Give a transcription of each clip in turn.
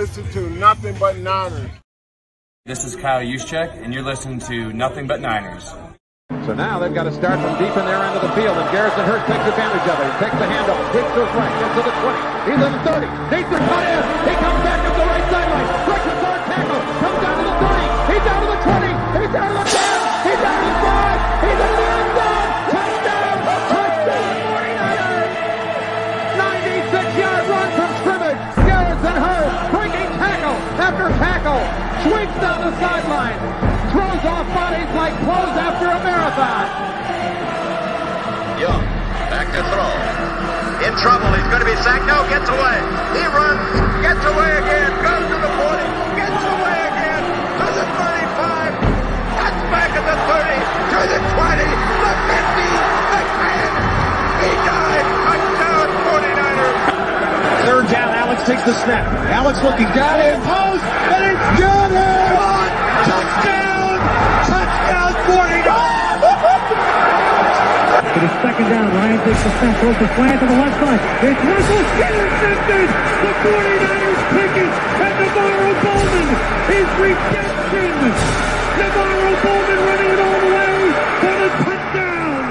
listen to Nothing But Niners. This is Kyle Juszczyk, and you're listening to Nothing But Niners. So now they've got to start from deep in their end of the field, and Garrison Hurst takes advantage of it. He takes the handoff, takes to his right, gets to the 20. He's in the 30. Needs to cut in. He comes back up the right sideline. Breaks a hard tackle. Comes down to the 30. He's down to the 20. He's down to the 10. He's down to the 5. He's into the end zone. Touchdown! Touchdown! 49ers! 96-yard run from scrimmage. Garrison Hurst breaking tackle after tackle. Swings down the sideline. Throws off bodies like clothes after a marathon. Young, back to throw. In trouble, he's going to be sacked. No, gets away. He runs, gets away again, goes to the 40, gets away again, to the 35, cuts back at the 30, to the 20, the 50, the 10. He died. Touchdown, 49ers. Third down, Alex takes the snap. Alex looking, got it, post, and it's got it! Touchdown! Touchdown, 49ers! It is second down. Ryan takes the snap, throws the slant to the left side. It's Russell, intercepted! The 49ers pick it, and Navarro Bowman is redemption! Navarro Bowman running it all the way for the touchdown!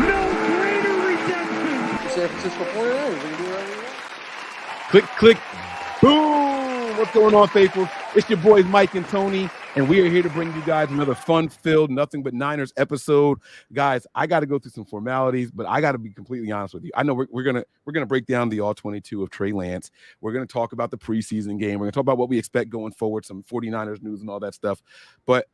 No greater redemption! San Francisco 49ers. We can do whatever we want. Click, click, boom! What's going on, faithful? It's your boys, Mike and Tony, and we are here to bring you guys another fun-filled Nothing But Niners episode. Guys, I got to go through some formalities, but I got to be completely honest with you. I know we're gonna break down the All-22 of Trey Lance. We're gonna talk about the preseason game. We're gonna talk about what we expect going forward, some 49ers news and all that stuff. But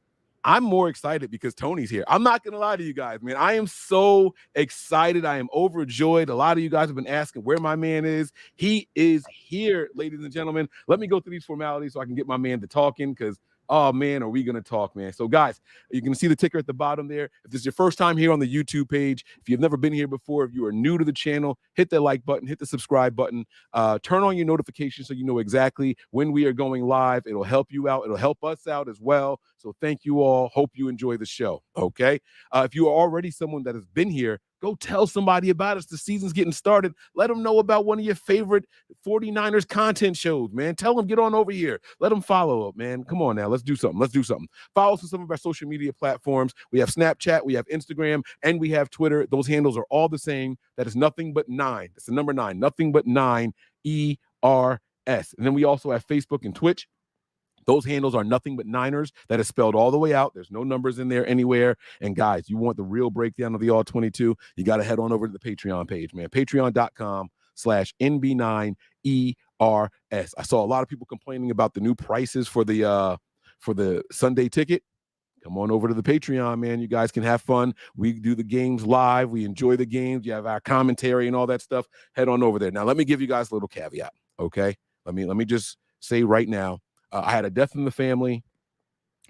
I'm more excited because Tony's here. I'm not going to lie to you guys, man. I am so excited. I am overjoyed. A lot of you guys have been asking where my man is. He is here, ladies and gentlemen. Let me go through these formalities so I can get my man to talking because, oh, man, are we going to talk, man? So, guys, you can see the ticker at the bottom there. If this is your first time here on the YouTube page, if you've never been here before, if you are new to the channel, hit that like button, hit the subscribe button, turn on your notifications so you know exactly when we are going live. It'll help you out. It'll help us out as well. So thank you all. Hope you enjoy the show, okay? If you are already someone that has been here, go tell somebody about us. The season's getting started. Let them know about one of your favorite 49ers content shows, man. Tell them, get on over here. Let them follow up, man. Come on now. Let's do something. Let's do something. Follow us on some of our social media platforms. We have Snapchat, we have Instagram, and we have Twitter. Those handles are all the same. That is Nothing But 9. That's the number 9. Nothing But 9, ERS. And then we also have Facebook and Twitch. Those handles are Nothing But Niners. That is spelled all the way out. There's no numbers in there anywhere. And guys, you want the real breakdown of the All-22, you got to head on over to the Patreon page, man. Patreon.com/NB9ERS. I saw a lot of people complaining about the new prices for the Sunday ticket. Come on over to the Patreon, man. You guys can have fun. We do the games live. We enjoy the games. You have our commentary and all that stuff. Head on over there. Now, let me give you guys a little caveat, okay? Let me just say right now, I had a death in the family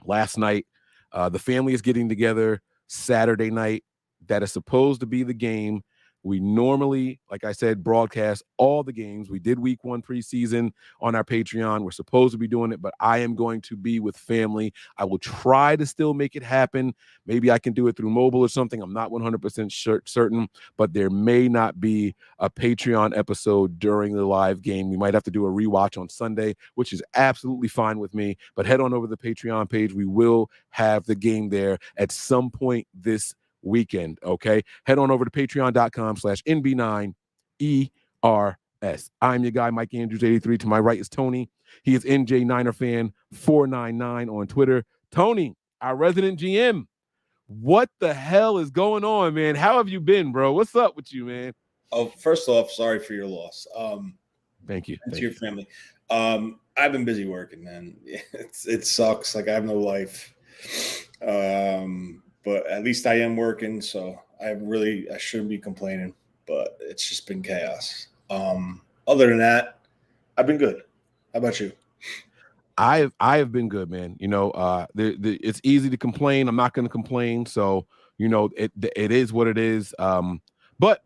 last night. The family is getting together Saturday night. That is supposed to be the game. We normally, like I said, broadcast all the games. We did week 1 preseason on our Patreon. We're supposed to be doing it, but I am going to be with family. I will try to still make it happen. Maybe I can do it through mobile or something. I'm not 100% certain, but there may not be a Patreon episode during the live game. We might have to do a rewatch on Sunday, which is absolutely fine with me. But head on over to the Patreon page. We will have the game there at some point this weekend, okay? Head on over to patreon.com/NB9ERS. I'm your guy, Mike Andrews 83. To my right is Tony. He is NJ Niner Fan 499 on Twitter. Tony, our resident GM, what the hell is going on, man? How have you been, bro? What's up with you, man? Oh, first off, sorry for your loss. Thank you. To your family. I've been busy working, man. It sucks. Like I have no life. But at least I am working, so I shouldn't be complaining, but it's just been chaos. Other than that, I've been good. How about you? I have been good, man. You know, it's easy to complain. I'm not going to complain. So, you know, it is what it is. But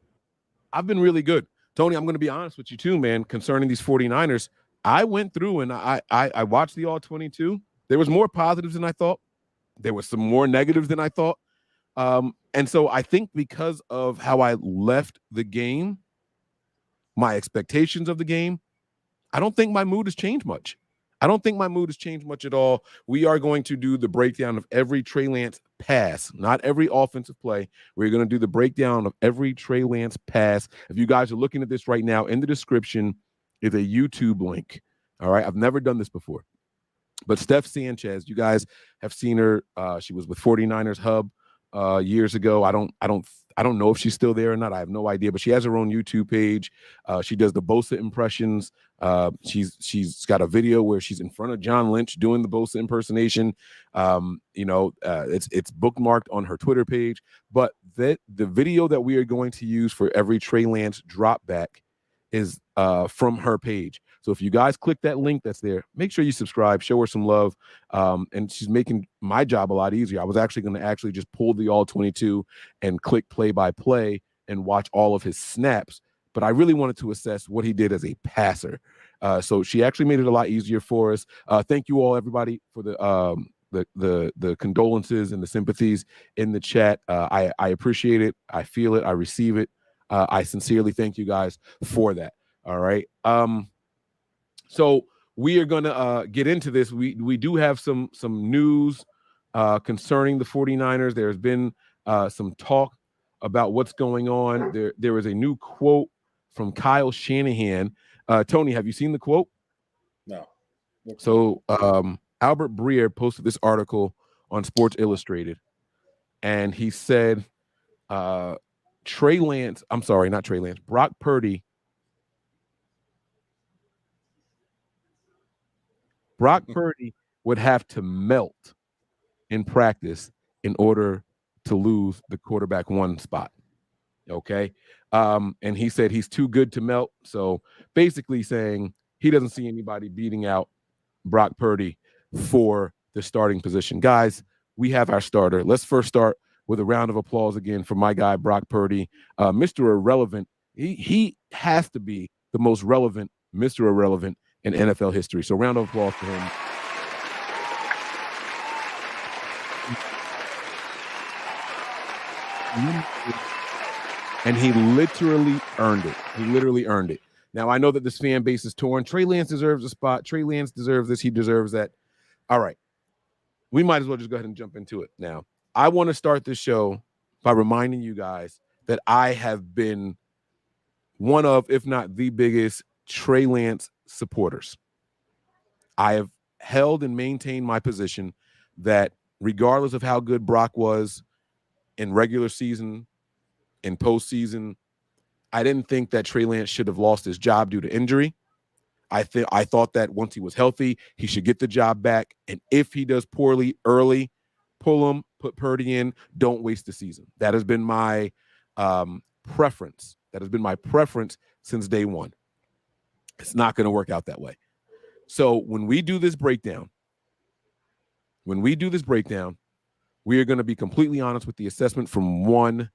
I've been really good. Tony, I'm going to be honest with you too, man, concerning these 49ers. I went through and I watched the All-22. There was more positives than I thought. There was some more negatives than I thought. And so I think because of how I left the game, my expectations of the game, I don't think my mood has changed much. I don't think my mood has changed much at all. We are going to do the breakdown of every Trey Lance pass, not every offensive play. We're going to do the breakdown of every Trey Lance pass. If you guys are looking at this right now, in the description is a YouTube link. All right. I've never done this before. But Steph Sanchez, you guys have seen her. She was with 49ers Hub years ago. I don't know if she's still there or not. I have no idea. But she has her own YouTube page. She does the Bosa impressions. She's got a video where she's in front of John Lynch doing the Bosa impersonation. It's bookmarked on her Twitter page. But the video that we are going to use for every Trey Lance drop back is from her page. So if you guys click that link that's there, make sure you subscribe, show her some love. And she's making my job a lot easier. I was actually going to just pull the all 22 and click play by play and watch all of his snaps. But I really wanted to assess what he did as a passer. So she actually made it a lot easier for us. Thank you all, everybody, for the condolences and the sympathies in the chat. I appreciate it. I feel it. I receive it. I sincerely thank you guys for that. All right. So we are going to get into this. We do have some news concerning the 49ers. There's been some talk about what's going on. There is a new quote from Kyle Shanahan. Tony, have you seen the quote? No. So Albert Breer posted this article on Sports Illustrated, and he said Brock Purdy. Brock Purdy would have to melt in practice in order to lose the quarterback one spot. Okay. And he said he's too good to melt. So basically saying he doesn't see anybody beating out Brock Purdy for the starting position. Guys, we have our starter. Let's first start with a round of applause again for my guy, Brock Purdy. Mr. Irrelevant. He has to be the most relevant Mr. Irrelevant in NFL history. So round of applause for him. And he literally earned it. Now, I know that this fan base is torn. Trey Lance deserves a spot. Trey Lance deserves this. He deserves that. All right. We might as well just go ahead and jump into it now. I want to start this show by reminding you guys that I have been one of, if not the biggest, Trey Lance supporters. I have held and maintained my position that regardless of how good Brock was in regular season, in postseason, I didn't think that Trey Lance should have lost his job due to injury. I thought that once he was healthy, he should get the job back. And if he does poorly early, pull him, put Purdy in, don't waste the season. That has been my preference. That has been my preference since day one. It's not going to work out that way. So when we do this breakdown, we are going to be completely honest with the assessment from one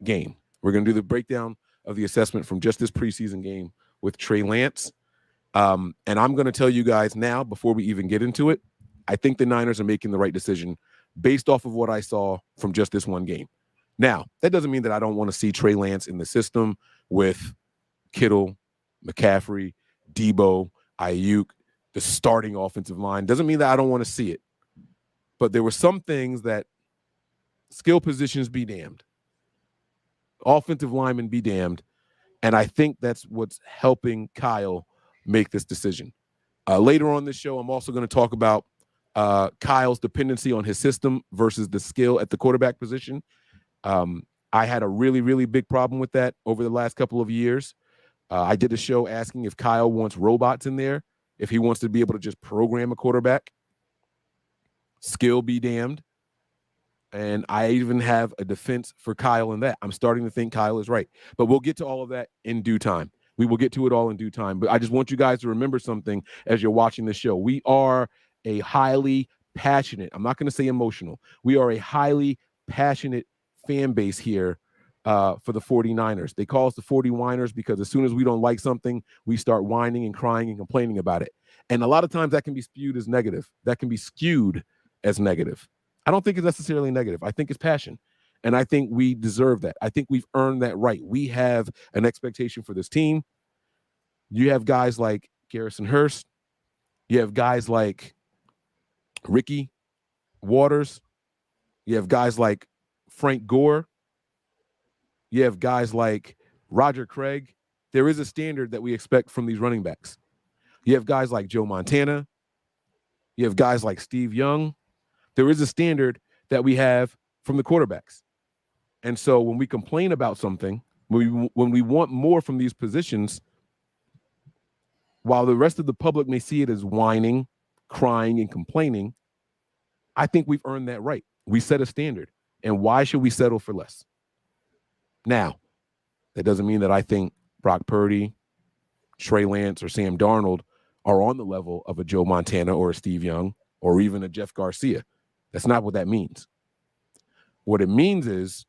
game. We're going to do the breakdown of the assessment from just this preseason game with Trey Lance. And I'm going to tell you guys now, before we even get into it, I think the Niners are making the right decision based off of what I saw from just this one game. Now, that doesn't mean that I don't want to see Trey Lance in the system with Kittle, McCaffrey, Debo, Ayuk, the starting offensive line. Doesn't mean that I don't want to see it. But there were some things that skill positions be damned. Offensive linemen be damned. And I think that's what's helping Kyle make this decision. Later on this show, I'm also going to talk about Kyle's dependency on his system versus the skill at the quarterback position. I had a really, really big problem with that over the last couple of years. I did a show asking if Kyle wants robots in there, if he wants to be able to just program a quarterback. Skill be damned. And I even have a defense for Kyle in that. I'm starting to think Kyle is right. But we'll get to all of that in due time. We will get to it all in due time. But I just want you guys to remember something as you're watching the show. We are a highly passionate, I'm not going to say emotional, we are a highly passionate fan base here for the 49ers. They call us the 40 whiners because as soon as we don't like something, we start whining and crying and complaining about it. And a lot of times that can be skewed as negative. That can be skewed as negative. I don't think it's necessarily negative. I think it's passion. And I think we deserve that. I think we've earned that right. We have an expectation for this team. You have guys like Garrison Hurst. You have guys like Ricky Waters. You have guys like Frank Gore. You have guys like Roger Craig. There is a standard that we expect from these running backs. You have guys like Joe Montana. You have guys like Steve Young. There is a standard that we have from the quarterbacks. And so when we complain about something, when we want more from these positions, while the rest of the public may see it as whining, crying, and complaining, I think we've earned that right. We set a standard. And why should we settle for less? Now, that doesn't mean that I think Brock Purdy, Trey Lance, or Sam Darnold are on the level of a Joe Montana or a Steve Young or even a Jeff Garcia. That's not what that means. What it means is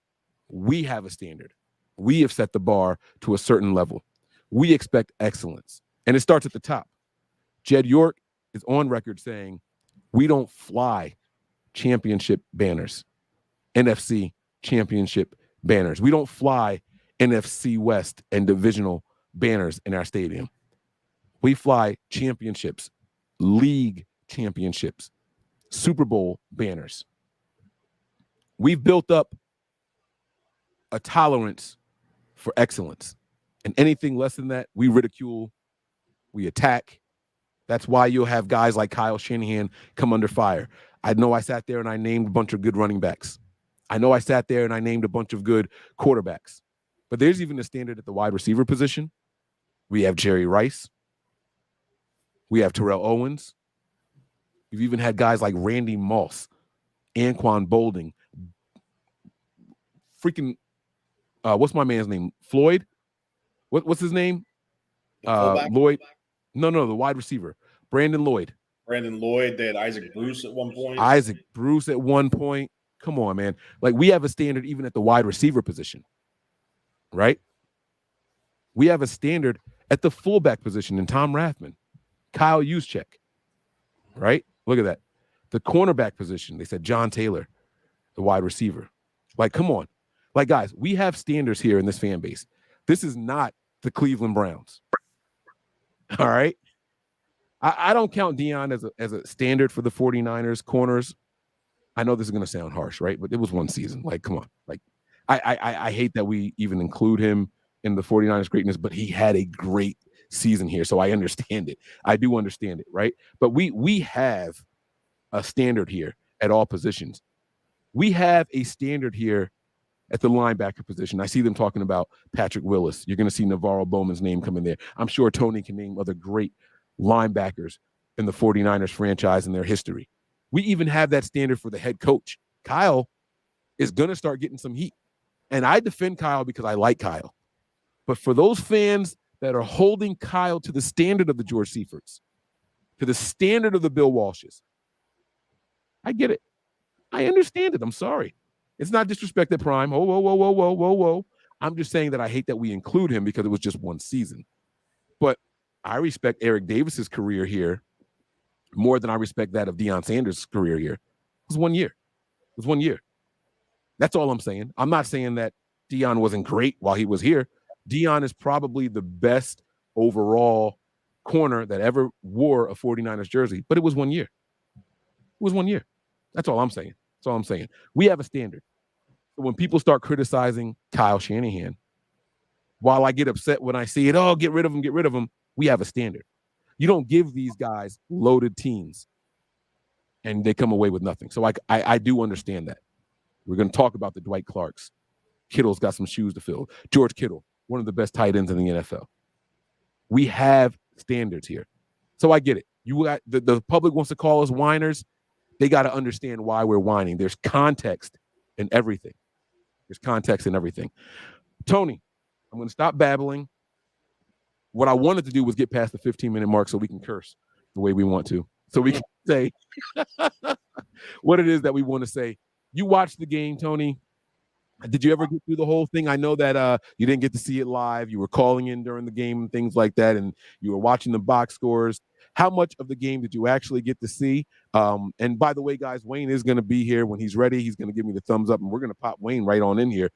we have a standard. We have set the bar to a certain level. We expect excellence. And it starts at the top. Jed York is on record saying, we don't fly championship banners, NFC championship banners. We don't fly NFC West and divisional banners in our stadium. We fly championships, league championships, Super Bowl banners. We've built up a tolerance for excellence. And anything less than that, we ridicule, we attack. That's why you'll have guys like Kyle Shanahan come under fire. I know I sat there and I named a bunch of good running backs. I know I sat there and I named a bunch of good quarterbacks. But there's even a standard at the wide receiver position. We have Jerry Rice. We have Terrell Owens. You've even had guys like Randy Moss, Anquan Bolding, freaking, what's my man's name? Floyd? What's his name? Lloyd. No, the wide receiver. Brandon Lloyd. They had Isaac Bruce at one point. Come on, man. Like, we have a standard even at the wide receiver position, right? We have a standard at the fullback position in Tom Rathman, Kyle Juszczyk, right? Look at that. The cornerback position, they said John Taylor, the wide receiver. Like, come on. Like, guys, we have standards here in this fan base. This is not the Cleveland Browns. All right? I don't count Deion as a standard for the 49ers corners. I know this is going to sound harsh, right? But it was one season. Like, come on. Like, I hate that we even include him in the 49ers greatness, but he had a great season here. So I understand it. I do understand it, right? But we have a standard here at all positions. We have a standard here at the linebacker position. I see them talking about Patrick Willis. You're going to see Navarro Bowman's name come in there. I'm sure Tony can name other great linebackers in the 49ers franchise in their history. We even have that standard for the head coach. Kyle is going to start getting some heat. And I defend Kyle because I like Kyle. But for those fans that are holding Kyle to the standard of the George Seiferts, to the standard of the Bill Walshes, I get it. I understand it. I'm sorry. It's not disrespect at Prime. Whoa. I'm just saying that I hate that we include him because it was just one season. But I respect Eric Davis's career here more than I respect that of Deion Sanders' career here. It was 1 year. It was 1 year. That's all I'm saying. I'm not saying that Deion wasn't great while he was here. Deion is probably the best overall corner that ever wore a 49ers jersey, but it was 1 year. It was 1 year. That's all I'm saying. That's all I'm saying. We have a standard. So when people start criticizing Kyle Shanahan, while I get upset when I see it, oh, get rid of him, we have a standard. You don't give these guys loaded teams and they come away with nothing. So I do understand that. We're going to talk about the Dwight Clarks. Kittle's got some shoes to fill. George Kittle, one of the best tight ends in the NFL. We have standards here. So I get it. You got the public wants to call us whiners. They got to understand why we're whining. There's context in everything. Tony, I'm going to stop babbling. What I wanted to do was get past the 15-minute mark so we can curse the way we want to. So we can say what it is that we want to say. You watched the game, Tony. Did you ever get through the whole thing? I know that you didn't get to see it live. You were calling in during the game and things like that, and you were watching the box scores. How much of the game did you actually get to see? And by the way, guys, Wayne is going to be here when he's ready. He's going to give me the thumbs up, and we're going to pop Wayne right on in here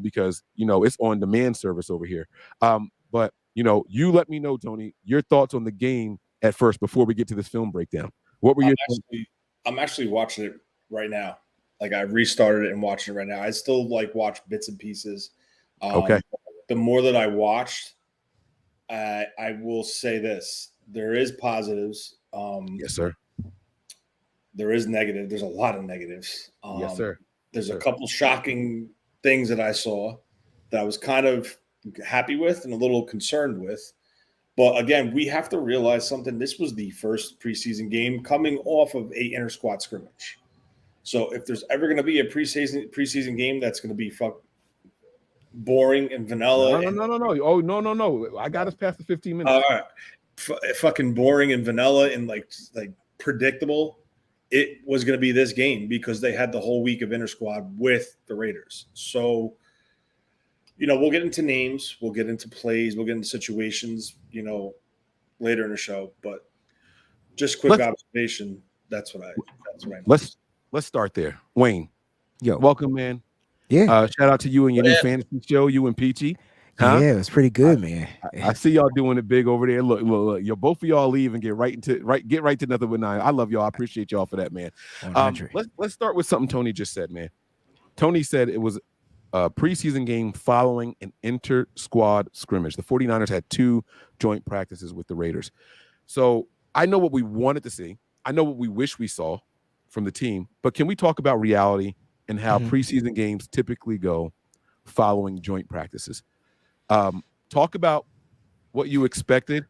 because, it's on-demand service over here. But You let me know, Tony, your thoughts on the game at first before we get to this film breakdown. What were your I'm actually watching it right now. Like I restarted it and watching it right now. I still watch bits and pieces. Okay. The more that I watched, I will say this: there is positives. Yes, sir. There is negative. There's a lot of negatives. Yes, sir. There's a couple shocking things that I saw that I was kind of happy with and a little concerned with. But again, we have to realize something. This was the first preseason game coming off of a inter-squad scrimmage. So if there's ever going to be a preseason game that's going to be boring and vanilla. No. Oh, no. I got us past the 15 minutes. All right. Fucking boring and vanilla and like predictable. It was going to be this game because they had the whole week of inter-squad with the Raiders. So, we'll get into names, we'll get into plays, we'll get into situations, later in the show. But just quick observation. That's what I. Let's start there. Wayne, welcome, man. Yeah. Shout out to you and your new fantasy show, you and Peachy. Huh? Yeah, it's pretty good, man. I see y'all doing it big over there. Look, both of y'all leave and get right to Nothing But Nine. I love y'all. I appreciate y'all for that, man. Let's start with something Tony just said, man. Tony said it was a preseason game following an inter-squad scrimmage. The 49ers had 2 joint practices with the Raiders. So I know what we wanted to see. I know what we wish we saw from the team. But can we talk about reality and how preseason games typically go following joint practices? Talk about what you expected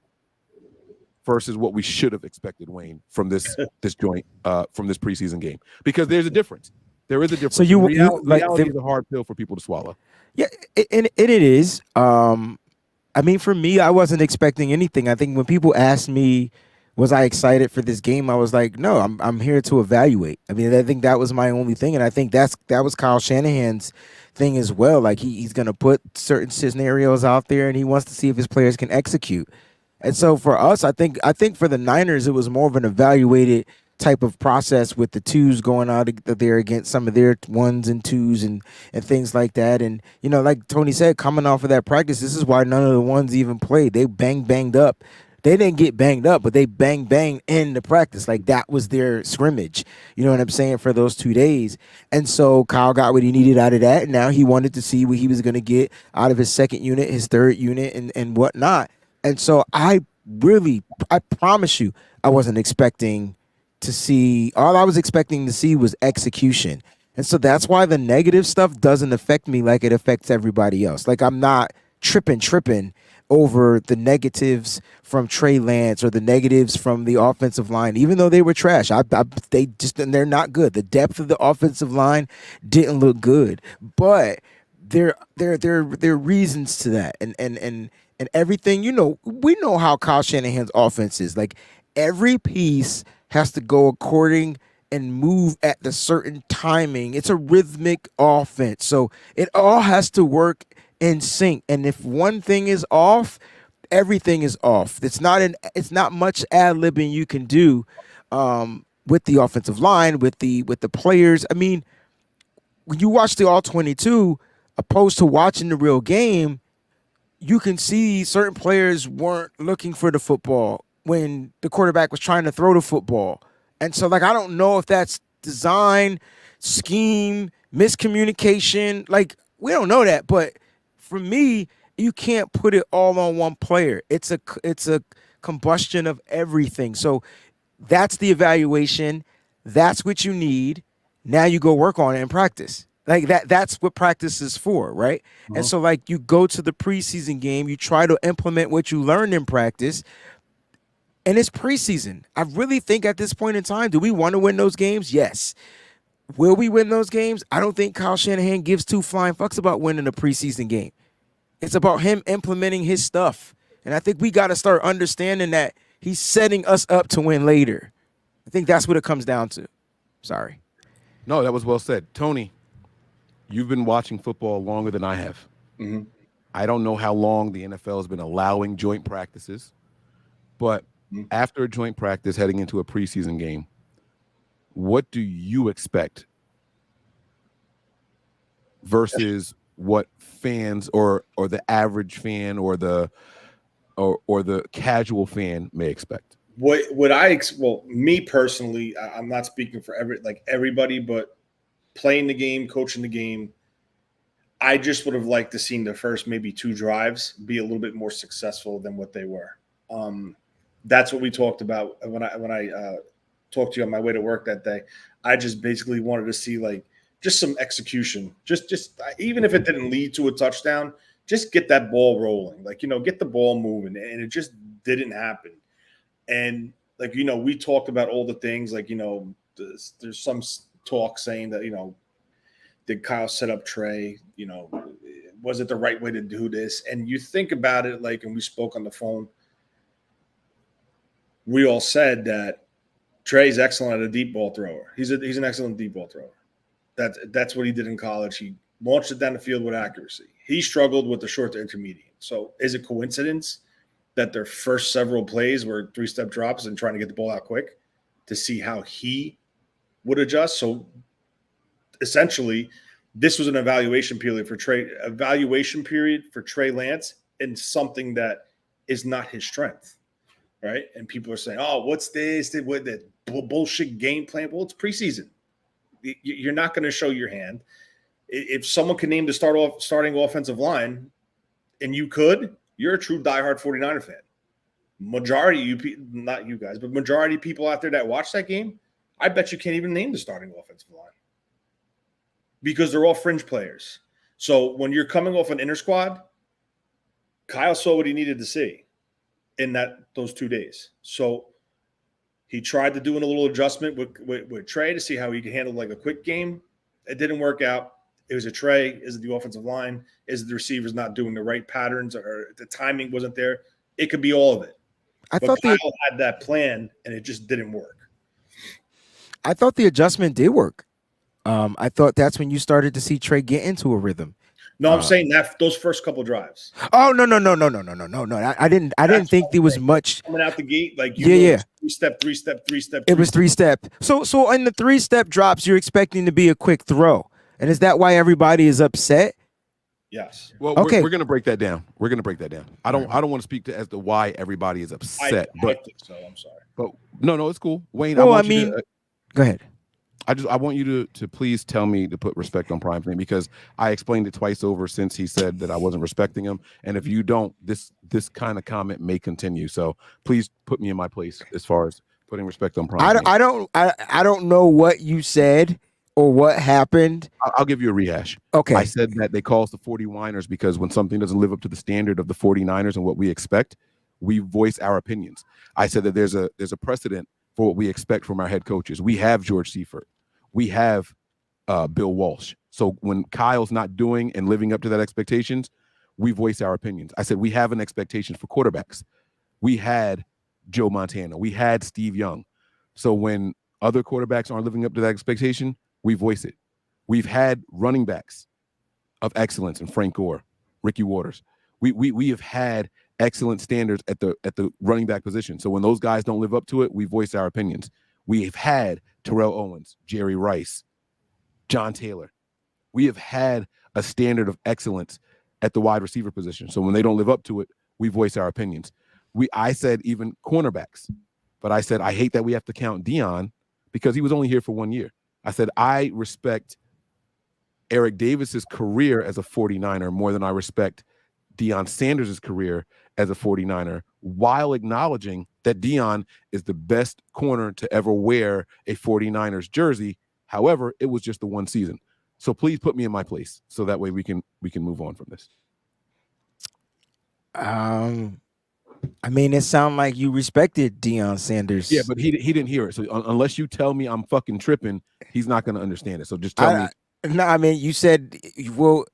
versus what we should have expected, Wayne, from this joint from this preseason game, because there's a difference. There is a difference. So reality is a hard pill for people to swallow. Yeah, it is. I mean, for me, I wasn't expecting anything. I think when people asked me, was I excited for this game? I was like, no, I'm here to evaluate. I mean, I think that was my only thing, and I think that was Kyle Shanahan's thing as well. Like he's going to put certain scenarios out there, and he wants to see if his players can execute. And so for us, I think for the Niners, it was more of an evaluated type of process with the 2s going out there against some of their 1s and 2s and things like that. And, like Tony said, coming off of that practice, this is why none of the 1s even played. They banged up. They didn't get banged up, but they banged in the practice. Like that was their scrimmage. You know what I'm saying? For those 2 days. And so Kyle got what he needed out of that. And now he wanted to see what he was going to get out of his second unit, his third unit and whatnot. And so I promise you, I wasn't expecting to see. All I was expecting to see was execution. And so that's why the negative stuff doesn't affect me like it affects everybody else. Like I'm not tripping over the negatives from Trey Lance or the negatives from the offensive line, even though they were trash. They're not good. The depth of the offensive line didn't look good, but there are reasons to that, and everything. We know how Kyle Shanahan's offense is. Like every piece has to go according and move at the certain timing. It's a rhythmic offense, so it all has to work in sync. And if one thing is off, everything is off. It's not much ad-libbing you can do with the offensive line, with the players. I mean, when you watch the All-22 opposed to watching the real game, you can see certain players weren't looking for the football when the quarterback was trying to throw the football. And so, I don't know if that's design, scheme, miscommunication. We don't know that, but for me, you can't put it all on one player. It's a combustion of everything. So that's the evaluation. That's what you need. Now you go work on it in practice. That's what practice is for, right? Uh-huh. And so you go to the preseason game, you try to implement what you learned in practice, and it's preseason. I really think at this point in time, do we want to win those games? Yes. Will we win those games? I don't think Kyle Shanahan gives 2 flying fucks about winning a preseason game. It's about him implementing his stuff. And I think we got to start understanding that he's setting us up to win later. I think that's what it comes down to. Sorry. No, that was well said. Tony, you've been watching football longer than I have. Mm-hmm. I don't know how long the NFL has been allowing joint practices, but after a joint practice heading into a preseason game, what do you expect versus what fans or the average fan or the or the casual fan may expect? Me personally, I'm not speaking for everybody, but playing the game, coaching the game, I just would have liked to seen the first maybe 2 drives be a little bit more successful than what they were. That's what we talked about when I talked to you on my way to work that day. I just basically wanted to see just some execution, just even if it didn't lead to a touchdown, just get that ball rolling, get the ball moving, and it just didn't happen. And we talked about all the things there's some talk saying that did Kyle set up Trey? Was it the right way to do this? And you think about it, and we spoke on the phone. We all said that Trey's excellent at a deep ball thrower. He's an excellent deep ball thrower. That's what he did in college. He launched it down the field with accuracy. He struggled with the short to intermediate. So is it coincidence that their first several plays were 3-step drops and trying to get the ball out quick to see how he would adjust? So essentially, this was an evaluation period for Trey Lance in something that is not his strength, right? And people are saying, "Oh, what's this? What that bullshit game plan?" Well, it's preseason. You're not going to show your hand. If someone can name the starting offensive line, and you're a true diehard 49er fan. Majority not you guys, but majority of people out there that watch that game, I bet you can't even name the starting offensive line because they're all fringe players. So when you're coming off an inner squad, Kyle saw what he needed to see in those 2 days. So he tried to do a little adjustment with Trey to see how he could handle a quick game. It didn't work out. It was a Trey. Is it the offensive line? Is it the receivers not doing the right patterns, or the timing wasn't there? It could be all of it. But Kyle had that plan, and it just didn't work. I thought the adjustment did work. I thought that's when you started to see Trey get into a rhythm. No, I'm saying that those first couple drives. Oh no! I didn't think there was much coming out the gate. 3-step. It was 3-step. So in the 3-step drops, you're expecting to be a quick throw, and is that why everybody is upset? Yes. Well, okay. We're going to break that down. I don't want to speak as to why everybody is upset. I think so. I'm sorry. But no, it's cool. Wayne, go ahead. I want you to please tell me to put respect on Prime's name, because I explained it twice over since he said that I wasn't respecting him. And if you don't, this kind of comment may continue. So please put me in my place as far as putting respect on Prime's name. I don't know what you said or what happened. I'll give you a rehash. Okay. I said that they call us the 40-winers because when something doesn't live up to the standard of the 49ers and what we expect, we voice our opinions. I said that there's a precedent for what we expect from our head coaches. We have George Seifert. We have Bill Walsh. So when Kyle's not doing and living up to that expectations, we voice our opinions. I said we have an expectation for quarterbacks. We had Joe Montana. We had Steve Young. So when other quarterbacks aren't living up to that expectation, we voice it. We've had running backs of excellence in Frank Gore, Ricky Waters. We have had excellent standards at the running back position. So when those guys don't live up to it, we voice our opinions. We've had Terrell Owens, Jerry Rice, John Taylor. We have had a standard of excellence at the wide receiver position. So when they don't live up to it, we voice our opinions. I said even cornerbacks, but I said I hate that we have to count Deion because he was only here for 1 year. I said I respect Eric Davis's career as a 49er more than I respect Deion Sanders' career as a 49er, while acknowledging that Deion is the best corner to ever wear a 49ers jersey. However, it was just the one season. So please put me in my place so that way we can move on from this. I mean, it sounded like you respected Deion Sanders. Yeah, but he didn't hear it. So unless you tell me I'm fucking tripping, he's not going to understand it. So just tell me. No, I mean, you said,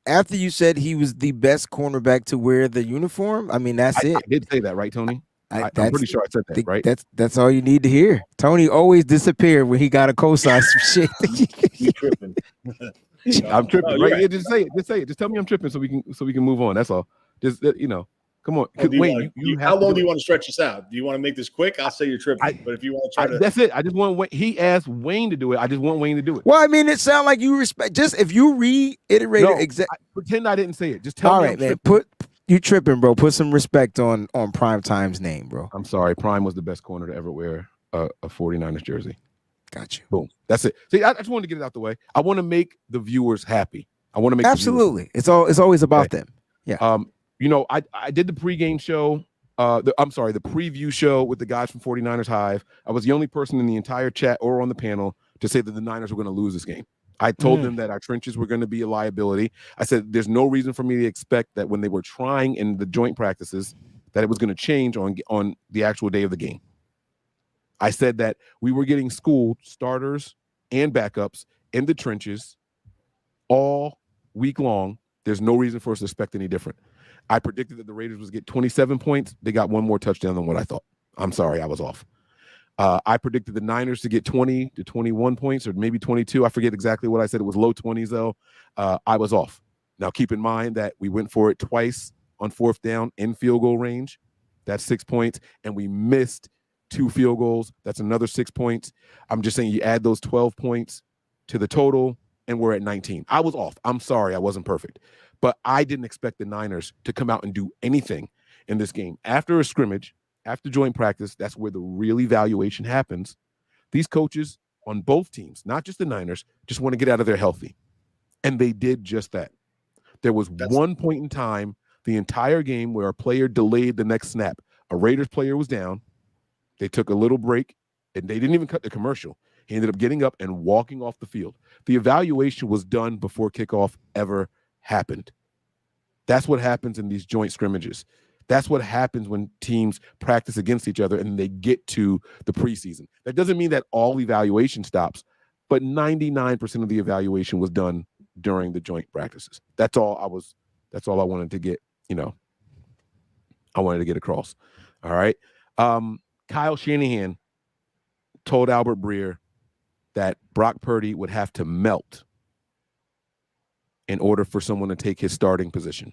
after you said he was the best cornerback to wear the uniform, I mean, that's it. I did say that, right, Tony? I'm pretty sure I said that, right? That's all you need to hear. Tony always disappeared when he got to co-sign some shit. You tripping. I'm tripping, right? Right. Yeah, just say it. Just say it. Just tell me I'm tripping so we can move on. That's all. Just come on. Wait, how long do you want to stretch this out? Do you want to make this quick? I'll say you're tripping. But if you want to try to, that's it. I just want Wayne. He asked Wayne to do it. I just want Wayne to do it. Well, I mean, it sounds like you respect. Just if you reiterate it exactly. Pretend I didn't say it. Just tell me. All right, man. You tripping, bro. Put some respect on Prime Time's name, bro. I'm sorry. Prime was the best corner to ever wear a 49ers jersey. Got you. Boom. That's it. See, I just wanted to get it out the way. I want to make the viewers happy. I want to make absolutely. It's always about them. Yeah. You know, I did the pregame show. The preview show with the guys from 49ers Hive. I was the only person in the entire chat or on the panel to say that the Niners were going to lose this game. I told them that our trenches were going to be a liability. I said there's no reason for me to expect that when they were trying in the joint practices that it was going to change on the actual day of the game. I said that we were getting schooled, starters and backups, in the trenches all week long. There's no reason for us to expect any different. I predicted that the Raiders would get 27 points. They got one more touchdown than what I thought. I'm sorry, I was off. I predicted the Niners to get 20 to 21 points, or maybe 22. I forget exactly what I said. It was low 20s, though. I was off. Now, keep in mind that we went for it twice on fourth down in field goal range. That's 6 points. And we missed 2 field goals. That's another 6 points. I'm just saying you add those 12 points to the total, and we're at 19. I was off. I'm sorry. I wasn't perfect. But I didn't expect the Niners to come out and do anything in this game. After a scrimmage, after joint practice, that's where the real evaluation happens. These coaches on both teams, not just the Niners, just want to get out of there healthy. And they did just that. There was one point in time, the entire game, where a player delayed the next snap. A Raiders player was down. They took a little break, and they didn't even cut the commercial. He ended up getting up and walking off the field. The evaluation was done before kickoff ever happened. That's what happens in these joint scrimmages. That's what happens when teams practice against each other and they get to the preseason. That doesn't mean that all evaluation stops, but 99% of the evaluation was done during the joint practices. That's all I wanted to get, I wanted to get across. All right. Kyle Shanahan told Albert Breer that Brock Purdy would have to melt in order for someone to take his starting position.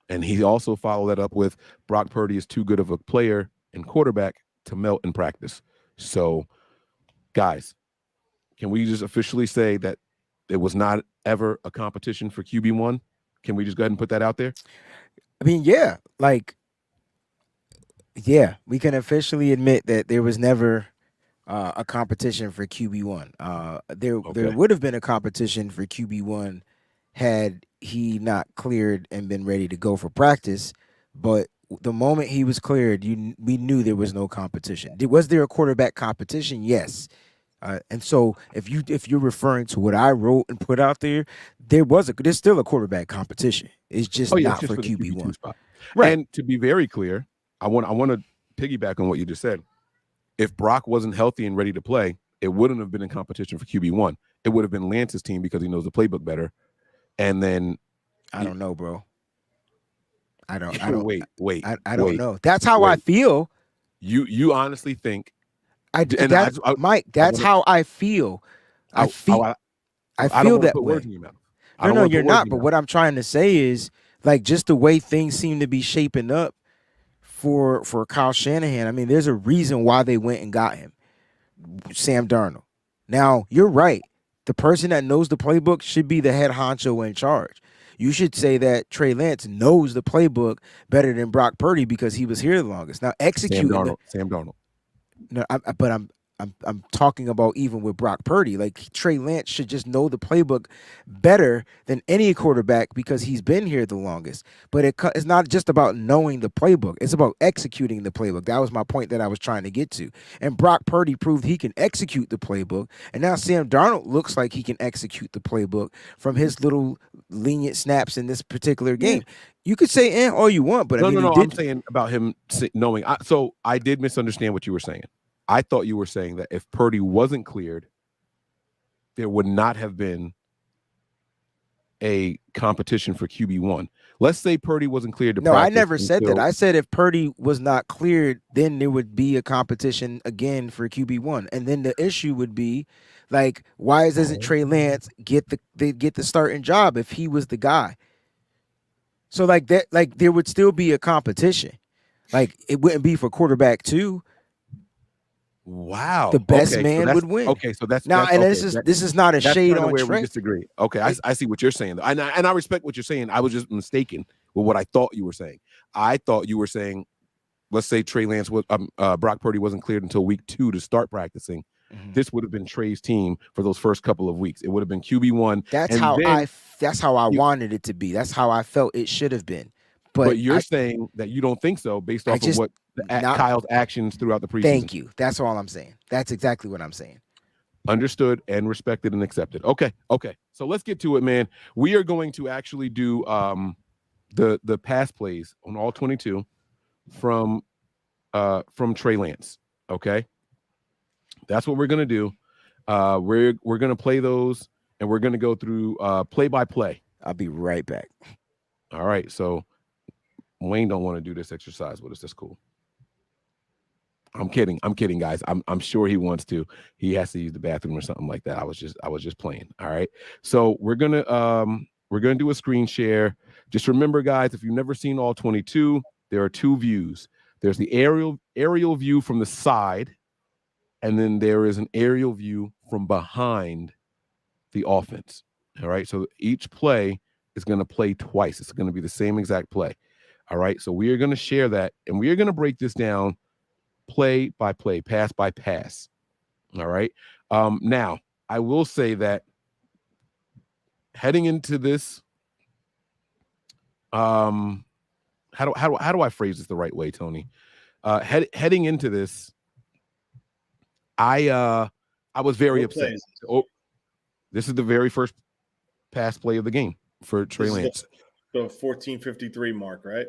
And he also followed that up with Brock Purdy is too good of a player and quarterback to melt in practice. So, guys, can we just officially say that it was not ever a competition for QB1? Can we just go ahead and put that out there? I mean, yeah. We can officially admit that there was never a competition for QB1. There would have been a competition for QB1 had he not cleared and been ready to go for practice. But the moment he was cleared, we knew there was no competition. Was there a quarterback competition? Yes. And so if you're referring to what I wrote and put out there, there's still a quarterback competition. It's just not for QB1 spot. Right. And to be very clear, I want to piggyback on what you just said. If Brock wasn't healthy and ready to play, it wouldn't have been in competition for QB1. It would have been Lance's team because he knows the playbook better. And then I don't know, bro. I don't wait. I don't know. That's how I feel. You honestly think Mike, that's how I feel. I feel that way. No, you're not. But what I'm trying to say is, just the way things seem to be shaping up for Kyle Shanahan. I mean, there's a reason why they went and got him, Sam Darnold. Now, you're right. The person that knows the playbook should be the head honcho in charge. You should say that Trey Lance knows the playbook better than Brock Purdy because he was here the longest. Now, executing Sam Darnold. No, but I'm talking about even with Brock Purdy. Trey Lance should just know the playbook better than any quarterback because he's been here the longest. But it's not just about knowing the playbook. It's about executing the playbook. That was my point that I was trying to get to. And Brock Purdy proved he can execute the playbook. And now Sam Darnold looks like he can execute the playbook from his little lenient snaps in this particular game. You could say all you want, but I'm saying about him knowing. So I did misunderstand what you were saying. I thought you were saying that if Purdy wasn't cleared, there would not have been a competition for QB1. Let's say Purdy wasn't cleared to practice. No, I never said that. I said if Purdy was not cleared, then there would be a competition again for QB1. And then the issue would be, why doesn't Trey Lance get the starting job if he was the guy? So there would still be a competition. It wouldn't be for quarterback 2. Wow, the best man would win. Okay, so that's this is not a shade on where Trey. we disagree. Okay, I see what you're saying, and I respect what you're saying. I was just mistaken with what I thought you were saying. I thought you were saying, let's say Trey Lance was Brock Purdy wasn't cleared until week 2 to start practicing. Mm-hmm. This would have been Trey's team for those first couple of weeks. It would have been QB1. That's how I wanted it to be. That's how I felt it should have been. But you're saying that you don't think so based off of what Kyle's actions throughout the preseason. Thank you. That's all I'm saying. That's exactly what I'm saying. Understood and respected and accepted. Okay. So let's get to it, man. We are going to actually do the pass plays on all 22 from Trey Lance. Okay. That's what we're gonna do. We're gonna play those and we're gonna go through play by play. I'll be right back. All right. So Wayne don't want to do this exercise with us. That's cool. I'm kidding, guys. I'm sure he wants to. He has to use the bathroom or something like that. I was just playing. All right. So we're gonna do a screen share. Just remember, guys, if you've never seen all 22, there are 2 views. There's the aerial view from the side, and then there is an aerial view from behind the offense. All right. So each play is going to play twice. It's going to be the same exact play. All right. So we are going to share that, and we are going to break this down play by play, pass by pass. All right. Now, I will say that heading into this, how do I phrase this the right way, Tony? Heading into this, I was very upset. This is the very first pass play of the game for Trey Lance. The 14:53 mark, right?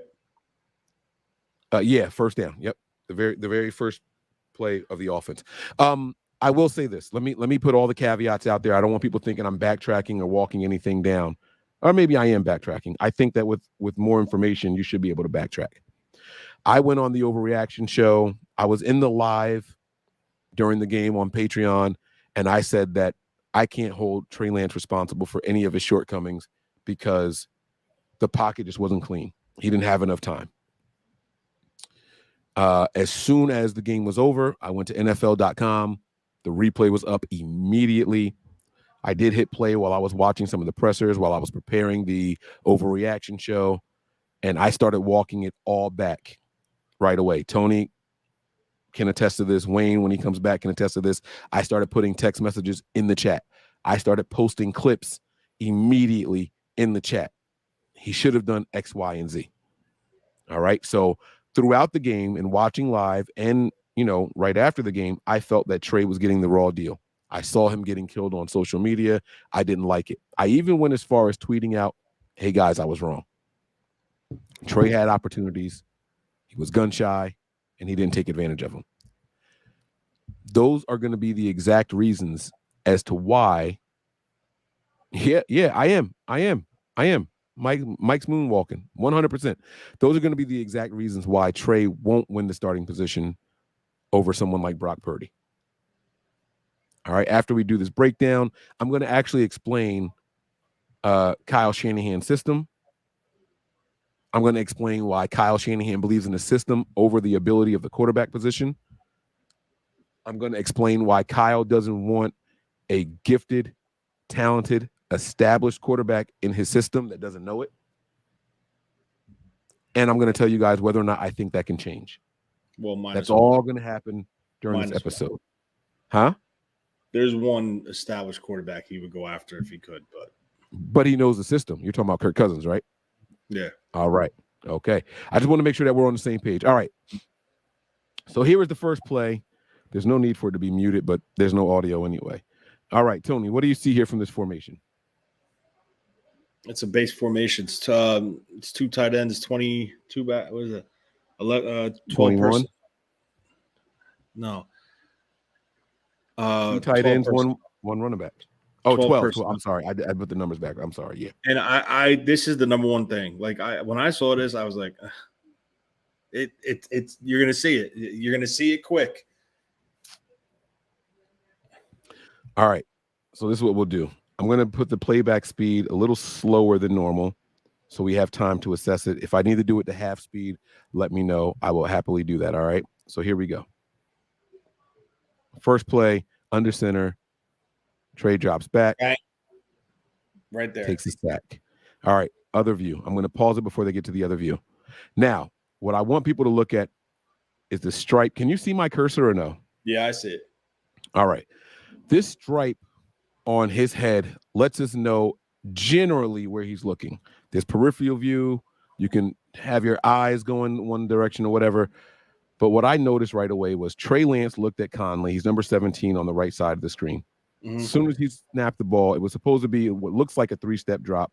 Yeah, first down. Yep. The very first play of the offense. I will say this. Let me put all the caveats out there. I don't want people thinking I'm backtracking or walking anything down. Or maybe I am backtracking. I think that with more information, you should be able to backtrack. I went on the Overreaction show. I was in the live during the game on Patreon, and I said that I can't hold Trey Lance responsible for any of his shortcomings because the pocket just wasn't clean. He didn't have enough time. As soon as the game was over, I went to NFL.com. The replay was up immediately. I did hit play while I was watching some of the pressers, while I was preparing the Overreaction show, and I started walking it all back right away. Tony can attest to this. Wayne, when he comes back, can attest to this. I started putting text messages in the chat. I started posting clips immediately in the chat. He should have done X, Y, and Z. All right. So throughout the game and watching live and, right after the game, I felt that Trey was getting the raw deal. I saw him getting killed on social media. I didn't like it. I even went as far as tweeting out, hey, guys, I was wrong. Trey had opportunities. He was gun shy, and he didn't take advantage of them. Those are going to be the exact reasons as to why. Yeah, I am. Mike's moonwalking, 100%. Those are going to be the exact reasons why Trey won't win the starting position over someone like Brock Purdy. All right, after we do this breakdown, I'm going to actually explain Kyle Shanahan's system. I'm going to explain why Kyle Shanahan believes in the system over the ability of the quarterback position. I'm going to explain why Kyle doesn't want a gifted, talented, established quarterback in his system that doesn't know it. And I'm going to tell you guys whether or not I think that can change. Well, that's all going to happen during this episode. Huh? There's one established quarterback he would go after if he could, but he knows the system. You're talking about Kirk Cousins, right? Yeah. All right. Okay. I just want to make sure that we're on the same page. All right. So here is the first play. There's no need for it to be muted, but there's no audio anyway. All right, Tony, what do you see here from this formation? It's a base formation. It's 2 tight ends, 22 back. What is it? 12 21. No. 2 tight ends, one running back. Oh, 12. I'm sorry. I put the numbers back. I'm sorry. Yeah. And I this is the number one thing. Like when I saw this, I was like, it's you're gonna see it. You're gonna see it quick. All right. So this is what we'll do. I'm going to put the playback speed a little slower than normal so we have time to assess it. If I need to do it to half speed, let me know. I will happily do that. All right. So here we go. First play, under center. Trey drops back. Right there. Takes a sack. All right. Other view. I'm going to pause it before they get to the other view. Now, what I want people to look at is the stripe. Can you see my cursor or no? Yeah, I see it. All right. This stripe on his head lets us know generally where he's looking. There's peripheral view. You can have your eyes going one direction or whatever. But what I noticed right away was Trey Lance looked at Conley. He's number 17 on the right side of the screen. Mm-hmm. As soon as he snapped the ball, it was supposed to be what looks like a 3-step drop,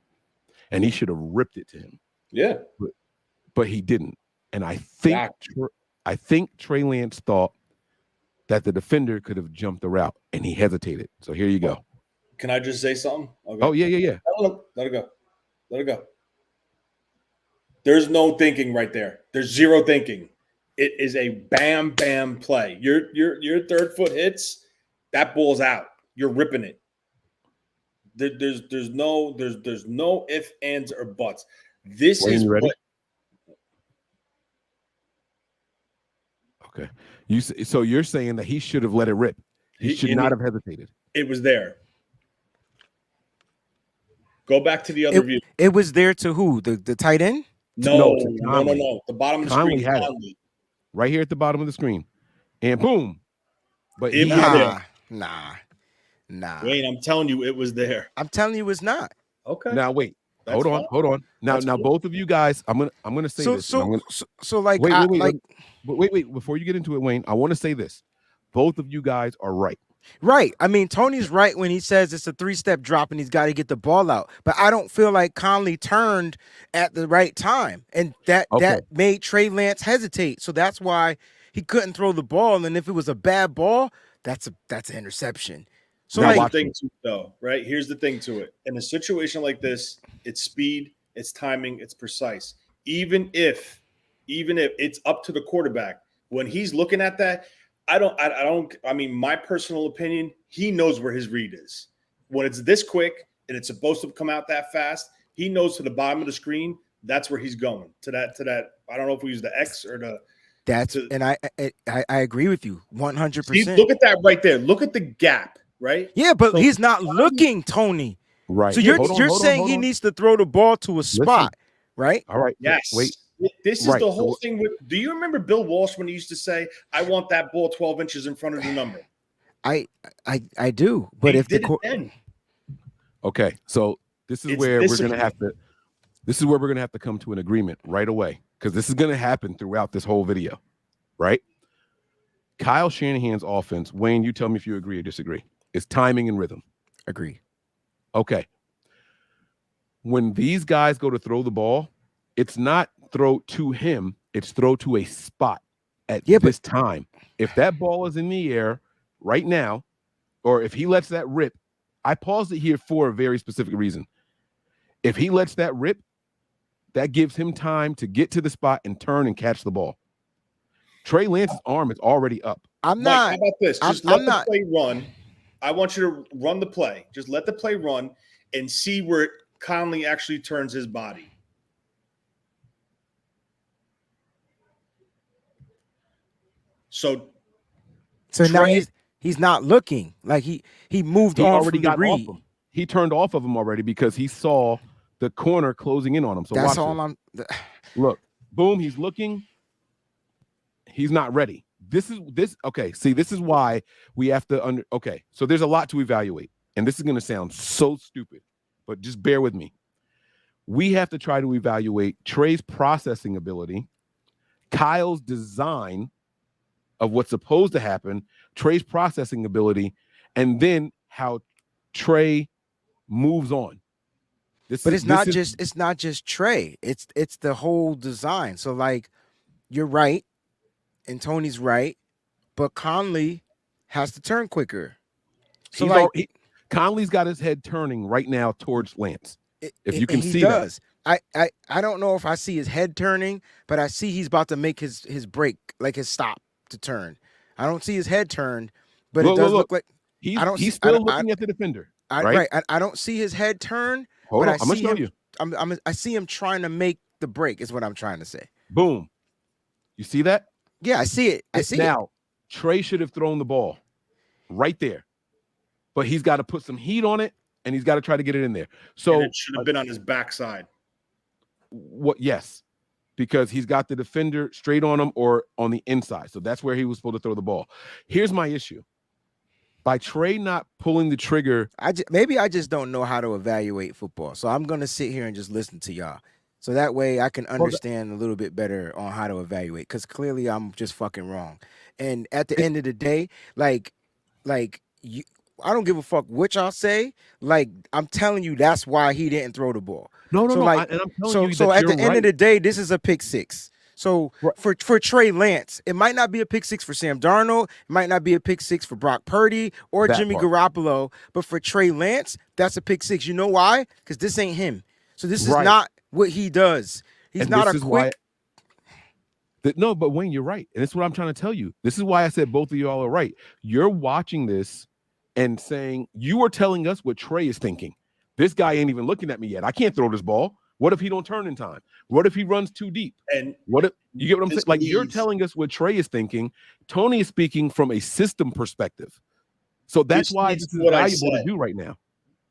and he should have ripped it to him. Yeah. But he didn't. And I think Trey Lance thought that the defender could have jumped the route, and he hesitated. So here you go. Can I just say something? Okay. Oh, yeah. Let it go. There's no thinking right there. There's zero thinking. It is a bam, bam play. Your third foot hits, that ball's out. You're ripping it. There's no ifs, ands, or buts. This Wayne, is you ready? what. Okay. So you're saying that he should have let it rip. He should not have hesitated. It was there. Go back to the other view. It was there to who? The tight end? No. The bottom of the Conley screen. had it. Right here at the bottom of the screen. And boom. But Nah. Wayne, I'm telling you, it was there. I'm telling you it's not. Okay. Now wait. Hold on. Now cool. Both of you guys, I'm gonna say this. Wait. Before you get into it, Wayne, I want to say this. Both of you guys are right. Right. I mean, Tony's right when he says it's a 3-step drop and he's got to get the ball out. But I don't feel like Conley turned at the right time. And that made Trey Lance hesitate. So that's why he couldn't throw the ball. And if it was a bad ball, that's an interception. So here's the thing though, right? Here's the thing to it. In a situation like this, it's speed, it's timing, it's precise. Even if it's up to the quarterback, when he's looking at that, I mean, my personal opinion, he knows where his read is. When it's this quick and it's supposed to come out that fast, he knows to the bottom of the screen, that's where he's going. To that. I don't know if we use the X or the. And I agree with you 100%. See, look at that right there. Look at the gap, right? Yeah, but he's not looking, Tony. Right. So you're saying he needs to throw the ball to a spot, right? All right. Yes. Wait. This is the whole thing with. Do you remember Bill Walsh when he used to say, "I want that ball 12 inches in front of the number"? I do, but he if did the it then. Okay, so this is where we're gonna have to. This is where we're gonna have to come to an agreement right away, because this is gonna happen throughout this whole video, right? Kyle Shanahan's offense. Wayne, you tell me if you agree or disagree. Is timing and rhythm. Agree. Okay. When these guys go to throw the ball, it's not throw to him, it's throw to a spot at this time. If that ball is in the air right now, or if he lets that rip, I paused it here for a very specific reason. If he lets that rip, that gives him time to get to the spot and turn and catch the ball. Trey Lance's arm is already up. Mike, how about this? Just let the play run. I want you to run the play. Just let the play run and see where Conley actually turns his body. So Trey, now he's not looking like he moved on already from got the read. off him. He turned off of him already because he saw the corner closing in on him. So that's watch all this. Look, boom, he's looking. He's not ready. Okay, see, this is why we have to okay, so there's a lot to evaluate. And this is going to sound so stupid, but just bear with me. We have to try to evaluate Trey's processing ability, Kyle's design of what's supposed to happen, Trey's processing ability, and then how Trey moves on. It's not just Trey. It's the whole design. So like, you're right, and Tony's right, but Conley has to turn quicker. So Conley's got his head turning right now towards Lance. If you can see that. I don't know if I see his head turning, but I see he's about to make his break, like his stop to turn. I don't see his head turned, but it does look like he's still looking at the defender. Right. I don't see his head turn. Hold but on, I'm gonna show you. I see him trying to make the break. Is what I'm trying to say. Boom. You see that? Yeah, I see it. I see it. Now, Trey should have thrown the ball right there, but he's got to put some heat on it, and he's got to try to get it in there. So and it should have been on his backside. What? Yes, because he's got the defender straight on him or on the inside. So that's where he was supposed to throw the ball. Here's my issue. By Trey not pulling the trigger. Maybe I just don't know how to evaluate football. So I'm going to sit here and just listen to y'all. So that way I can understand a little bit better on how to evaluate, because clearly I'm just fucking wrong. And at the end of the day, like you, I don't give a fuck what y'all say. Like, I'm telling you, that's why he didn't throw the ball. No. Like, and I'm telling you so that at the you're end right. of the day, this is a pick six. So for Trey Lance, it might not be a pick six for Sam Darnold. It might not be a pick six for Brock Purdy or Jimmy Garoppolo. But for Trey Lance, that's a pick six. You know why? Because this ain't him. So this is not what he does. He's not a quick. No, but Wayne, you're right. And that's what I'm trying to tell you. This is why I said both of y'all are right. You're watching this and saying, you are telling us what Trey is thinking. This guy ain't even looking at me yet. I can't throw this ball. What if he don't turn in time? What if he runs too deep? And what if you get what I'm saying? Like, you're telling us what Trey is thinking. Tony is speaking from a system perspective. So that's why this is valuable to do right now.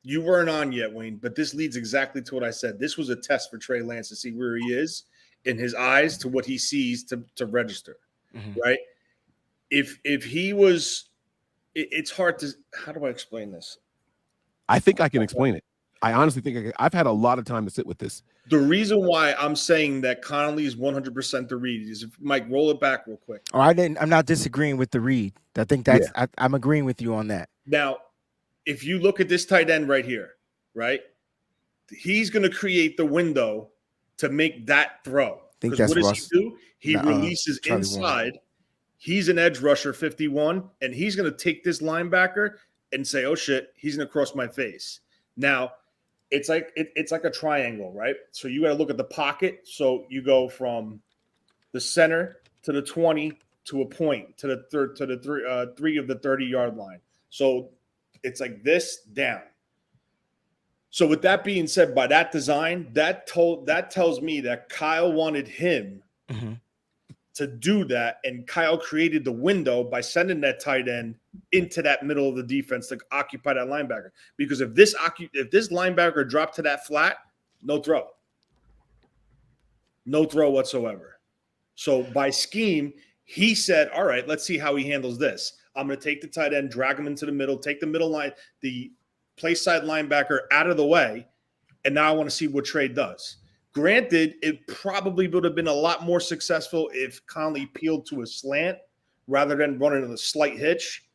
You weren't on yet, Wayne, but this leads exactly to what I said. This was a test for Trey Lance to see where he is in his eyes to what he sees to register, right? If he was, it's hard to, how do I explain this? I think I can explain it. I honestly think I've had a lot of time to sit with this. The reason why I'm saying that Connolly is 100% the read is, if Mike, roll it back real quick. Oh, I'm not disagreeing with the read. I think that's, I'm agreeing with you on that. Now, if you look at this tight end right here, right, he's going to create the window to make that throw. Because what does he do? He releases inside. He's an edge rusher, 51, and he's going to take this linebacker and say, oh, shit, he's going to cross my face. Now, it's like a triangle, right? So you got to look at the pocket. So you go from the center to the 20 to a point to the three of the 30-yard line. So it's like this down. So with that being said, by that design, that tells me that Kyle wanted him to do that, and Kyle created the window by sending that tight end into that middle of the defense to occupy that linebacker. Because if this linebacker dropped to that flat, no throw whatsoever. So by scheme, he said, all right, let's see how he handles this. I'm going to take the tight end, drag him into the middle, take the middle line, the play side linebacker out of the way, and now I want to see what Trey does. Granted, it probably would have been a lot more successful if Conley peeled to a slant rather than running a slight hitch,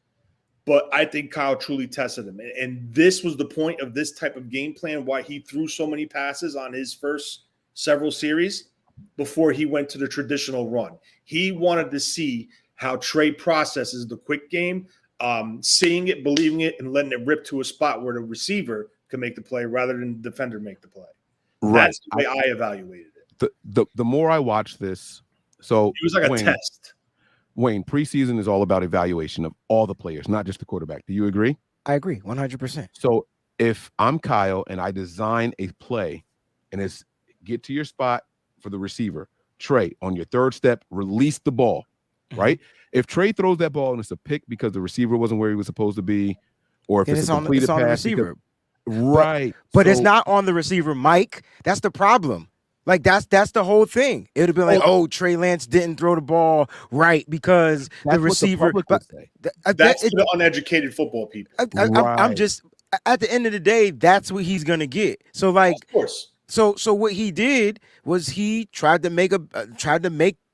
but I think Kyle truly tested him. And this was the point of this type of game plan, why he threw so many passes on his first several series before he went to the traditional run. He wanted to see how Trey processes the quick game, seeing it, believing it, and letting it rip to a spot where the receiver can make the play rather than the defender make the play. Right. That's the way I evaluated it. The more I watch this, so it was like a test. Wayne, preseason is all about evaluation of all the players, not just the quarterback. Do you agree? I agree, 100%. So if I'm Kyle and I design a play and it's get to your spot for the receiver, Trey, on your third step, release the ball, right? If Trey throws that ball and it's a pick because the receiver wasn't where he was supposed to be, or if it's a completed pass, the receiver. Right. But it's not on the receiver, Mike. That's the problem. Like, that's the whole thing. It would have been like, Trey Lance didn't throw the ball right because the receiver. That's the uneducated football people. I'm just, at the end of the day, that's what he's gonna get. So like, of course. So what he did was he tried to make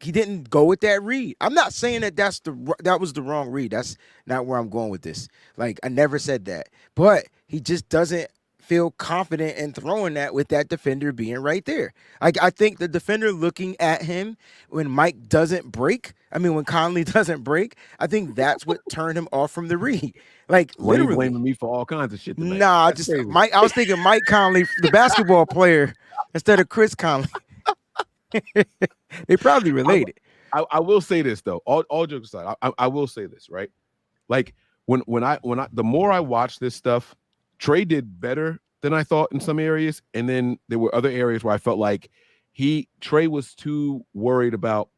he didn't go with that read. I'm not saying that was the wrong read. That's not where I'm going with this. Like, I never said that. But he just doesn't feel confident in throwing that with that defender being right there. I think the defender looking at him when when Conley doesn't break, I think that's what turned him off from the read. Like, literally blaming me for all kinds of shit tonight. Nah, just Mike. I was thinking Mike Conley, the basketball player, instead of Chris Conley. They probably related. I will say this though. All jokes aside, I will say this, right? Like when I the more I watch this stuff, Trey did better than I thought in some areas, and then there were other areas where I felt like Trey was too worried about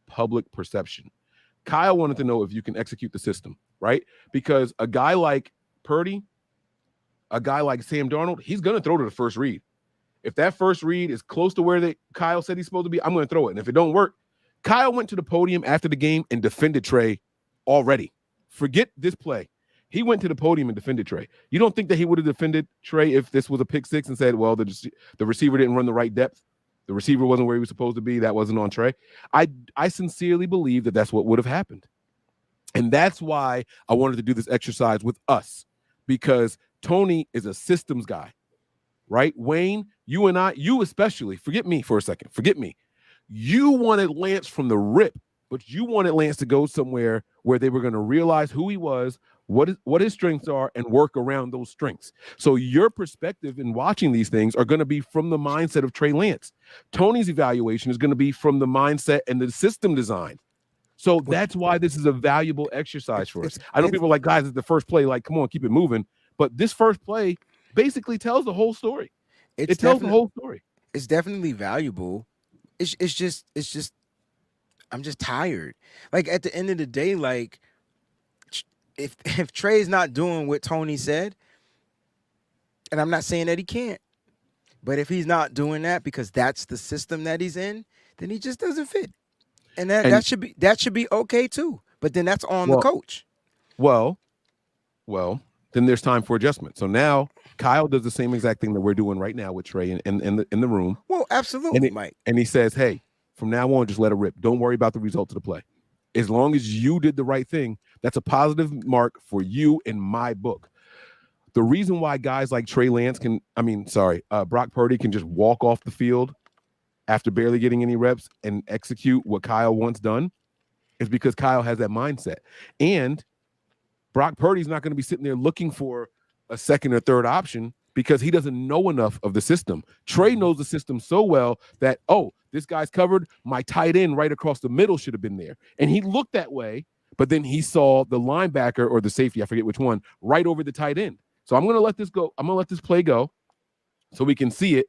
public perception. Kyle wanted to know if you can execute the system, right? Because a guy like Purdy, a guy like Sam Darnold, he's going to throw to the first read. if that first read is close to where Kyle said he's supposed to be, I'm going to throw it. And if it don't work, Kyle went to the podium after the game and defended Trey already. Forget this play. He went to the podium and defended Trey. You don't think that he would have defended Trey if this was a pick six and said, well, the receiver didn't run the right depth. The receiver wasn't where he was supposed to be. That wasn't on Trey. I sincerely believe that that's what would have happened. And that's why I wanted to do this exercise with us, because Tony is a systems guy, right? Wayne, you and I, you especially, forget me for a second. Forget me. You wanted Lance from the rip, but you wanted Lance to go somewhere where they were going to realize who he was, what his strengths are, and work around those strengths. So your perspective in watching these things are going to be from the mindset of Trey Lance. Tony's evaluation is going to be from the mindset and the system design. So that's why this is a valuable exercise for us. I know people are like, guys, it's the first play. Like, come on, keep it moving. But this first play basically tells the whole story. It tells the whole story. It's definitely valuable. It's just I'm just tired. Like, at the end of the day, like, if Trey's not doing what Tony said, and I'm not saying that he can't, but if he's not doing that because that's the system that he's in, then he just doesn't fit. And that should be okay too. But then that's on the coach. Well, then there's time for adjustment. So now Kyle does the same exact thing that we're doing right now with Trey in the room. Well, absolutely, Mike. And he says, hey, from now on, just let it rip. Don't worry about the results of the play. As long as you did the right thing, that's a positive mark for you in my book. The reason why guys like Trey Lance Brock Purdy can just walk off the field after barely getting any reps and execute what Kyle wants done is because Kyle has that mindset. And Brock Purdy's not going to be sitting there looking for a second or third option because he doesn't know enough of the system. Trey knows the system so well that, this guy's covered. My tight end right across the middle should have been there. And he looked that way, but then he saw the linebacker or the safety, I forget which one, right over the tight end. So I'm going to let this go. I'm going to let this play go so we can see it.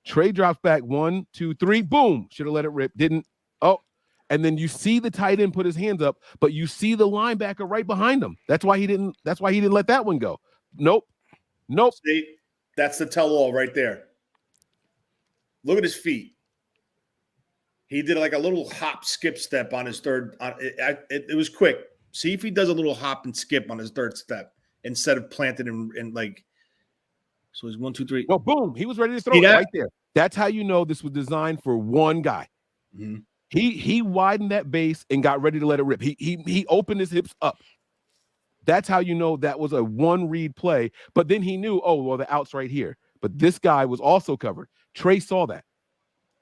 Trey drops back 1, 2, 3, boom. Should have let it rip. Didn't. And then you see the tight end put his hands up, but you see the linebacker right behind him. That's why he didn't let that one go. Nope. See, that's the tell-all right there. Look at his feet. He did like a little hop, skip step on his third. It was quick. See if he does a little hop and skip on his third step instead of planted and like. So he's 1, 2, 3. No, boom. He was ready to throw it right there. That's how you know this was designed for one guy. Mm-hmm. He widened that base and got ready to let it rip. He opened his hips up. That's how you know that was a one read play. But then he knew, the out's right here. But this guy was also covered. Trey saw that.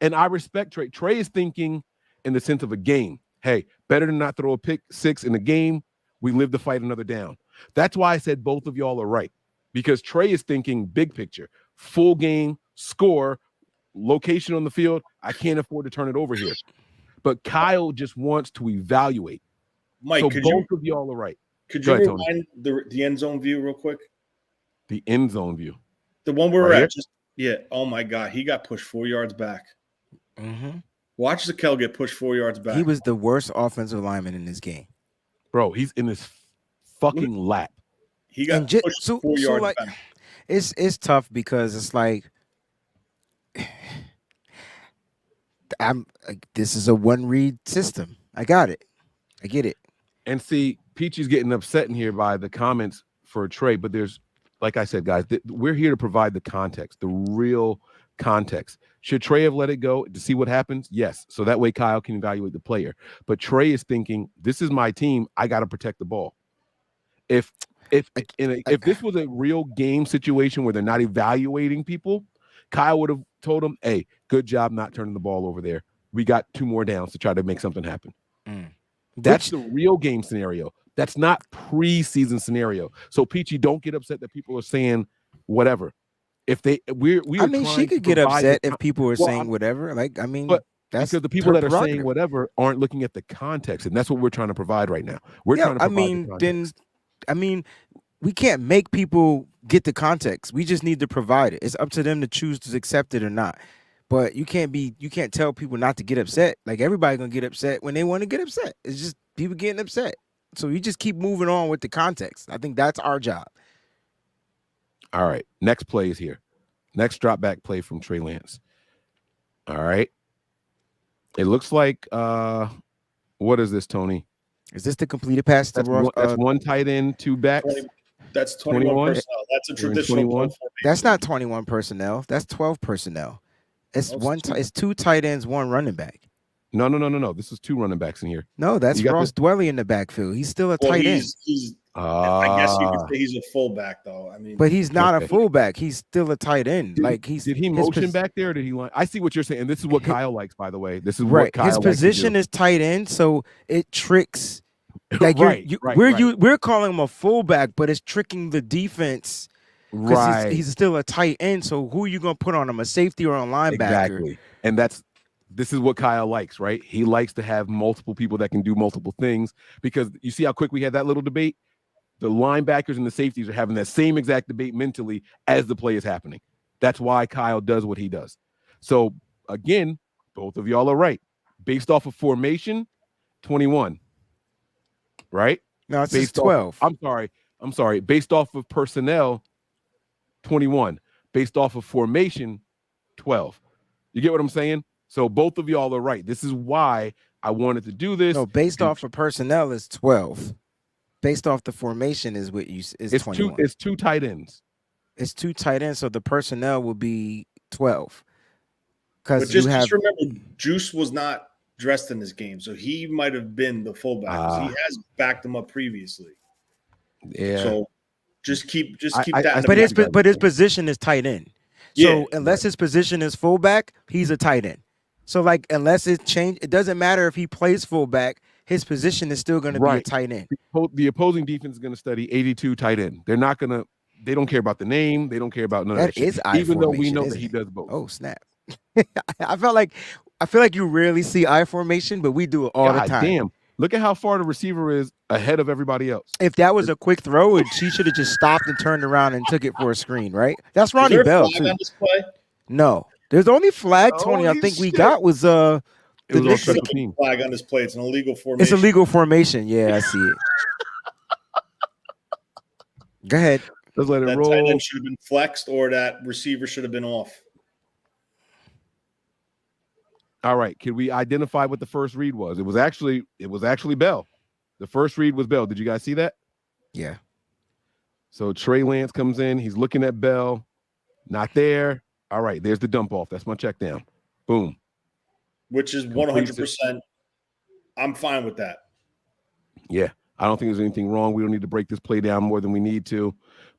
And I respect Trey. Trey is thinking in the sense of a game. Hey, better than not throw a pick six in a game. We live to fight another down. That's why I said both of y'all are right. Because Trey is thinking big picture, full game, score, location on the field. I can't afford to turn it over here. But Kyle just wants to evaluate. Mike, so both of y'all are right. Could you rewind the end zone view real quick? The end zone view. The one where we're at. Oh, my God. He got pushed 4 yards back. Mm-hmm. Watch Zakel get pushed 4 yards back. He was the worst offensive lineman in this game. Bro, he's in his fucking lap. He got pushed 4 yards back. It's tough because it's like this is a one read system. I got it. I get it. And see, Peachy's getting upset in here by the comments for Trey, but there's, like I said, guys, we're here to provide the context, the real context. Should Trey have let it go to see what happens? Yes. So that way Kyle can evaluate the player. But Trey is thinking, this is my team. I got to protect the ball. If this was a real game situation where they're not evaluating people, Kyle would have told him, hey, good job not turning the ball over there. We got 2 more downs to try to make something happen. That's the real game scenario. That's not preseason scenario. So Peachy, don't get upset that people are saying whatever. If she could get upset if people are saying whatever. But that's because the people that are saying whatever aren't looking at the context, and that's what we're trying to provide right now. We're trying to provide the context. We can't make people get the context. We just need to provide it. It's up to them to choose to accept it or not. But you can't tell people not to get upset. Like, everybody gonna get upset when they want to get upset. It's just people getting upset. So you just keep moving on with the context. I think that's our job. All right. Next play is here. Next drop back play from Trey Lance. All right. It looks like what is this, Tony? Is this the completed pass to Ross? That's one tight end, two backs. That's 21 personnel. That's a traditional 21. That's not 21 personnel. That's 12 personnel. It's it's two tight ends, one running back. No. This is two running backs in here. No, that's Ross Dwelly in the backfield. He's still a tight end. I guess you could say he's a fullback, though. I mean, but he's not a fullback. He's still a tight end. Did he motion back there? Or did he line? I see what you're saying. And this is what Kyle likes, by the way. This is right. What Kyle his position is tight end, so it tricks. Like we're calling him a fullback, but it's tricking the defense. Right. He's still a tight end. So who are you gonna put on him? A safety or a linebacker? Exactly. And this is what Kyle likes, right? He likes to have multiple people that can do multiple things, because you see how quick we had that little debate? The linebackers and the safeties are having that same exact debate mentally as the play is happening. That's why Kyle does what he does. So again, both of y'all are right. Based off of formation, 21. Right? No, it's just 12. I'm sorry. Based off of personnel, 21. Based off of formation, 12. You get what I'm saying? So both of y'all are right. This is why I wanted to do this. No, based off of personnel is 12. Based off the formation is what is 21. It's two tight ends. It's two tight ends, so the personnel will be 12. But just remember, Juice was not dressed in this game, so he might have been the fullback. He has backed him up previously. Yeah. So just keep that. But his position is tight end. So unless his position is fullback, he's a tight end. So like unless it changed, it doesn't matter if he plays fullback. His position is still going to be a tight end. The opposing defense is going to study 82 tight end. They don't care about the name. They don't care about none of that shit. Even though we know that he does both. Oh, snap. I feel like you rarely see I formation, but we do it all the time. Damn. Look at how far the receiver is ahead of everybody else. If that was a quick throw, she should have just stopped and turned around and took it for a screen, right? That's Ronnie Bell, too. On this play? No. There's the only flag, Tony, I think we got was it was a flag on this play. It's an illegal formation. It's a legal formation. Yeah, I see it. Go ahead. Let's let it that roll. Tight end should have been flexed, or that receiver should have been off. All right. Can we identify what the first read was? It was actually Bell. The first read was Bell. Did you guys see that? Yeah. So Trey Lance comes in. He's looking at Bell. Not there. All right. There's the dump off. That's my check down. Boom. Which is 100%. I'm fine with that. Yeah. I don't think there's anything wrong. We don't need to break this play down more than we need to.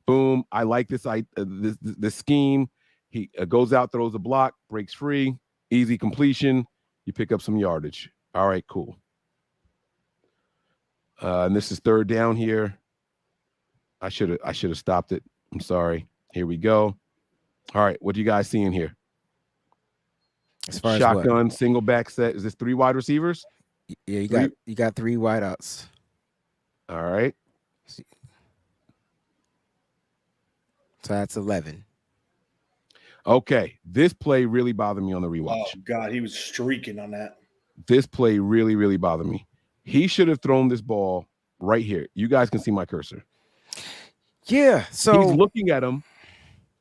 Boom. I like this scheme. He goes out, throws a block, breaks free, easy completion. You pick up some yardage. All right, cool. And this is third down here. I should have stopped it. I'm sorry. Here we go. All right, what do you guys see in here? As far shotgun, single back set. Is this 3 wide receivers? Yeah, you got 3 wideouts. All right. So that's 11. Okay, this play really bothered me on the rewatch. Oh God, he was streaking on that. This play really, really bothered me. He should have thrown this ball right here. You guys can see my cursor. Yeah, so he's looking at him,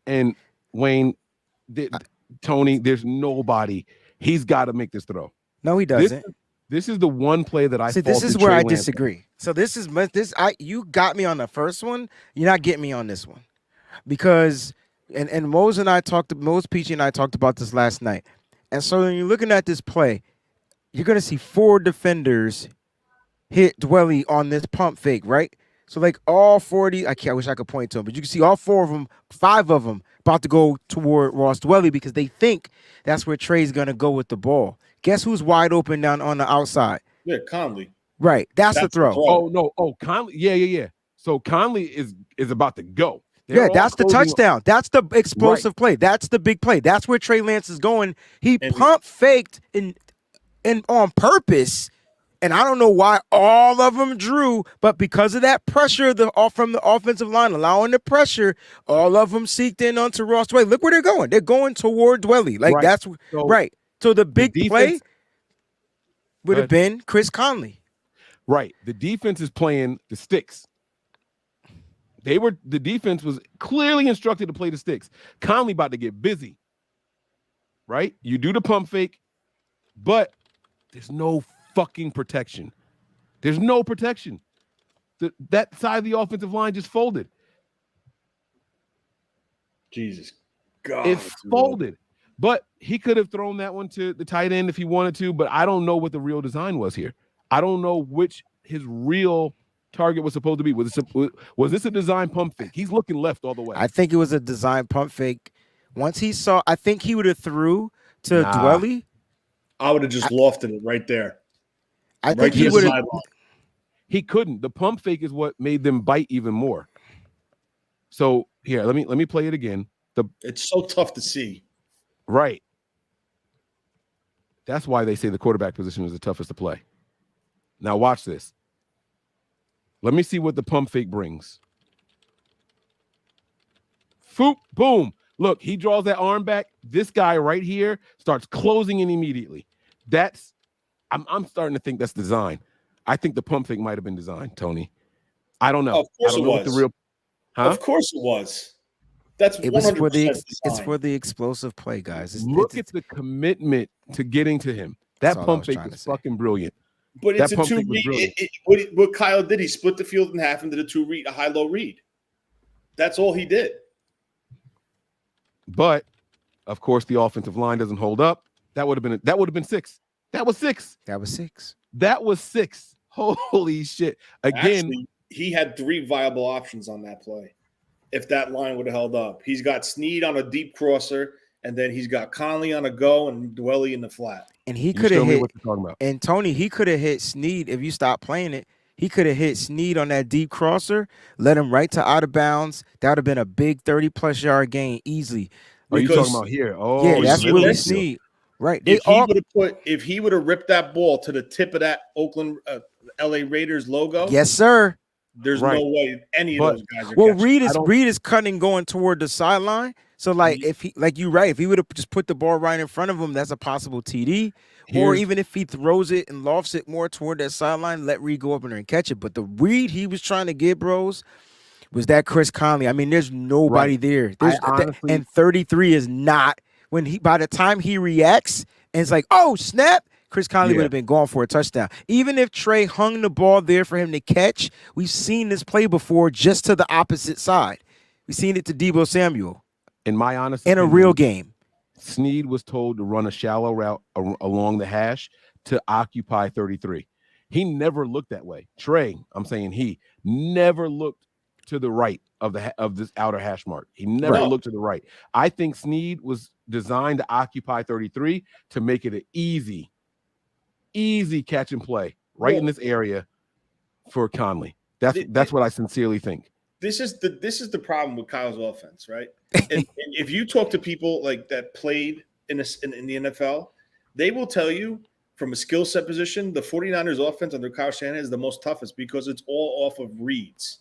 and Wayne, Tony, there's nobody. He's got to make this throw. No, he doesn't. This is the one play that I see. This is where I disagree. So you got me on the first one. You're not getting me on this one, because and Mose Peachy and I talked about this last night. And so when you're looking at this play, you're gonna see 4 defenders hit Dwelly on this pump fake, right? So like all 40, I wish I could point to them, but you can see all 4 of them, 5 of them about to go toward Ross Dwelly because they think that's where Trey's gonna go with the ball. Guess who's wide open down on the outside? Yeah, Conley. Right, that's the throw. Oh no, Conley. Yeah. So Conley is about to go. That's the touchdown. That's the explosive play. That's the big play. That's where Trey Lance is going. He pump faked and on purpose. And I don't know why all of them drew, but because of that pressure from the offensive line, allowing the pressure, all of them seeked in onto Ross Dwelly. Look where they're going. They're going toward Dwelly. That's right. So the big play would have been Chris Conley. Right. The defense is playing the sticks. The defense was clearly instructed to play the sticks. Conley about to get busy, right? You do the pump fake, but there's no fucking protection. There's no protection. That side of the offensive line just folded. Jesus God. It folded. But he could have thrown that one to the tight end if he wanted to, but I don't know what the real design was here. I don't know which his real target was supposed to be. Was this a design pump fake? He's looking left all the way. I think it was a design pump fake. Once he saw, I think he would have threw to Dwelly. I would have just lofted it right there. I think he would have. He couldn't. The pump fake is what made them bite even more. So here, let me play it again. It's so tough to see. Right. That's why they say the quarterback position is the toughest to play. Now watch this. Let me see what the pump fake brings. Foop, boom. Look, he draws that arm back. This guy right here starts closing in immediately. I'm starting to think that's design. I think the pump fake might have been designed, Tony. I don't know. Of course I don't it know was. what Of course it was. That's 100% it's for the explosive play, guys. Look at the commitment to getting to him. That pump fake was fucking brilliant. But it's a two read. What Kyle did, he split the field in half and did a high-low read. That's all he did. But of course, the offensive line doesn't hold up. That would have been 6. That was 6. That was 6. Holy shit! Again, actually, he had 3 viable options on that play. If that line would have held up, he's got Snead on a deep crosser, and then he's got Conley on a go and Dwelly in the flat. And he could have hit. And Tony, he could have hit Snead if you stop playing it. He could have hit Snead on that deep crosser, led him right to out of bounds. That would have been a big 30+ yard gain easily. Are you talking about here? Oh, yeah, that's Willie Snead. Right. If he would have ripped that ball to the tip of that Oakland, LA Raiders logo. Yes, sir. There's no way any of those guys are Reed is cutting going toward the sideline. So if he if he would have just put the ball right in front of him, that's a possible TD. Or even if he throws it and lofts it more toward that sideline, let Reed go up in there and catch it. But the read he was trying to get, bros, was that Chris Conley. I mean, there's nobody there. And 33 is not by the time he reacts and it's like, oh, snap. Chris Conley would have been gone for a touchdown. Even if Trey hung the ball there for him to catch, we've seen this play before just to the opposite side. We've seen it to Deebo Samuel. In my honest opinion, in a real game. Snead was told to run a shallow route along the hash to occupy 33. He never looked that way. Trey, I'm saying he never looked to the right of this outer hash mark. He never looked to the right. I think Snead was designed to occupy 33 to make it an easy catch and play in this area for Conley. That's what I sincerely think. This is the problem with Kyle's offense, right? And if you talk to people like that played in the NFL, they will tell you from a skill set position, the 49ers offense under Kyle Shanahan is the most toughest because it's all off of reads.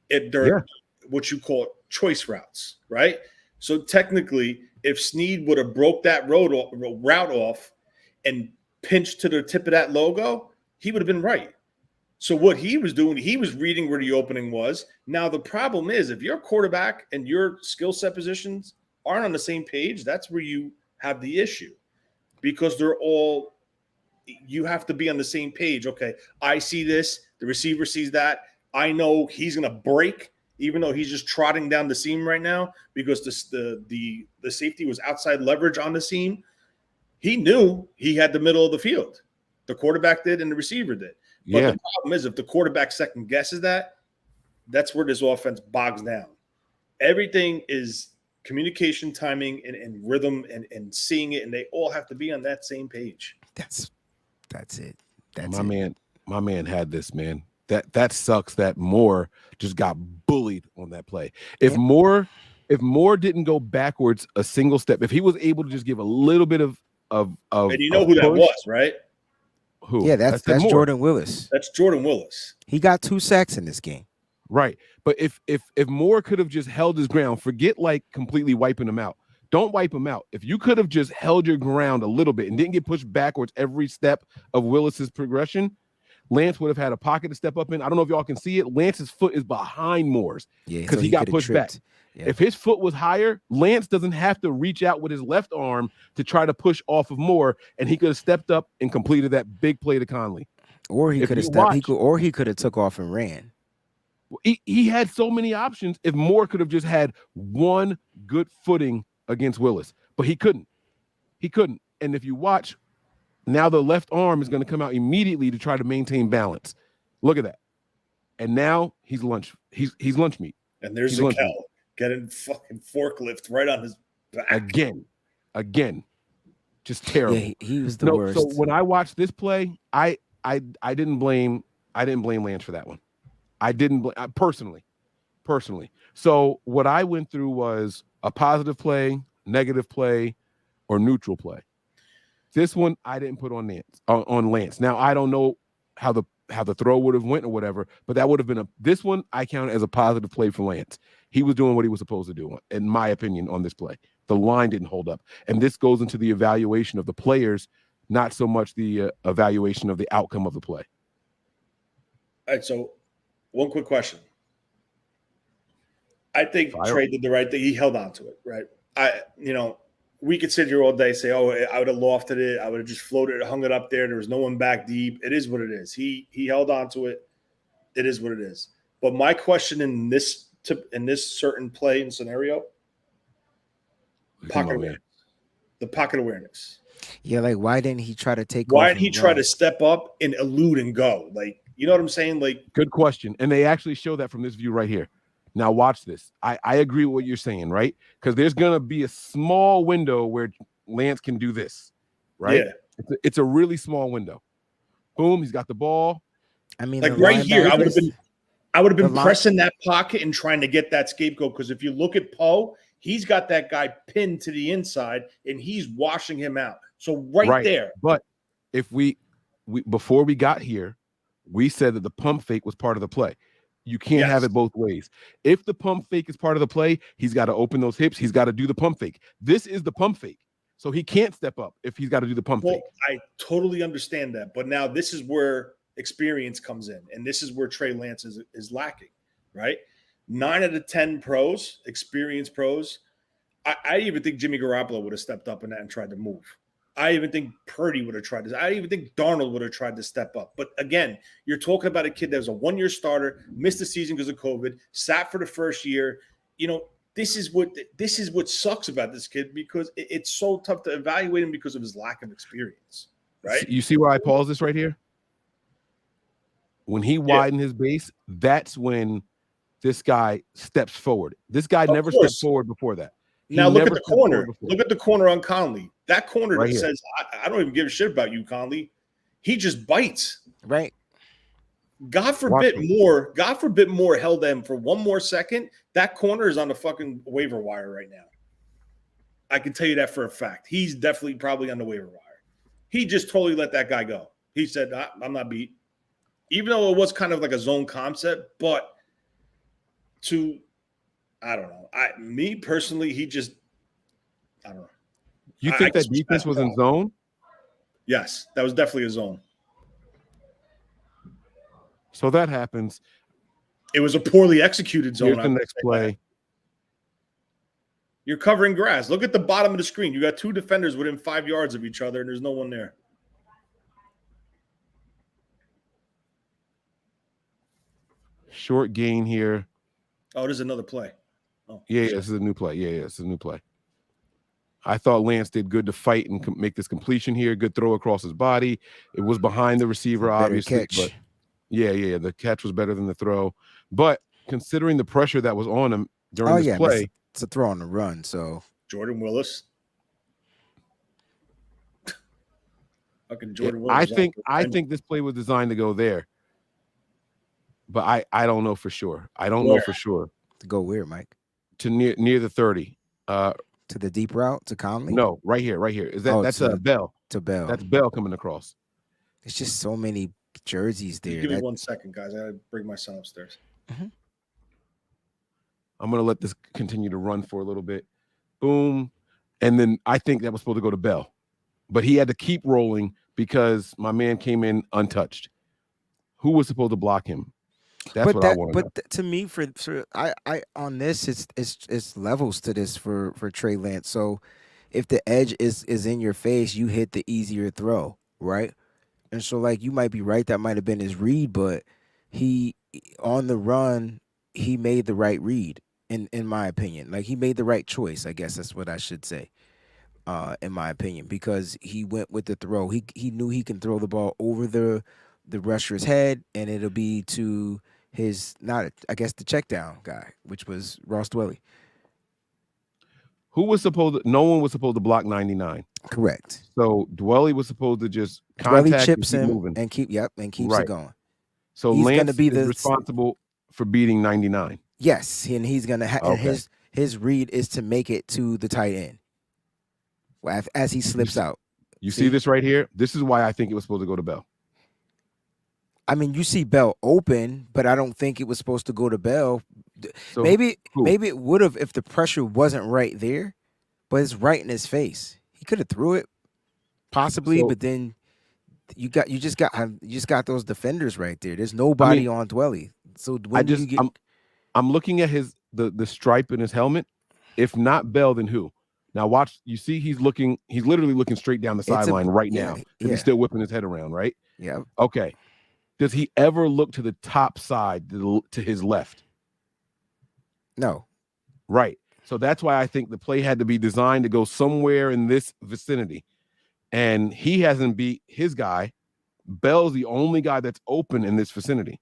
They're what you call choice routes, right? So technically, if Snead would have broke that route off and pinched to the tip of that logo, he would have been right. So what he was doing, he was reading where the opening was. Now the problem is if your quarterback and your skill set positions aren't on the same page, that's where you have the issue because you have to be on the same page. Okay, I see this, the receiver sees that. I know he's going to break, even though he's just trotting down the seam right now because the safety was outside leverage on the seam. He knew he had the middle of the field. The quarterback did and the receiver did. But the problem is if the quarterback second guesses that's where this offense bogs down. Everything is communication, timing, and rhythm and seeing it, and they all have to be on that same page. That's it. My man had this, man. That sucks that Moore just got bullied on that play. If Moore didn't go backwards a single step, if he was able to just give a little bit of and you know who that was, right? Who? Yeah, that's Jordan Willis. That's Jordan Willis. He got 2 sacks in this game. Right. But if Moore could have just held his ground, forget completely wiping him out. Don't wipe him out. If you could have just held your ground a little bit and didn't get pushed backwards every step of Willis's progression, Lance would have had a pocket to step up in. I don't know if y'all can see it. Lance's foot is behind Moore's because so he got pushed back. Yeah. If his foot was higher, Lance doesn't have to reach out with his left arm to try to push off of Moore, and he could have stepped up and completed that big play to Conley. Or he could have stepped. Or he could have took off and ran. He had so many options. If Moore could have just had one good footing against Willis, but he couldn't. He couldn't. And if you watch, now the left arm is going to come out immediately to try to maintain balance. Look at that. And now he's lunch meat. And there's a cow getting fucking forklift right on his back. Again. Just terrible. Yeah, he was the worst. So when I watched this play, I didn't blame Lance for that one. I didn't personally. So what I went through was a positive play, negative play, or neutral play. This one I didn't put on Lance. Now I don't know how the throw would have went or whatever, but that would have been this one I count as a positive play for Lance. He was doing what he was supposed to do, in my opinion, on this play. The line didn't hold up, and this goes into the evaluation of the players, not so much the evaluation of the outcome of the play. All right, so one quick question. I think Trey did the right thing. He held on to it, right? We could sit here all day, say, "Oh, I would have lofted it. I would have just floated it, hung it up there. There was no one back deep." It is what it is. He held on to it. It is what it is. But my question in this certain play and scenario, pocket awareness. The pocket awareness. Yeah, like why didn't he try to take? Why didn't he try to step up and elude and go? Like, you know what I'm saying? Like, good question. And they actually show that from this view right here. Now watch this. I agree with what you're saying, right? Because there's gonna be a small window where Lance can do this, right? Yeah. It's a really small window. Boom, he's got the ball. I mean, like right here, I would have been pressing that pocket and trying to get that scapegoat. Because if you look at Poe, he's got that guy pinned to the inside and he's washing him out. So right there. But if we before we got here, we said that the pump fake was part of the play. You can't have it both ways. If the pump fake is part of the play, he's got to open those hips. He's got to do the pump fake. This is the pump fake. So he can't step up if he's got to do the pump fake. I totally understand that. But now this is where experience comes in. And this is where Trey Lance is lacking, right? 9 out of 10 pros, experienced pros. I even think Jimmy Garoppolo would have stepped up in that and tried to move. I even think Purdy would have tried to. I even think Darnold would have tried to step up. But again, you're talking about a kid that was a one-year starter, missed the season because of COVID, sat for the first year. This is what sucks about this kid because it's so tough to evaluate him because of his lack of experience. Right? You see where I pause this right here? When he widened his base, that's when this guy steps forward. This guy never stepped forward before that. Now look at the corner. Look at the corner on Conley. That corner that says, I don't even give a shit about you, Conley. He just bites. Right. God forbid Moore held them for one more second. That corner is on the fucking waiver wire right now. I can tell you that for a fact. He's definitely probably on the waiver wire. He just totally let that guy go. He said, I'm not beat. Even though it was kind of like a zone concept, but I don't know. Me personally, I don't know. You think that defense was in zone? Yes, that was definitely a zone. So that happens. It was a poorly executed zone. Here's the next play. You're covering grass. Look at the bottom of the screen. You got two defenders within 5 yards of each other, and there's no one there. Short gain here. Oh, there's another play. Oh, yeah, this is a new play. Yeah, this is a new play. I thought Lance did good to fight and make this completion here. Good throw across his body. It was behind the receiver, obviously. But yeah, the catch was better than the throw. But considering the pressure that was on him during this play. It's a throw on the run, so. Jordan Willis. Fucking Jordan Willis. I think this play was designed to go there. But I don't know for sure. I don't know for sure. To go where, Mike? To near the 30. To the deep route to Conley? No, right here. Is that's a Bell. To Bell. That's Bell coming across. There's just so many jerseys there. Give me 1 second, guys. I gotta bring my son upstairs. Mm-hmm. I'm gonna let this continue to run for a little bit. Boom. And then I think that was supposed to go to Bell. But he had to keep rolling because my man came in untouched. Who was supposed to block him? That's But what I want to know. to me, for I on this, it's levels to this for Trey Lance. So if the edge is in your face, you hit the easier throw, right? And so like you might be right, that might have been his read, but he on the run, he made the right read in my opinion. Like he made the right choice, I guess that's what I should say. In my opinion, because he went with the throw. He knew he can throw the ball over the rusher's head, and it'll be to his I guess the check down guy, which was Ross Dwelly. Who was supposed to? No one was supposed to block 99. Correct. So Dwelly was supposed to just Dwelly contact chips and keep him moving. and keeps it going. So he's Lance gonna be is responsible for beating 99. Yes, and he's gonna Okay. his read is to make it to the tight end as he slips out. You see this right here? This is why I think it was supposed to go to Bell. I mean, you see Bell open, but I don't think it was supposed to go to Bell. So maybe it would have if the pressure wasn't right there, but it's right in his face. He could have threw it, possibly, but then you just got those defenders right there. There's nobody on Dwelly. So when I'm looking at the stripe in his helmet. If not Bell, then who? Now watch. You see, he's literally looking straight down the sideline right now because he's still whipping his head around, right? Yeah. Okay. Does he ever look to the top side to his left? No. Right. So that's why I think the play had to be designed to go somewhere in this vicinity. And he hasn't beat his guy. Bell's the only guy that's open in this vicinity.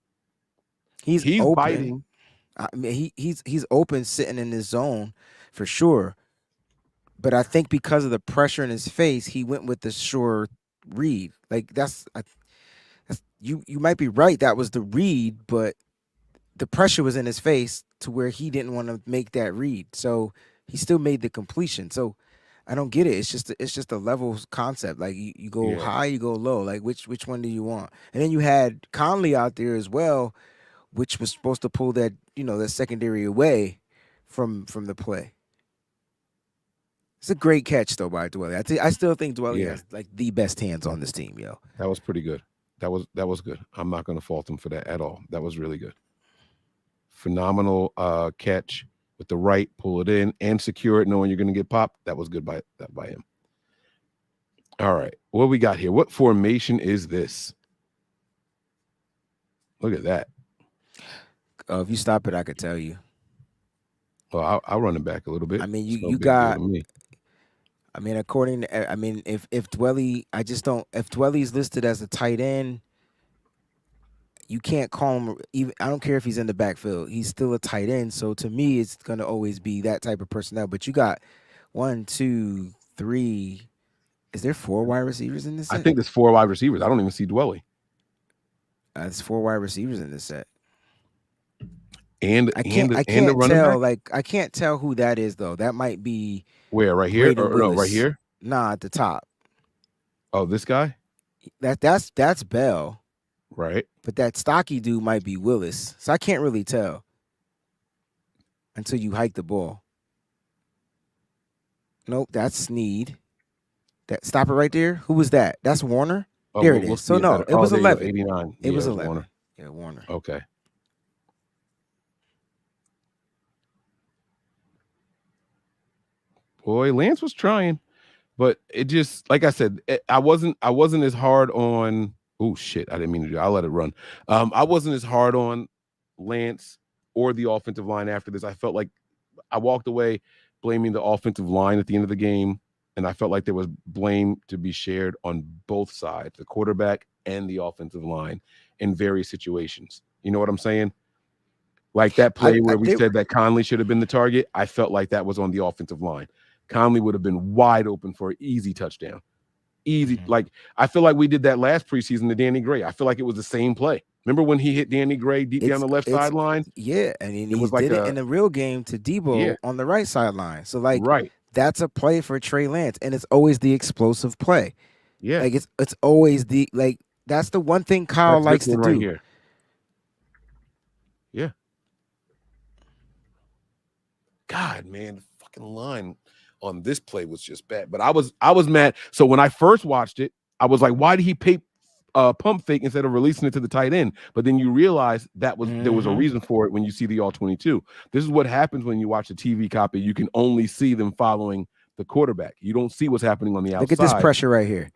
He's open. Biting. I mean, he's open sitting in his zone for sure. But I think because of the pressure in his face, he went with the sure read. Like you might be right. That was the read, but the pressure was in his face to where he didn't want to make that read. So he still made the completion. So I don't get it. It's just a level concept. Like you go high, you go low. Like which one do you want? And then you had Conley out there as well, which was supposed to pull that that secondary away from the play. It's a great catch though by Dwelly. I still think Dwelly has like the best hands on this team, yo. That was pretty good. That was good. I'm not going to fault him for that at all. That was really good. Phenomenal catch with the right, pull it in and secure it, knowing you're going to get popped. That was good by him. All right, what we got here? What formation is this? Look at that. If you stop it, I could tell you. Well, I'll run it back a little bit. I mean, you got. I mean, according to, if Dwelly, if Dwelly's listed as a tight end, you can't call him, even, I don't care if he's in the backfield, he's still a tight end. So to me, it's going to always be that type of personnel. But you got 1, 2, 3, is there 4 wide receivers in this set? I think there's 4 wide receivers. I don't even see Dwelly. There's 4 wide receivers in this set. And I can't tell, like, I can't tell who that is though. That might be where, right here? Or, no, right here? Nah, at the top. Oh, this guy? That's Bell. Right. But that stocky dude might be Willis. So I can't really tell until you hike the ball. Nope, that's Snead. Stop it right there. Who was that? That's Warner? Oh, there it is. So no, it was 11. 89. It was 11. Warner. Yeah, Warner. Okay. Boy, Lance was trying, but it just, like I said, I wasn't as hard on. Oh shit! I didn't mean to do. I'll let it run. I wasn't as hard on Lance or the offensive line after this. I felt like I walked away blaming the offensive line at the end of the game, and I felt like there was blame to be shared on both sides, the quarterback and the offensive line, in various situations. You know what I'm saying? Like that play where we said that Conley should have been the target. I felt like that was on the offensive line. Conley would have been wide open for an easy touchdown. Easy. Mm-hmm. Like, I feel like we did that last preseason to Danny Gray. I feel like it was the same play. Remember when he hit Danny Gray deep down the left sideline? Yeah, and he did it in the real game to Debo on the right sideline. So, like, that's a play for Trey Lance, and it's always the explosive play. Yeah. Like, it's always the, like, that's the one thing Kyle likes to do. Here. Yeah. God, man, the fucking line on this play was just bad. But I was mad. So when I first watched it, I was like, why did he pay pump fake instead of releasing it to the tight end. But then you realize that there was a reason for it when you see the all 22. This is what happens when you watch the TV copy. You can only see them following the quarterback. You don't see what's happening on the outside. Look at this pressure right here.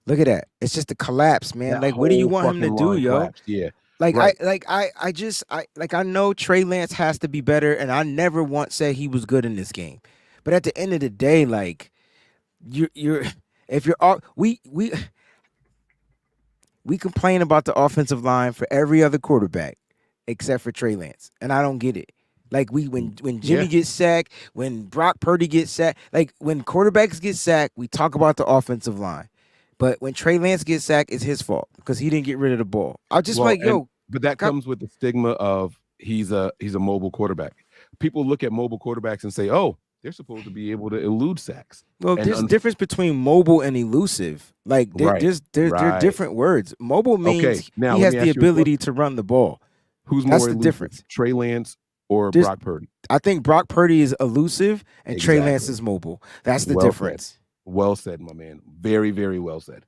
Look at that. It's just a collapse, man. Like, what do you want him to do, yo? Collapsed. Yeah. Like, right. I know Trey Lance has to be better, and I never once said he was good in this game. But at the end of the day, like, we complain about the offensive line for every other quarterback except for Trey Lance, and I don't get it. Like, when Jimmy gets sacked, when Brock Purdy gets sacked, like when quarterbacks get sacked, we talk about the offensive line. But when Trey Lance gets sacked, it's his fault because he didn't get rid of the ball. I just but that comes with the stigma of he's a mobile quarterback. People look at mobile quarterbacks and say, "Oh, they're supposed to be able to elude sacks." Well, there's a difference between mobile and elusive. Like there's different words. Mobile means he has the ability to run the ball. Who's more elusive, difference? Trey Lance or Brock Purdy? I think Brock Purdy is elusive and Trey Lance is mobile. That's the difference. Well said, my man. Very, very well said.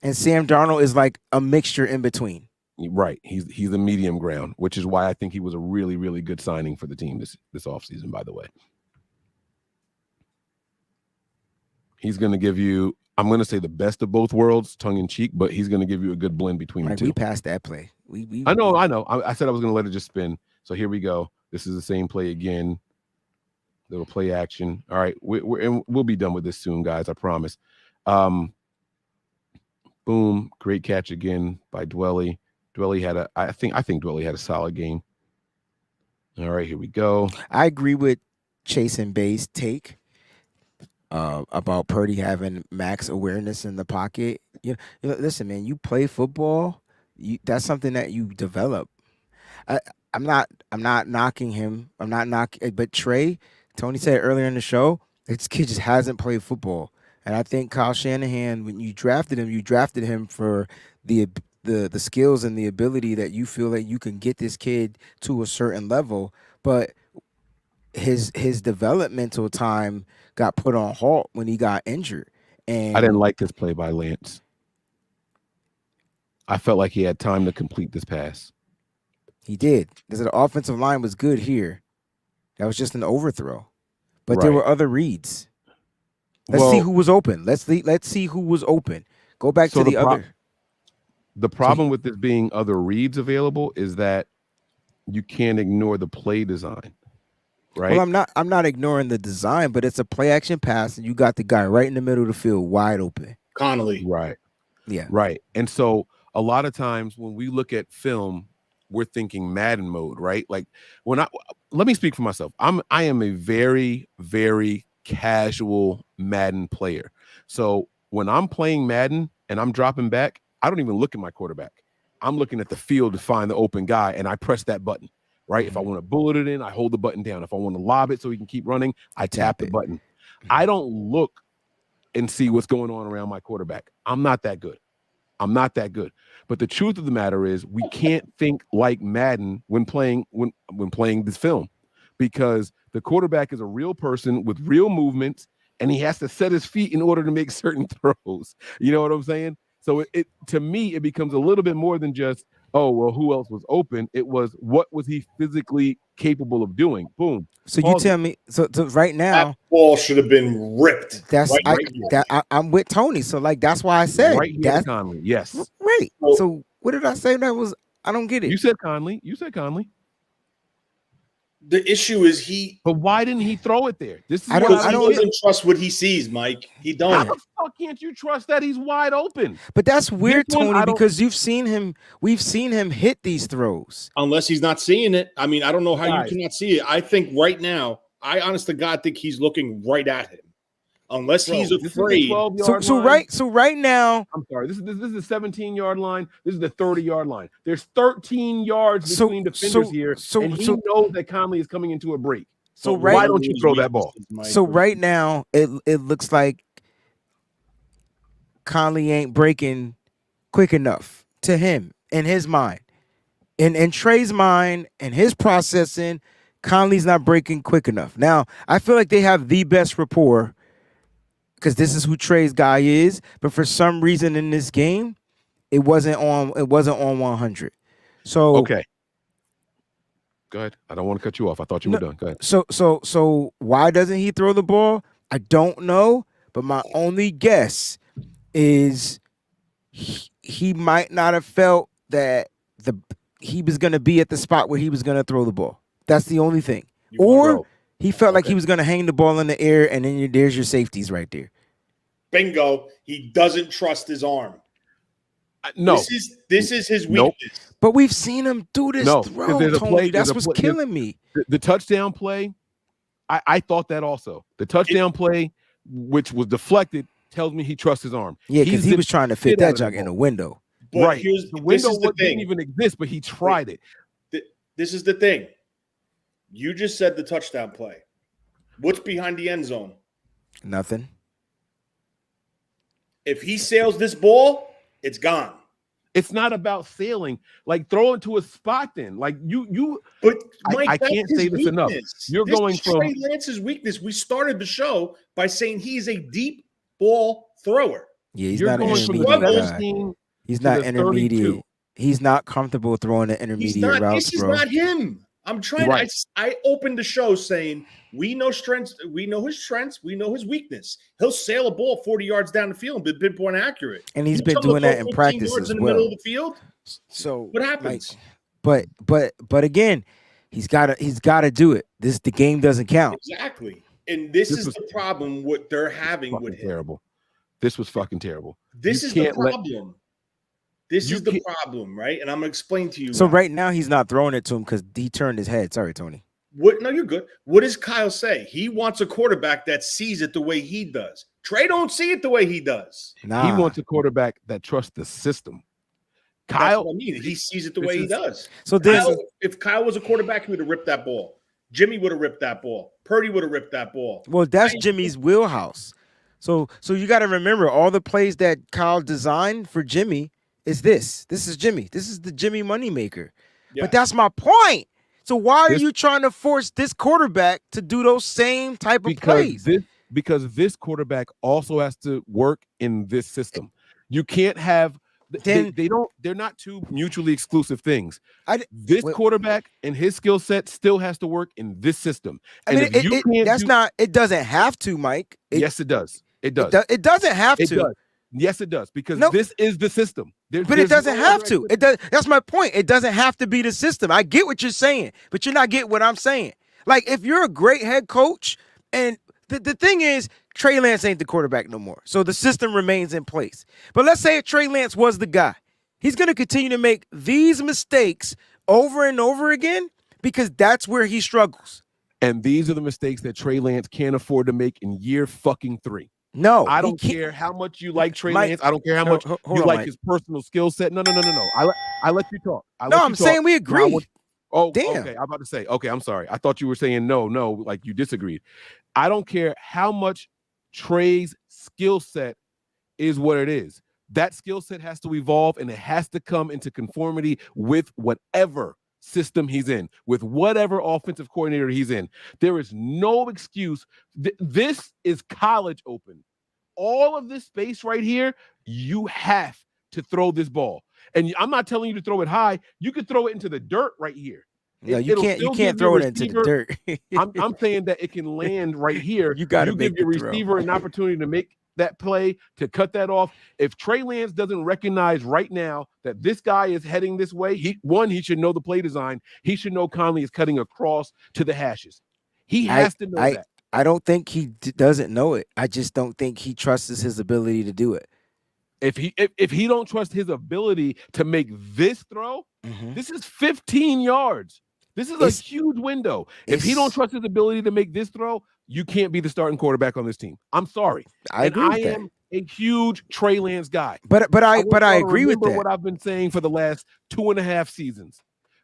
And Sam Darnold is like a mixture in between. Right. He's a medium ground, which is why I think he was a really, really good signing for the team this offseason, by the way. He's going to give you, I'm going to say the best of both worlds, tongue in cheek, but he's going to give you a good blend between the two. We passed that play. I know. I said I was going to let it just spin. So here we go. This is the same play again. Little play action. All right, we'll be done with this soon, guys. I promise. Boom! Great catch again by Dwelly. Dwelly had I think Dwelly had a solid game. All right, here we go. I agree with Chase and Bay's take about Purdy having max awareness in the pocket. You know, listen, man. You play football. That's something that you develop. I'm not knocking him. I'm not knocking, but Trey. Tony said earlier in the show, this kid just hasn't played football. And I think Kyle Shanahan, when you drafted him for the skills and the ability that you feel that you can get this kid to a certain level. But his developmental time got put on halt when he got injured. And I didn't like this play by Lance. I felt like he had time to complete this pass. He did. Because the offensive line was good here. That was just an overthrow. But there were other reads. Let's see who was open. Let's see who was open. Go back to the other. The problem with this being other reads available is that you can't ignore the play design. Right? Well, I'm not ignoring the design, but it's a play action pass, and you got the guy right in the middle of the field, wide open. Connolly. Right. Yeah. Right. And so a lot of times when we look at film, we're thinking Madden mode, right? Like let me speak for myself. I am a very, very casual Madden player. So when I'm playing Madden and I'm dropping back, I don't even look at my quarterback. I'm looking at the field to find the open guy, and I press that button, right? If I want to bullet it in, I hold the button down. If I want to lob it so he can keep running, I tap the button. I don't look and see what's going on around my quarterback. I'm not that good. But the truth of the matter is we can't think like Madden when playing this film, because the quarterback is a real person with real movements, and he has to set his feet in order to make certain throws. You know what I'm saying? So it to me, it becomes a little bit more than just, oh, well, who else was open? It was, what was he physically capable of doing? Boom. So you tell me, so right now, that ball should have been ripped. I'm with Tony. So like, that's why I said right here, Conley. Yes. Right. So what did I say? That was, I don't get it. You said Conley. The issue is but why didn't he throw it there? This is I don't trust what he sees, Mike. He don't. How the fuck can't you trust that he's wide open? But that's weird, Tony, because we've seen him hit these throws. Unless he's not seeing it. I mean, I don't know how you cannot see it. I think right now, I honest to God think he's looking right at him. Unless he's afraid. So right now, I'm sorry. This is the 17-yard line. This is the 30-yard line. There's 13 yards between defenders here, and he knows that Conley is coming into a break. So why don't you throw that ball? So right now, it looks like Conley ain't breaking quick enough to him in his mind, in Trey's mind and his processing. Conley's not breaking quick enough. Now I feel like they have the best rapport, because this is who Trey's guy is. But for some reason in this game, it wasn't on 100. So Okay. Go ahead. I don't want to cut you off. I thought you were done. Go ahead. So why doesn't he throw the ball? I don't know, but my only guess is he might not have felt that he was going to be at the spot where he was going to throw the ball. That's the only thing. Or he felt like he was going to hang the ball in the air, and then there's your safeties right there. Bingo. He doesn't trust his arm. No. This is his weakness. Nope. But we've seen him do this throw, Tony. That's what's killing me. The touchdown play, I thought that also. The touchdown play, which was deflected, tells me he trusts his arm. Yeah, because he was trying to fit that junk in a window. But right. The window didn't even exist, but he tried it. This is the thing. You just said the touchdown play. What's behind the end zone? Nothing. If he sails this ball, it's gone. It's not about sailing. Like, throw it to a spot then. Like, you. But Mike, I can't say this enough. You're going from Trey Lance's weakness. We started the show by saying he's a deep ball thrower. Yeah, he's not an intermediate guy. He's not intermediate. 32. He's not comfortable throwing the intermediate routes, This bro. is not him. I'm trying. Right. I opened the show saying we know strengths. We know his strengths. We know his weakness. He'll sail a ball 40 yards down the field and be pinpoint accurate. And he's been doing that in practice as in the well. middle of the field. So what happens? But again, he's got to do it. The game doesn't count. Exactly. And this is the problem what they're having with him. Terrible. This was fucking terrible. This is the problem. This is the problem, right? And I'm gonna explain to you. So right now he's not throwing it to him because he turned his head. Sorry, Tony. What? No, you're good. What does Kyle say? He wants a quarterback that sees it the way he does. Trey don't see it the way he does. Nah. He wants a quarterback that trusts the system. Kyle, that's what I mean. He sees it the way he does. So if Kyle was a quarterback, he would have ripped that ball. Jimmy would have ripped that ball. Purdy would have ripped that ball. Well, that's Jimmy's wheelhouse. So you got to remember all the plays that Kyle designed for Jimmy is this. This is Jimmy. This is the Jimmy moneymaker. Yeah. But that's my point. So why are you trying to force this quarterback to do those same type of plays? Because this quarterback also has to work in this system. You can't have they're not two mutually exclusive things. This quarterback and his skill set still has to work in this system. And it doesn't have to, Mike. Yes, it does. It does. It doesn't have to. Does. Yes, it does, because this is the system. But it doesn't have to. It does. That's my point. It doesn't have to be the system. I get what you're saying, but you're not getting what I'm saying. Like, if you're a great head coach, and the thing is, Trey Lance ain't the quarterback no more, so the system remains in place. But let's say if Trey Lance was the guy, he's going to continue to make these mistakes over and over again because that's where he struggles. And these are the mistakes that Trey Lance can't afford to make in year fucking 3. No, I don't care how much you like Trey Lance. I don't care how much you like his personal skill set. No. I let you talk. I'm saying we agree. Damn. Okay. I'm about to say. Okay, I'm sorry. I thought you were saying no, like you disagreed. I don't care how much Trey's skill set is what it is. That skill set has to evolve, and it has to come into conformity with whatever system he's in, with whatever offensive coordinator he's in. There is no excuse. This is college open. All of this space right here, you have to throw this ball. And I'm not telling you to throw it high. You could throw it into the dirt right here. Yeah, you can't throw it into the dirt. I'm saying that it can land right here. You got to give your receiver an opportunity to make that play, to cut that off. If Trey Lance doesn't recognize right now that this guy is heading this way, he should know the play design. He should know Conley is cutting across to the hashes. He has to know that. I don't think he doesn't know it. I just don't think he trusts his ability to do it. If he don't trust his ability to make this throw, this is 15 yards. This is a huge window. If he don't trust his ability to make this throw, you can't be the starting quarterback on this team. I'm sorry. I agree with that. I am a huge Trey Lance guy. But I agree with that. What I've been saying for the last 2.5 seasons.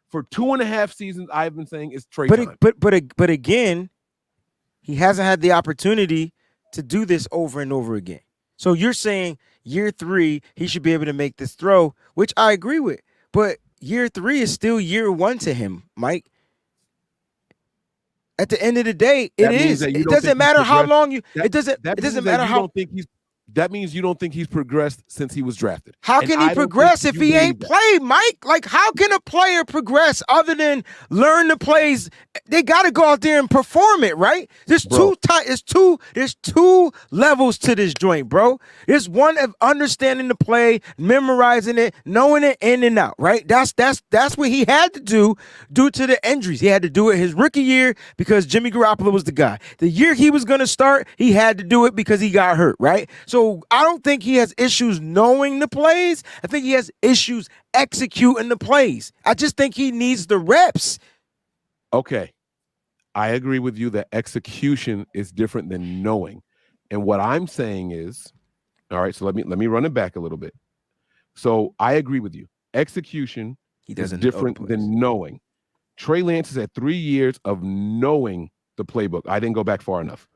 For 2.5 seasons, I've been saying it's Trey time. But again, he hasn't had the opportunity to do this over and over again. So you're saying year 3, he should be able to make this throw, which I agree with. But year 3 is still year 1 to him, Mike. At the end of the day, it doesn't matter how long you. It doesn't matter how. That means you don't think he's progressed since he was drafted. How can he progress if he ain't played, Mike? Like, how can a player progress other than learn the plays? They got to go out there and perform it, right? There's two levels to this joint, bro. There's one of understanding the play, memorizing it, knowing it in and out, right? That's what he had to do due to the injuries. He had to do it his rookie year because Jimmy Garoppolo was the guy. The year he was going to start, he had to do it because he got hurt, right? So I don't think he has issues knowing the plays. I think he has issues executing the plays. I just think he needs the reps. Okay. I agree with you that execution is different than knowing. And what I'm saying is, all right, so let me run it back a little bit. So I agree with you. Execution is different than knowing. Trey Lance is at 3 years of knowing the playbook. I didn't go back far enough.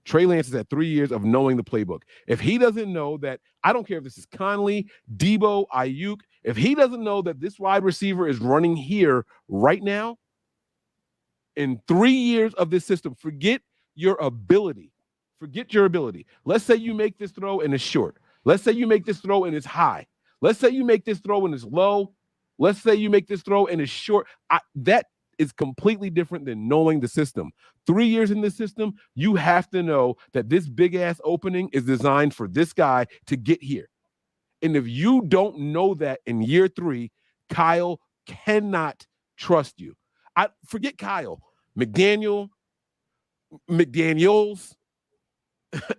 Trey Lance is at 3 years of knowing the playbook. If he doesn't know that, I don't care if this is Conley, Debo, Ayuk, if he doesn't know that this wide receiver is running here right now, in 3 years of this system, forget your ability. Forget your ability. Let's say you make this throw and it's short. Let's say you make this throw and it's high. Let's say you make this throw and it's low. Let's say you make this throw and it's short. That is completely different than knowing the system. 3 years in this system, you have to know that this big-ass opening is designed for this guy to get here. And if you don't know that in year 3, Kyle cannot trust you. I forget Kyle. McDaniels,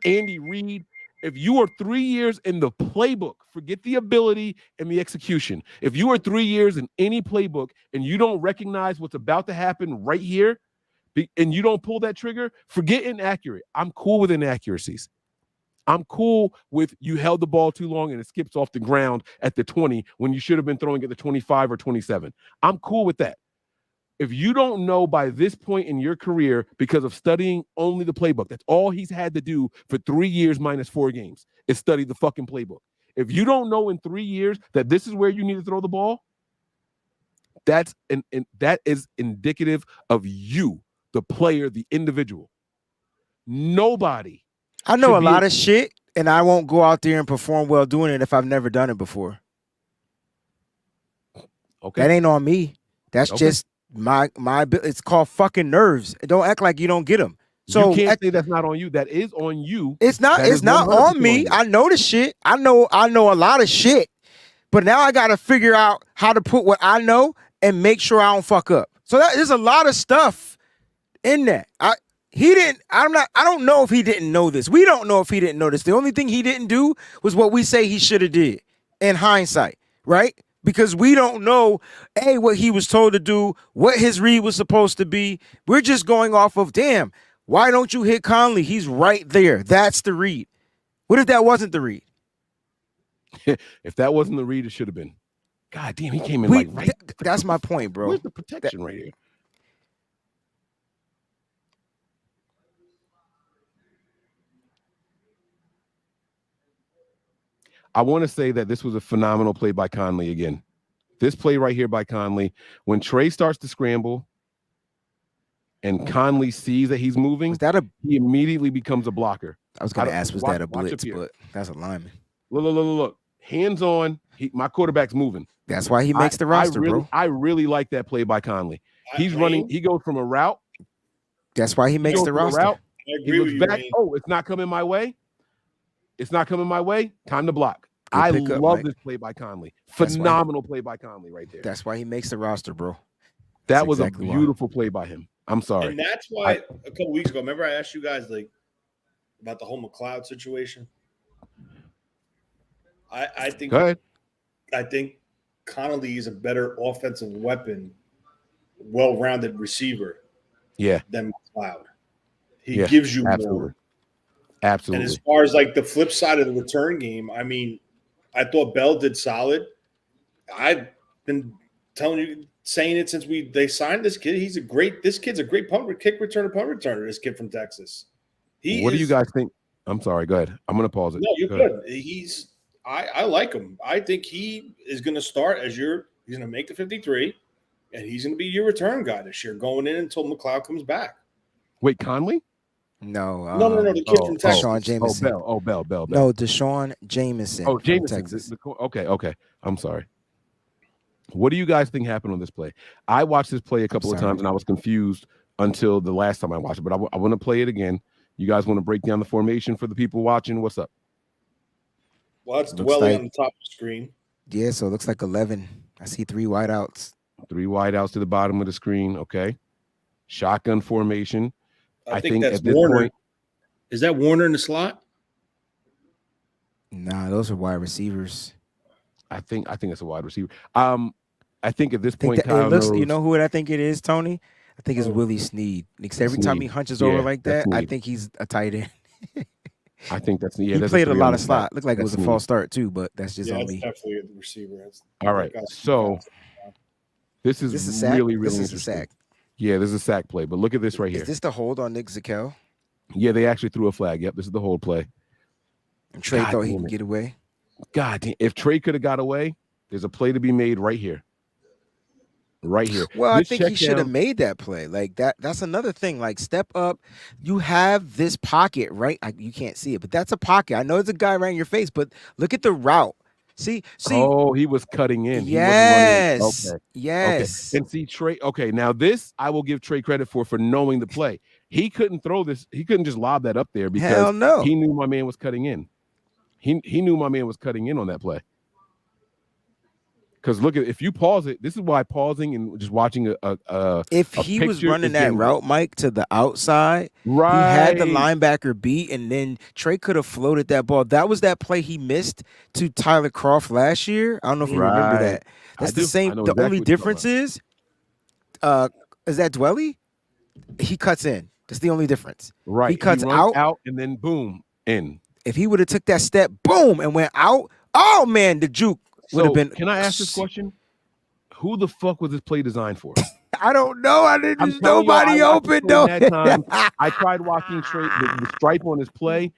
Andy Reid. If you are 3 years in the playbook, forget the ability and the execution. If you are 3 years in any playbook and you don't recognize what's about to happen right here, and you don't pull that trigger, forget inaccurate. I'm cool with inaccuracies. I'm cool with you held the ball too long and it skips off the ground at the 20 when you should have been throwing at the 25 or 27. I'm cool with that. If you don't know by this point in your career because of studying only the playbook, that's all he's had to do for 3 years minus 4 games is study the fucking playbook. If you don't know in 3 years that this is where you need to throw the ball, that is indicative of you, the player, the individual. Nobody. I know a lot of shit, and I won't go out there and perform well doing it if I've never done it before. Okay. That ain't on me. That's just my it's called fucking nerves. Don't act like you don't get them. So you can't say that's not on you. That is on you. It's not on me. I know the shit. I know a lot of shit. But now I gotta figure out how to put what I know and make sure I don't fuck up. So there's a lot of stuff in that. I don't know if he didn't know this. We don't know if he didn't know this. The only thing he didn't do was what we say he should have did in hindsight, right? Because we don't know, what he was told to do, what his read was supposed to be. We're just going off of, damn, why don't you hit Conley? He's right there. That's the read. What if that wasn't the read? If that wasn't the read, it should have been. God damn, he came in right. That's my point, bro. Where's the protection right here? I want to say that this was a phenomenal play by Conley again. This play right here by Conley, when Trey starts to scramble and Conley sees that he's moving, he immediately becomes a blocker. I was going to ask, was that a blitz? But that's a lineman. Look. Hands on. My quarterback's moving. That's why he makes the roster, bro. I really like that play by Conley. He's running. He goes from a route. That's why he makes the roster. He looks back. Oh, it's not coming my way. It's not coming my way. Time to block. I love this play by Conley. Phenomenal play by Conley right there. That's why he makes the roster, bro. That was a beautiful play by him. I'm sorry. And that's why a couple weeks ago, remember I asked you guys about the whole McLeod situation? I think Go ahead. I think Connolly is a better offensive weapon, well-rounded receiver than McLeod. He gives you more. Absolutely. And as far as the flip side of the return game, I mean, I thought Bell did solid. I've been saying it since they signed this kid. This kid's a great punt returner. This kid from Texas. What do you guys think? I'm sorry. Go ahead. I'm going to pause it. No, you're good. I like him. I think he is going to start he's going to make the 53, and he's going to be your return guy this year, going in until McLeod comes back. Wait, Conley? No. No. The kid from Texas. Deshaun Jameson. Bell. No, Deshaun Jameson. Oh, from Jameson. Texas. Okay. I'm sorry. What do you guys think happened on this play? I watched this play a couple of times and I was confused until the last time I watched it, but I want to play it again. You guys want to break down the formation for the people watching? What's up? Well, it's dwelling on the top of the screen. Yeah, so it looks like 11. I see 3 wideouts. 3 wideouts to the bottom of the screen. Okay. Shotgun formation. I think that's Warner. Is that Warner in the slot? Nah, those are wide receivers. I think it's a wide receiver. I think at this point, Kyle knows. You know who I think it is, Tony? I think it's Willie Snead. Because every time he hunches over like that, I think he's a tight end. I think that's he played a lot of slot. Looked like it was a false start too, but that's just on me. Definitely the receiver. All right, so this is really this is interesting. A sack. Yeah, this is a sack play, but look at this right here. Is this the hold on Nick Zakelj? Yeah, they actually threw a flag. Yep, this is the hold play. And Trey thought he could get away. God damn, if Trey could have got away, there's a play to be made right here. Right here. Well, I think he should have made that play. Like that's another thing. Like, step up. You have this pocket, right? You can't see it, but that's a pocket. I know it's a guy right in your face, but look at the route. See. Oh, he was cutting in. Yes. Okay. Yes. Okay. And see, Trey. Okay, now this I will give Trey credit for knowing the play. He couldn't throw this. He couldn't just lob that up there because he knew my man was cutting in. He knew my man was cutting in on that play. Because look, if you pause it, this is why pausing and just watching if he was running that route, Mike, to the outside, right, he had the linebacker beat, and then Trey could have floated that ball. That was that play he missed to Tyler Kroft last year. I don't know if you remember that. That's the same. The only difference is that Dwelly? He cuts in. That's the only difference. Right. He cuts out, and then boom, in. If he would have took that step, boom, and went out, oh man, the juke. So, can I ask this question? Who the fuck was this play designed for? I don't know. There's nobody open though. I tried watching Trey, the stripe on his play.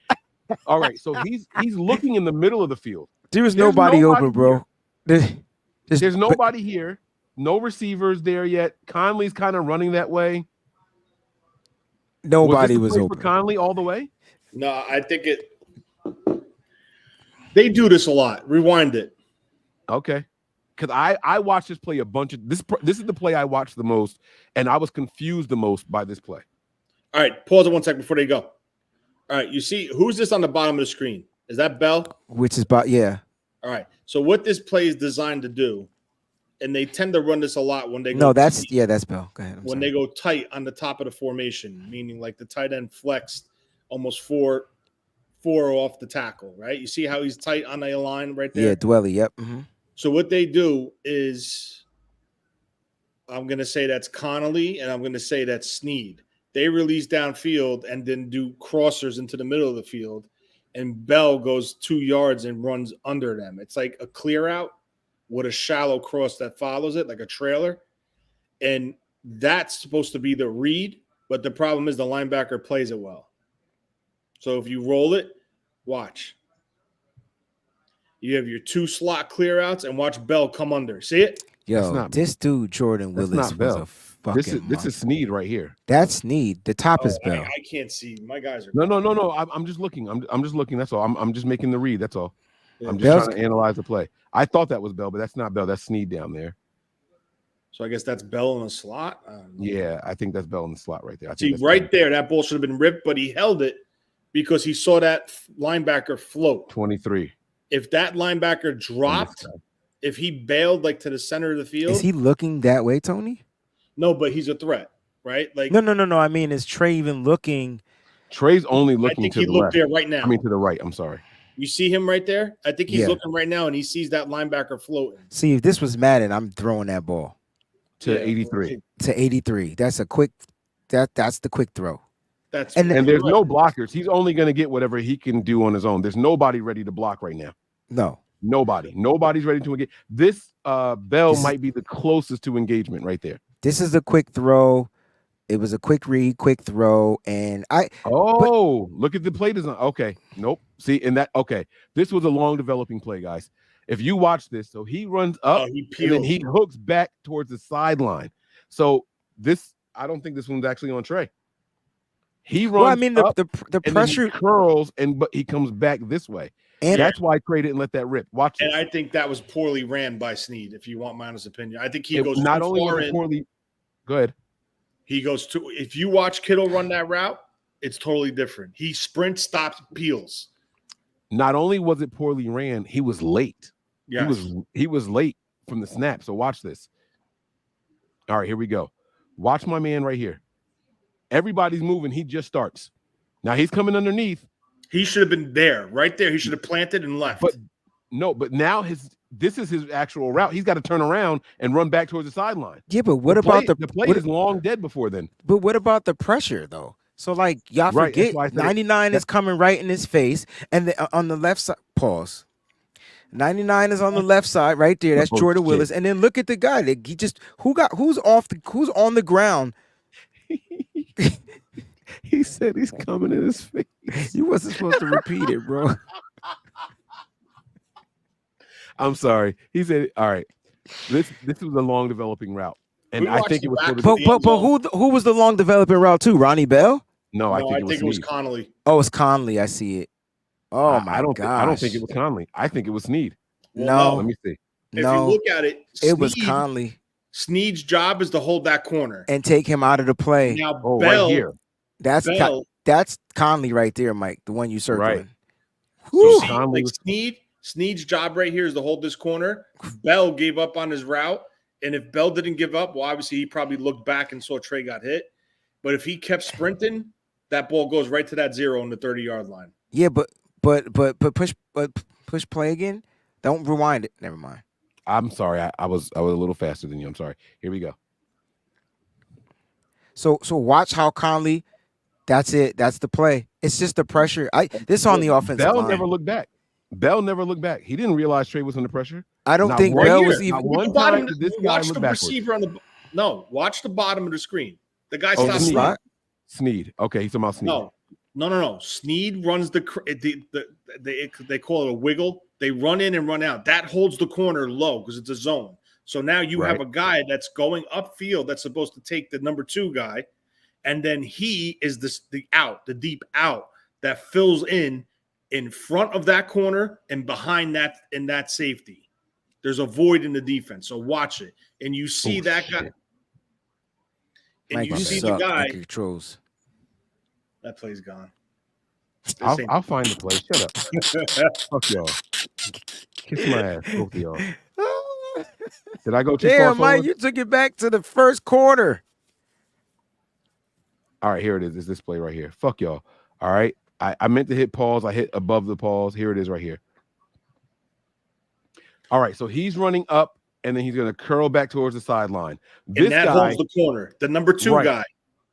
All right, so he's looking in the middle of the field. There's nobody open, bro. There's nobody here. No receivers there yet. Conley's kind of running that way. Nobody was open. For Conley all the way? No, I think they do this a lot. Rewind it. Okay, because I watched this play a bunch of this is the play I watched the most, and I was confused the most by this play. All right, pause it 1 second before they go. All right, you see who's this on the bottom of the screen? Is that Bell? Which is yeah. All right, so what this play is designed to do, and they tend to run this a lot when they go. No, that's Bell. Go ahead. When they go tight on the top of the formation, meaning like the tight end flexed almost four off the tackle, right? You see how he's tight on the line right there? Yeah, Dwelly. Yep. Mm-hmm. So what they do is, I'm going to say that's Connolly, and I'm going to say that's Snead. They release downfield and then do crossers into the middle of the field, and Bell goes 2 yards and runs under them. It's like a clear out with a shallow cross that follows it, like a trailer. And that's supposed to be the read, but the problem is the linebacker plays it well. So if you roll it, watch. You have your 2 slot clear outs and watch Bell come under. See it? Yo, this dude, Jordan Willis, was a fucking This is Snead right here. That's Snead. The top is Bell. I can't see. My guys are. No. I'm just looking. I'm just looking. That's all. I'm just making the read. That's all. I'm just trying to analyze the play. I thought that was Bell, but that's not Bell. That's Snead down there. So I guess that's Bell in the slot. Yeah, I think that's Bell in the slot right there. See, right there, that ball should have been ripped, but he held it because he saw that linebacker float. 23. If that linebacker dropped, if he bailed like to the center of the field, is he looking that way, Tony? No, but he's a threat, right? Like no. I mean, is Trey even looking? Trey's only looking to the left. There right now. I mean, to the right. I'm sorry. You see him right there? I think he's looking right now, and he sees that linebacker floating. See, if this was Madden, I'm throwing that ball to 83. To 83. That's a quick. That's the quick throw. And there's no blockers. He's only going to get whatever he can do on his own. There's nobody ready to block right now. No. Nobody's ready to engage. This Bell might be the closest to engagement right there. This is a quick throw. It was a quick read, quick throw, and look at the play design. Okay, nope. See, this was a long developing play, guys. If you watch this, so he runs up and then he hooks back towards the sideline. So I don't think this one's actually on Trey. He runs Well, I mean, up the and then pressure he curls, but he comes back this way. and That's why Trey didn't let that rip. Watch this. And I think that was poorly ran by Snead, if you want my honest opinion. I think he It goes not too only far was it in. poorly. Go ahead. He goes to – if you watch Kittle run that route, it's totally different. He sprints, stops, peels. Not only was it poorly ran, he was late. Yes. He was late from the snap. So watch this. All right, here we go. Watch my man right here. Everybody's moving. He just starts. Now he's coming underneath. He should have been there, right there. He should have planted and left. But now this is his actual route. He's got to turn around and run back towards the sideline. Yeah, but what about the play is long dead before then? But what about the pressure though? So like y'all forget 99 is coming right in his face, and on the left side, pause. 99 is on the left side, right there. That's Jordan Willis, and then look at the guy. He just who's on the ground. He said he's coming in his face. You wasn't supposed to repeat it, bro. I'm sorry. He said, "All right, this was a long developing route, and I think it was." But who was the long developing route too? Ronnie Bell? No, I think it was Connolly. Oh, it's Conley. I see it. Oh my god! I don't think it was Conley. I think it was Snead. No, let me see. If you look at it, it was Conley. Snead's job is to hold that corner and take him out of the play. Now, Bell, right here. That's Conley right there, Mike. The one you circling. Right. So like Snead's job right here is to hold this corner. Bell gave up on his route, and if Bell didn't give up, well, obviously he probably looked back and saw Trey got hit. But if he kept sprinting, that ball goes right to that 0 on the 30-yard line. Yeah, but push play again. Don't rewind it. Never mind. I'm sorry. I was a little faster than you. I'm sorry. Here we go. So watch how Conley. That's it. That's the play. It's just the pressure. This on the offensive line. Bell never looked back. Bell never looked back. He didn't realize Trey was under pressure. I don't think Bell was even. One time did this guy watch look the backwards. receiver on the. No, watch the bottom of the screen. The guy stops. Snead. Okay, he's talking about Snead. No. Snead runs they call it a wiggle. They run in and run out. That holds the corner low because it's a zone. So now you have a guy that's going upfield that's supposed to take the number 2 guy, and then he is the deep out that fills in front of that corner and behind that in that safety. There's a void in the defense. So watch it, and you see that guy. And Mike, you see the guy. Controls. That play's gone. I'll find the play. Shut up. Fuck y'all. Kiss my ass, both of y'all. Did I go too far Damn, forward? Mike, you took it back to the first quarter. All right, here it is. It's this play right here. Fuck y'all. All right. I meant to hit pause. I hit above the pause. Here it is right here. All right, so he's running up, and then he's going to curl back towards the sideline. And that holds the corner. The number 2 guy,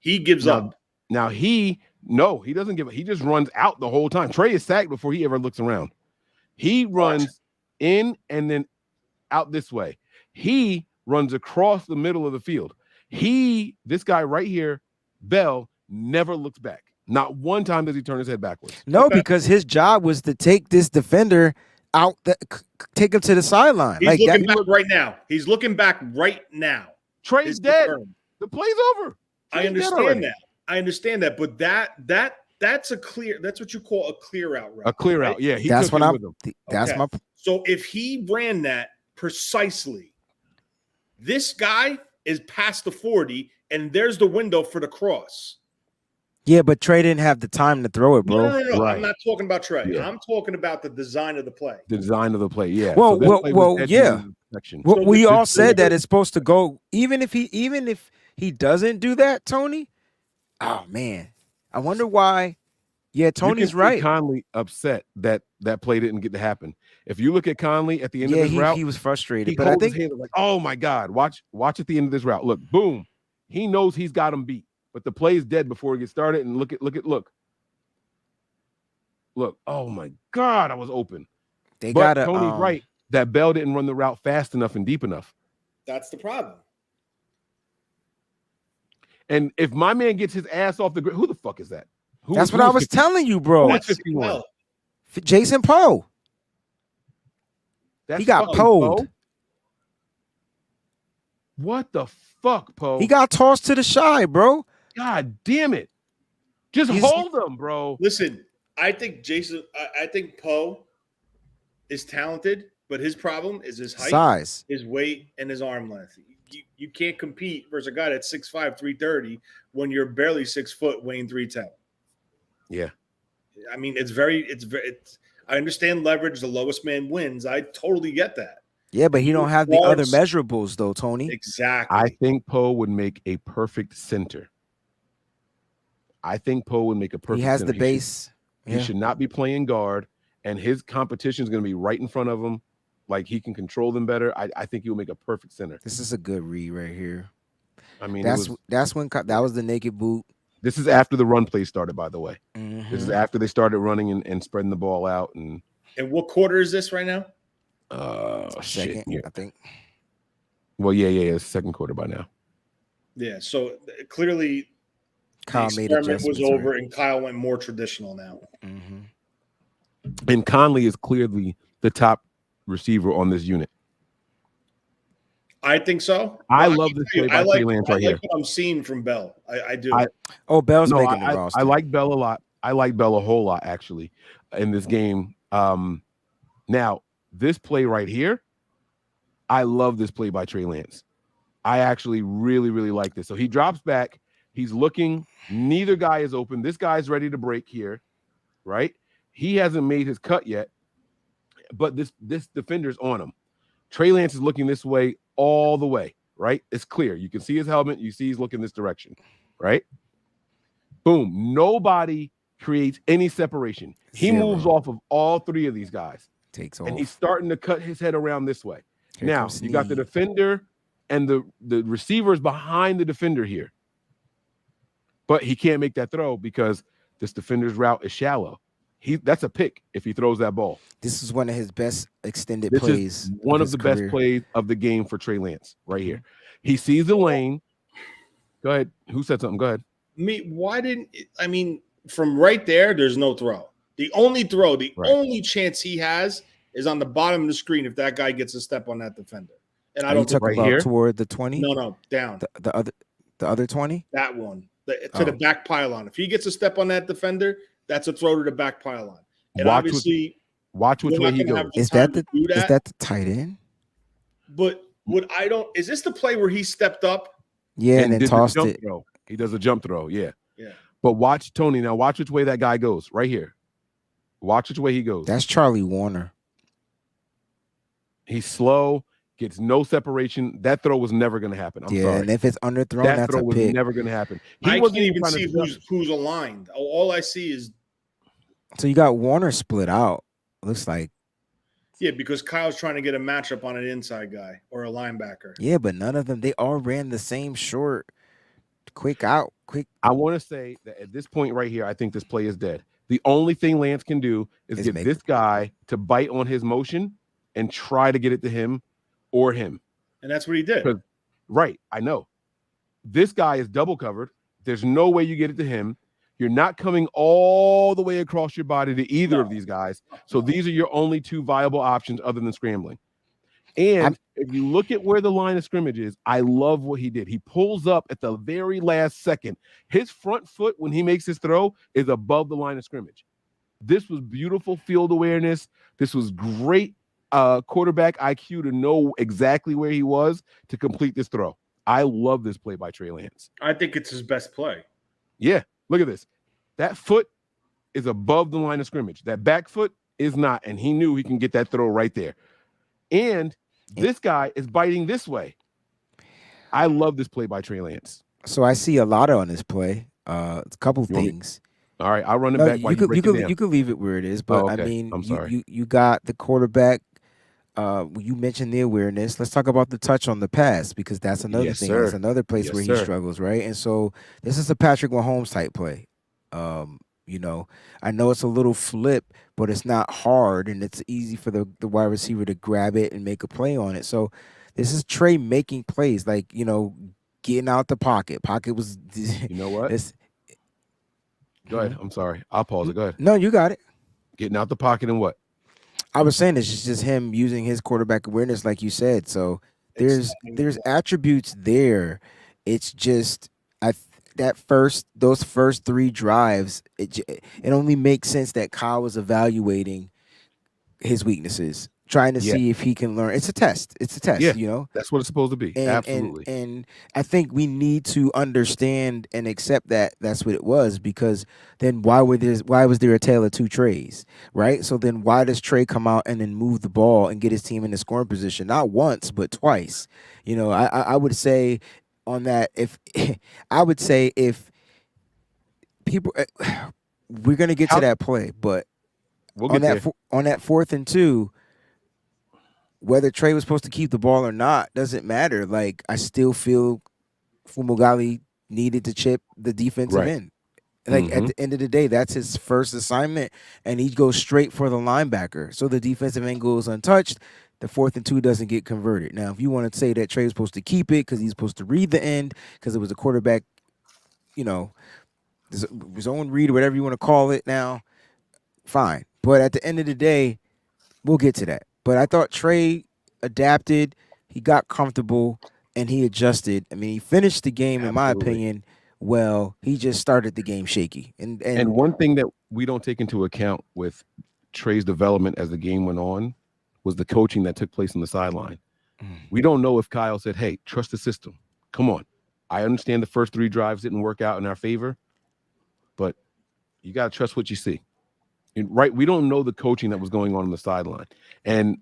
he gives up. Now he doesn't give up. He just runs out the whole time. Trey is sacked before he ever looks around. He runs in and then out this way. He runs across the middle of the field. This guy right here, Bell, never looks back. Not one time does he turn his head backwards. No, because his job was to take this defender out, take him to the sideline. He's looking back right now. He's looking back right now. Trey's dead. The play's over. I understand that. But that's that's what you call a clear out route. A clear out, yeah. That's what my. So if he ran that precisely, this guy is past the 40, and there's the window for the cross. Yeah, but Trey didn't have the time to throw it, bro. No. Right. I'm not talking about Trey. Yeah. I'm talking about the design of the play. The design of the play, yeah. Well, yeah. Well, we all said that it's supposed to go. Even if he doesn't do that, Tony. Oh man, I wonder why. Yeah, Tony's right. Conley upset that play didn't get to happen. If you look at Conley at the end of his route, he was frustrated. But I think like, oh my God, watch at the end of this route. Look, boom. He knows he's got him beat, but the play is dead before it gets started. And look. Oh my God, I was open. Tony's right that Bell didn't run the route fast enough and deep enough. That's the problem. And if my man gets his ass off the grid, who the fuck is that? That's what I was telling you, bro. That's 51. Jason Poe. He got Poe'd. What the fuck, Poe? He got tossed to the shy, bro. God damn it. Just hold him, bro. Listen, I think I think Poe is talented, but his problem is his height, size, his weight, and his arm length. You can't compete versus a guy that's 6'5", 330 when you're barely 6 foot, weighing 310. Yeah. I mean, it's I understand leverage, the lowest man wins. I totally get that. Yeah, but he don't have the other measurables though, Tony. Exactly. I think Poe would make a perfect center. I think Poe would make a perfect He has center. the base. He should not be playing guard, and his competition is going to be right in front of him. Like, he can control them better. I think he will make a perfect center. This is a good read right here. I mean, that's when that was the naked boot. This is after the run play started, by the way. This is after they started running and spreading the ball out. And what quarter is this right now? Second, yeah. I think. Well, yeah, it's second quarter by now. Yeah, so clearly Kyle the experiment was over, and Kyle went more traditional now. And Conley is clearly the top receiver on this unit. I think so. I love this play by Trey Lance right here. I like what I'm seeing from Bell. I do. Bell's making the roster. I like Bell a lot. I like Bell a whole lot, actually, in this game. Now, this play right here, I love this play by Trey Lance. I actually really, really like this. So he drops back. He's looking. Neither guy is open. This guy's ready to break here, right? He hasn't made his cut yet, but this defender's on him. Trey Lance is looking this way all the way, right? It's clear. You can see his helmet. You see he's looking this direction, right? Boom. Nobody creates any separation. He moves off of all three of these guys. Takes off. And he's starting to cut his head around this way. Now, you got the defender and the receivers behind the defender here. But he can't make that throw because this defender's route is shallow. That's a pick if he throws that ball. This is one of his best extended this plays. Is one of the best plays of the game for Trey Lance right here. He sees the lane. Go ahead. Who said something? Go ahead. From right there, there's no throw. The only throw, only chance he has is on the bottom of the screen if that guy gets a step on that defender. And I don't talk about here toward the 20. No, down. The other 20. That one to the back pylon. If he gets a step on that defender, that's a throw to the back pylon. And obviously, watch which way he goes. Is that the tight end? But is this the play where he stepped up? Yeah, and then tossed it. Throw. He does a jump throw. Yeah. Yeah. But watch Tony now. Watch which way that guy goes. Right here. Watch which way he goes. That's Charlie Warner. He's slow. Gets no separation. That throw was never going to happen. I'm sorry. And if it's underthrown, that's throw a was pick. Never going to happen. I can't even see who's aligned. All I see is. So you got Warner split out. Looks like. Yeah, because Kyle's trying to get a matchup on an inside guy or a linebacker. Yeah, but none of them. They all ran the same short, quick out, quick. I want to say that at this point right here, I think this play is dead. The only thing Lance can do is get this guy to bite on his motion and try to get it to him or him. And that's what he did. Right, I know. This guy is double covered. There's no way you get it to him. You're not coming all the way across your body to either of these guys. So these are your only two viable options other than scrambling. And if you look at where the line of scrimmage is, I love what he did. He pulls up at the very last second. His front foot, when he makes his throw, is above the line of scrimmage. This was beautiful field awareness. This was great quarterback IQ to know exactly where he was to complete this throw. I love this play by Trey Lance. I think it's his best play. Yeah, look at this. That foot is above the line of scrimmage. That back foot is not, and he knew he can get that throw right there. And this guy is biting this way. I love this play by Trey Lance. So I see a lot on this play. A couple things. All right, I'll run it back. You could leave it where it is, but okay. I mean, I'm sorry. You got the quarterback. You mentioned the awareness. Let's talk about the touch on the pass because that's another thing. Sir. That's another place where he struggles, right? And so this is a Patrick Mahomes type play. I know it's a little flip, but it's not hard, and it's easy for the wide receiver to grab it and make a play on it. So this is Trey making plays, like, getting out the pocket. Pocket was. You know what? Go ahead. I'm sorry. I'll pause it. Go ahead. No, you got it. Getting out the pocket and what? I was saying it's just him using his quarterback awareness, like you said. So there's attributes there. It's just those first 3 drives, it only makes sense that Kyle was evaluating his weaknesses, trying to Yeah. see if he can learn. It's a test. Yeah. You know. That's what it's supposed to be. And, Absolutely. And I think we need to understand and accept that that's what it was, because then why was there a tale of 2 Treys, right? So then why does Trey come out and then move the ball and get his team in the scoring position, not once but twice? You know, I would say on that, if people, we're gonna get to that play, but we'll on get that on that 4th and 2. Whether Trey was supposed to keep the ball or not doesn't matter. Like, I still feel Fumagalli needed to chip the defensive end. Like, at the end of the day, that's his first assignment, and he goes straight for the linebacker. So the defensive end goes untouched. The 4th and 2 doesn't get converted. Now, if you want to say that Trey was supposed to keep it because he's supposed to read the end because it was a quarterback, you know, his own read, whatever you want to call it now, fine. But at the end of the day, we'll get to that. But I thought Trey adapted, he got comfortable, and he adjusted. I mean, he finished the game, in my opinion, well. He just started the game shaky. And one thing that we don't take into account with Trey's development as the game went on was the coaching that took place on the sideline. We don't know if Kyle said, hey, trust the system. Come on. I understand the first 3 drives didn't work out in our favor, but you got to trust what you see. Right, we don't know the coaching that was going on the sideline, and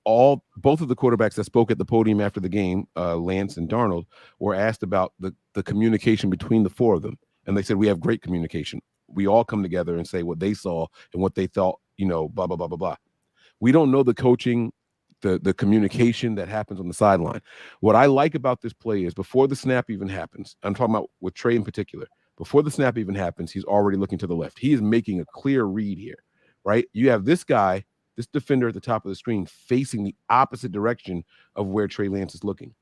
both of the quarterbacks that spoke at the podium after the game, Lance and Darnold, were asked about the communication between the 4 of them, and they said we have great communication. We all come together and say what they saw and what they thought. You know, blah blah blah blah blah. We don't know the coaching, the communication that happens on the sideline. What I like about this play is before the snap even happens, I'm talking about with Trey in particular. Before the snap even happens, he's already looking to the left. He is making a clear read here, right? You have this guy, this defender at the top of the screen, facing the opposite direction of where Trey Lance is looking.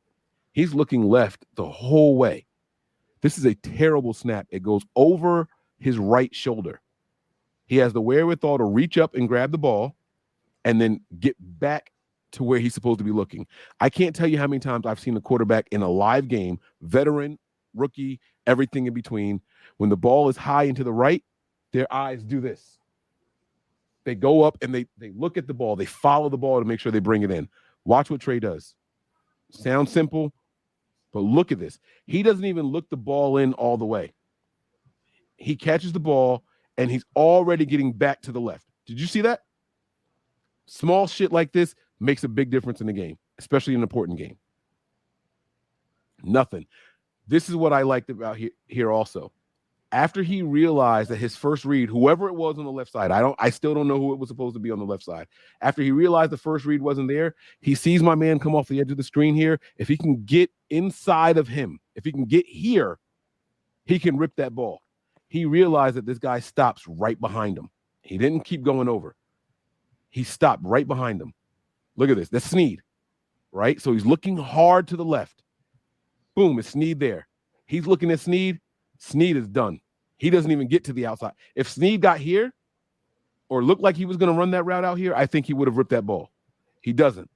He's looking left the whole way. This is a terrible snap. It goes over his right shoulder. He has the wherewithal to reach up and grab the ball and then get back to where he's supposed to be looking. I can't tell you how many times I've seen a quarterback in a live game, veteran, rookie, everything in between, when the ball is high and to the right, their eyes do this. They go up and they look at the ball. They follow the ball to make sure they bring it in. Watch what Trey does. Sounds simple, but look at this. He doesn't even look the ball in all the way. He catches the ball, and he's already getting back to the left. Did you see that? Small shit like this makes a big difference in the game, especially in an important game. Nothing. This is what I liked about here also. After he realized that his first read, whoever it was on the left side, I still don't know who it was supposed to be on the left side. After he realized the first read wasn't there, he sees my man come off the edge of the screen here. If he can get inside of him, if he can get here, he can rip that ball. He realized that this guy stops right behind him. He didn't keep going over. He stopped right behind him. Look at this. That's Snead, right? So he's looking hard to the left. Boom, it's Snead there. He's looking at Snead. Snead is done. He doesn't even get to the outside. If Snead got here or looked like he was going to run that route out here, I think he would have ripped that ball. He doesn't.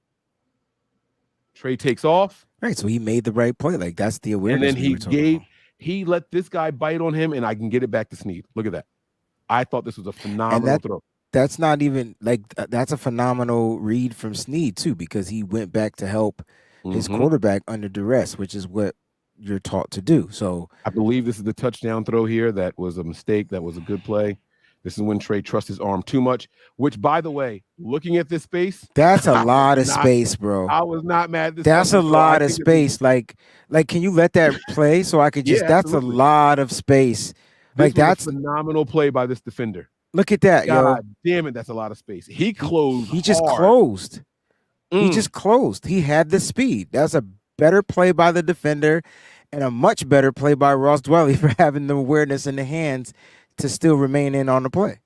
Trey takes off. Right, so he made the right play. Like, that's the awareness. And then he let this guy bite on him, and I can get it back to Snead. Look at that. I thought this was a phenomenal throw. That's not even like that's a phenomenal read from Snead too, because he went back to help his quarterback under duress, which is what you're taught to do. So I believe this is the touchdown throw here. That was a mistake. That was a good play. This is when Trey trusts his arm too much, which, by the way, looking at this space, that's a lot of space, bro. I was not mad. That's a lot of space. Like, can you let that play so I could just? That's a lot of space. Like, that's a phenomenal play by this defender. Look at that, God damn it, that's a lot of space. He closed. He just closed. He just closed. He had the speed. That's a better play by the defender and a much better play by Ross Dwelly for having the awareness in the hands to still remain in on the play.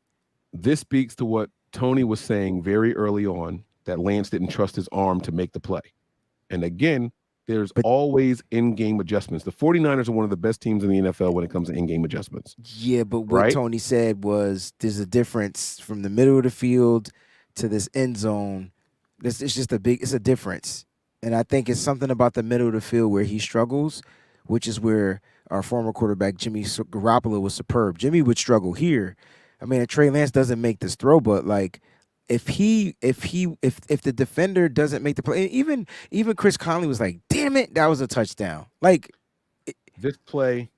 This speaks to what Tony was saying very early on, that Lance didn't trust his arm to make the play. And again, there's always in-game adjustments. The 49ers are one of the best teams in the NFL when it comes to in-game adjustments. Yeah, but what Tony said was there's a difference from the middle of the field to this end zone. It's just it's a difference. And I think it's something about the middle of the field where he struggles, which is where our former quarterback Jimmy Garoppolo was superb. Jimmy would struggle here. I mean, Trey Lance doesn't make this throw, but like if the defender doesn't make the play, even Chris Conley was like, "Damn it, that was a touchdown!" Like this play,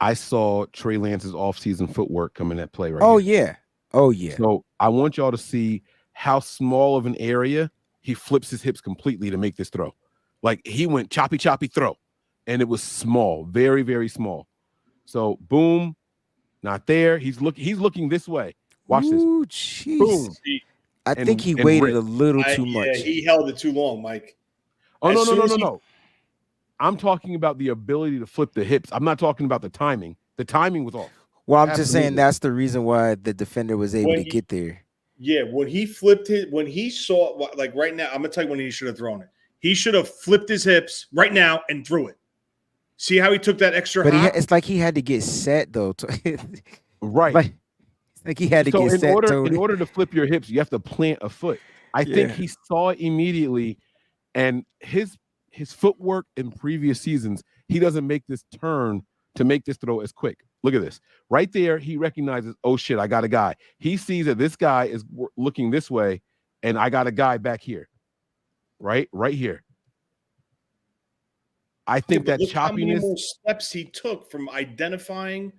I saw Trey Lance's offseason footwork come in that play right oh here. Oh yeah. So I want y'all to see how small of an area he flips his hips completely to make this throw. Like he went choppy throw, and it was small, very, very small. So boom, not there. He's looking this way. Watch Ooh, this. Geez. Boom. I think he waited a little too much. Yeah, he held it too long, Mike. Oh, no. I'm talking about the ability to flip the hips. I'm not talking about the timing. The timing was off. Well, I'm just saying that's the reason why the defender was able to get there. Yeah, when he flipped it, when he saw, like right now, I'm going to tell you when he should have thrown it. He should have flipped his hips right now and threw it. See how he took that extra hop? It's like he had to get set, though. Right. Like he had to get set. In order to flip your hips, you have to plant a foot. I think he saw it immediately, and his footwork in previous seasons, he doesn't make this turn to make this throw as quick. Look at this. Right there, he recognizes, oh, shit, I got a guy. He sees that this guy is looking this way, and I got a guy back here. Right here. I think that choppiness. How many more steps he took from identifying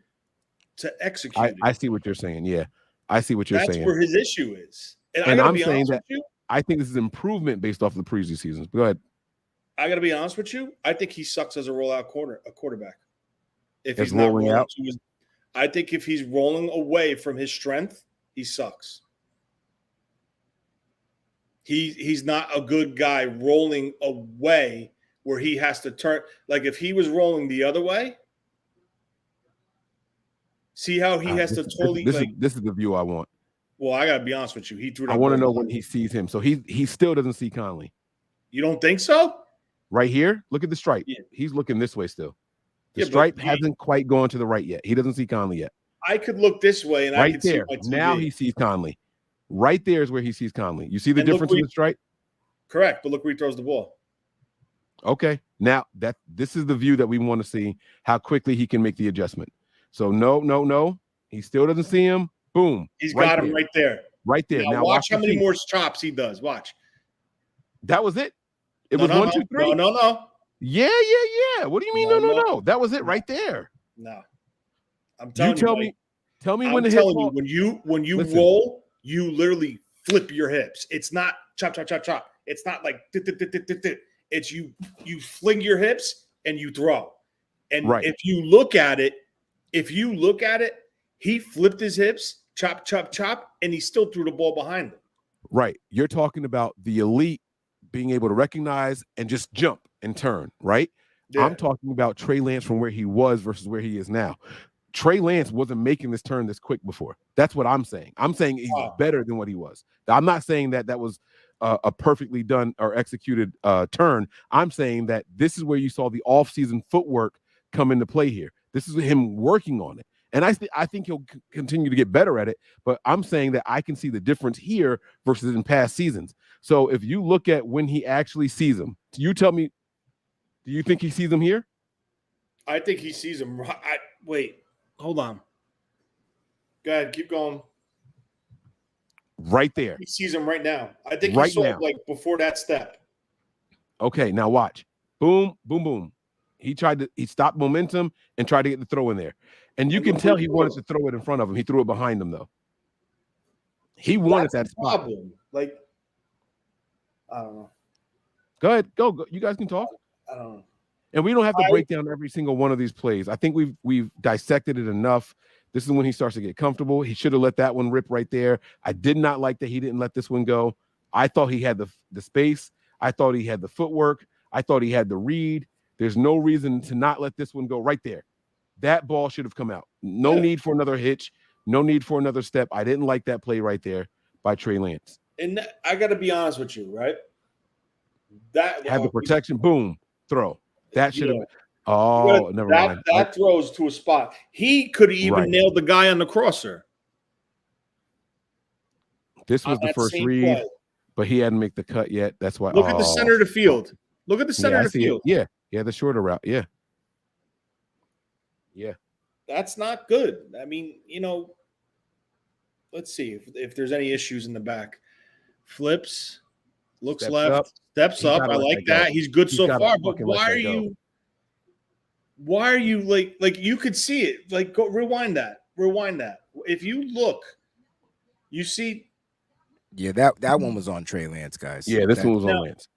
to executing. I see what you're saying. Yeah, I see what you're saying. That's where his issue is. And I'm saying that I think this is improvement based off of the previous seasons. Go ahead. I got to be honest with you. I think he sucks as a rollout quarterback. If he's not rolling out, I think if he's rolling away from his strength, he sucks. He's not a good guy rolling away where he has to turn. Like if he was rolling the other way, see how he has to totally. This is the view I want. Well, I gotta be honest with you. He threw. I want to know when he sees him. So he still doesn't see Conley. You don't think so? Right here, look at the stripe. Yeah. He's looking this way still. The stripe hasn't quite gone to the right yet. He doesn't see Conley yet. I could look this way and I could there. See now he sees Conley. Right there is where he sees Conley. You see the difference in the stripe? Correct, but look where he throws the ball. Okay, now this is the view that we want to see, how quickly he can make the adjustment. So no. He still doesn't see him. Boom. He's got him right there. Right there. Now watch how many more chops he does. Watch. That was it. It was 1, 2, 3. No. Yeah. What do you mean? No. That was it right there. No. I'm telling you. Tell me when the hit ball. When you roll, you literally flip your hips. It's not chop. It's not like it's you fling your hips and you throw. And if you look at it, he flipped his hips, chop, and he still threw the ball behind him. Right. You're talking about the elite being able to recognize and just jump and turn, right? Yeah. I'm talking about Trey Lance from where he was versus where he is now. Trey Lance wasn't making this turn this quick before. That's what I'm saying. I'm saying he's better than what he was. I'm not saying that was a perfectly done or executed turn. I'm saying that this is where you saw the offseason footwork come into play here. This is him working on it. And I think he'll continue to get better at it, but I'm saying that I can see the difference here versus in past seasons. So if you look at when he actually sees him, you tell me, do you think he sees him here? I think he sees him. Wait, hold on. Go ahead, keep going. Right there. He sees him right now. I think he saw it like before that step. Okay, now watch. Boom, boom, boom. He stopped momentum and tried to get the throw in there. And you can tell he wanted to throw it in front of him. He threw it behind him, though. He wanted that spot. Like, I don't know. Go ahead. Go. You guys can talk. I don't know. And we don't have to break down every single one of these plays. I think we've dissected it enough. This is when he starts to get comfortable. He should have let that one rip right there. I did not like that he didn't let this one go. I thought he had the space. I thought he had the footwork. I thought he had the read. There's no reason to not let this one go right there. That ball should have come out. No need for another hitch. No need for another step. I didn't like that play right there by Trey Lance. And I got to be honest with you, right? That had the protection. Boom, throw. That should have. Oh, never mind. That throws to a spot. He could have even nailed the guy on the crosser. This was the first read, but he hadn't made the cut yet. That's why. Look at the center of the field. Look at the center of the field. Yeah, the shorter route. Yeah. Yeah. That's not good. I mean, let's see if there's any issues in the back. Flips, looks Steps left, up. steps up. I like that. Go. He's good so far. But Why are you like you could see it? Like, go rewind that. If you look, you see. Yeah, that one was on Trey Lance, guys. Yeah, this one was on Lance.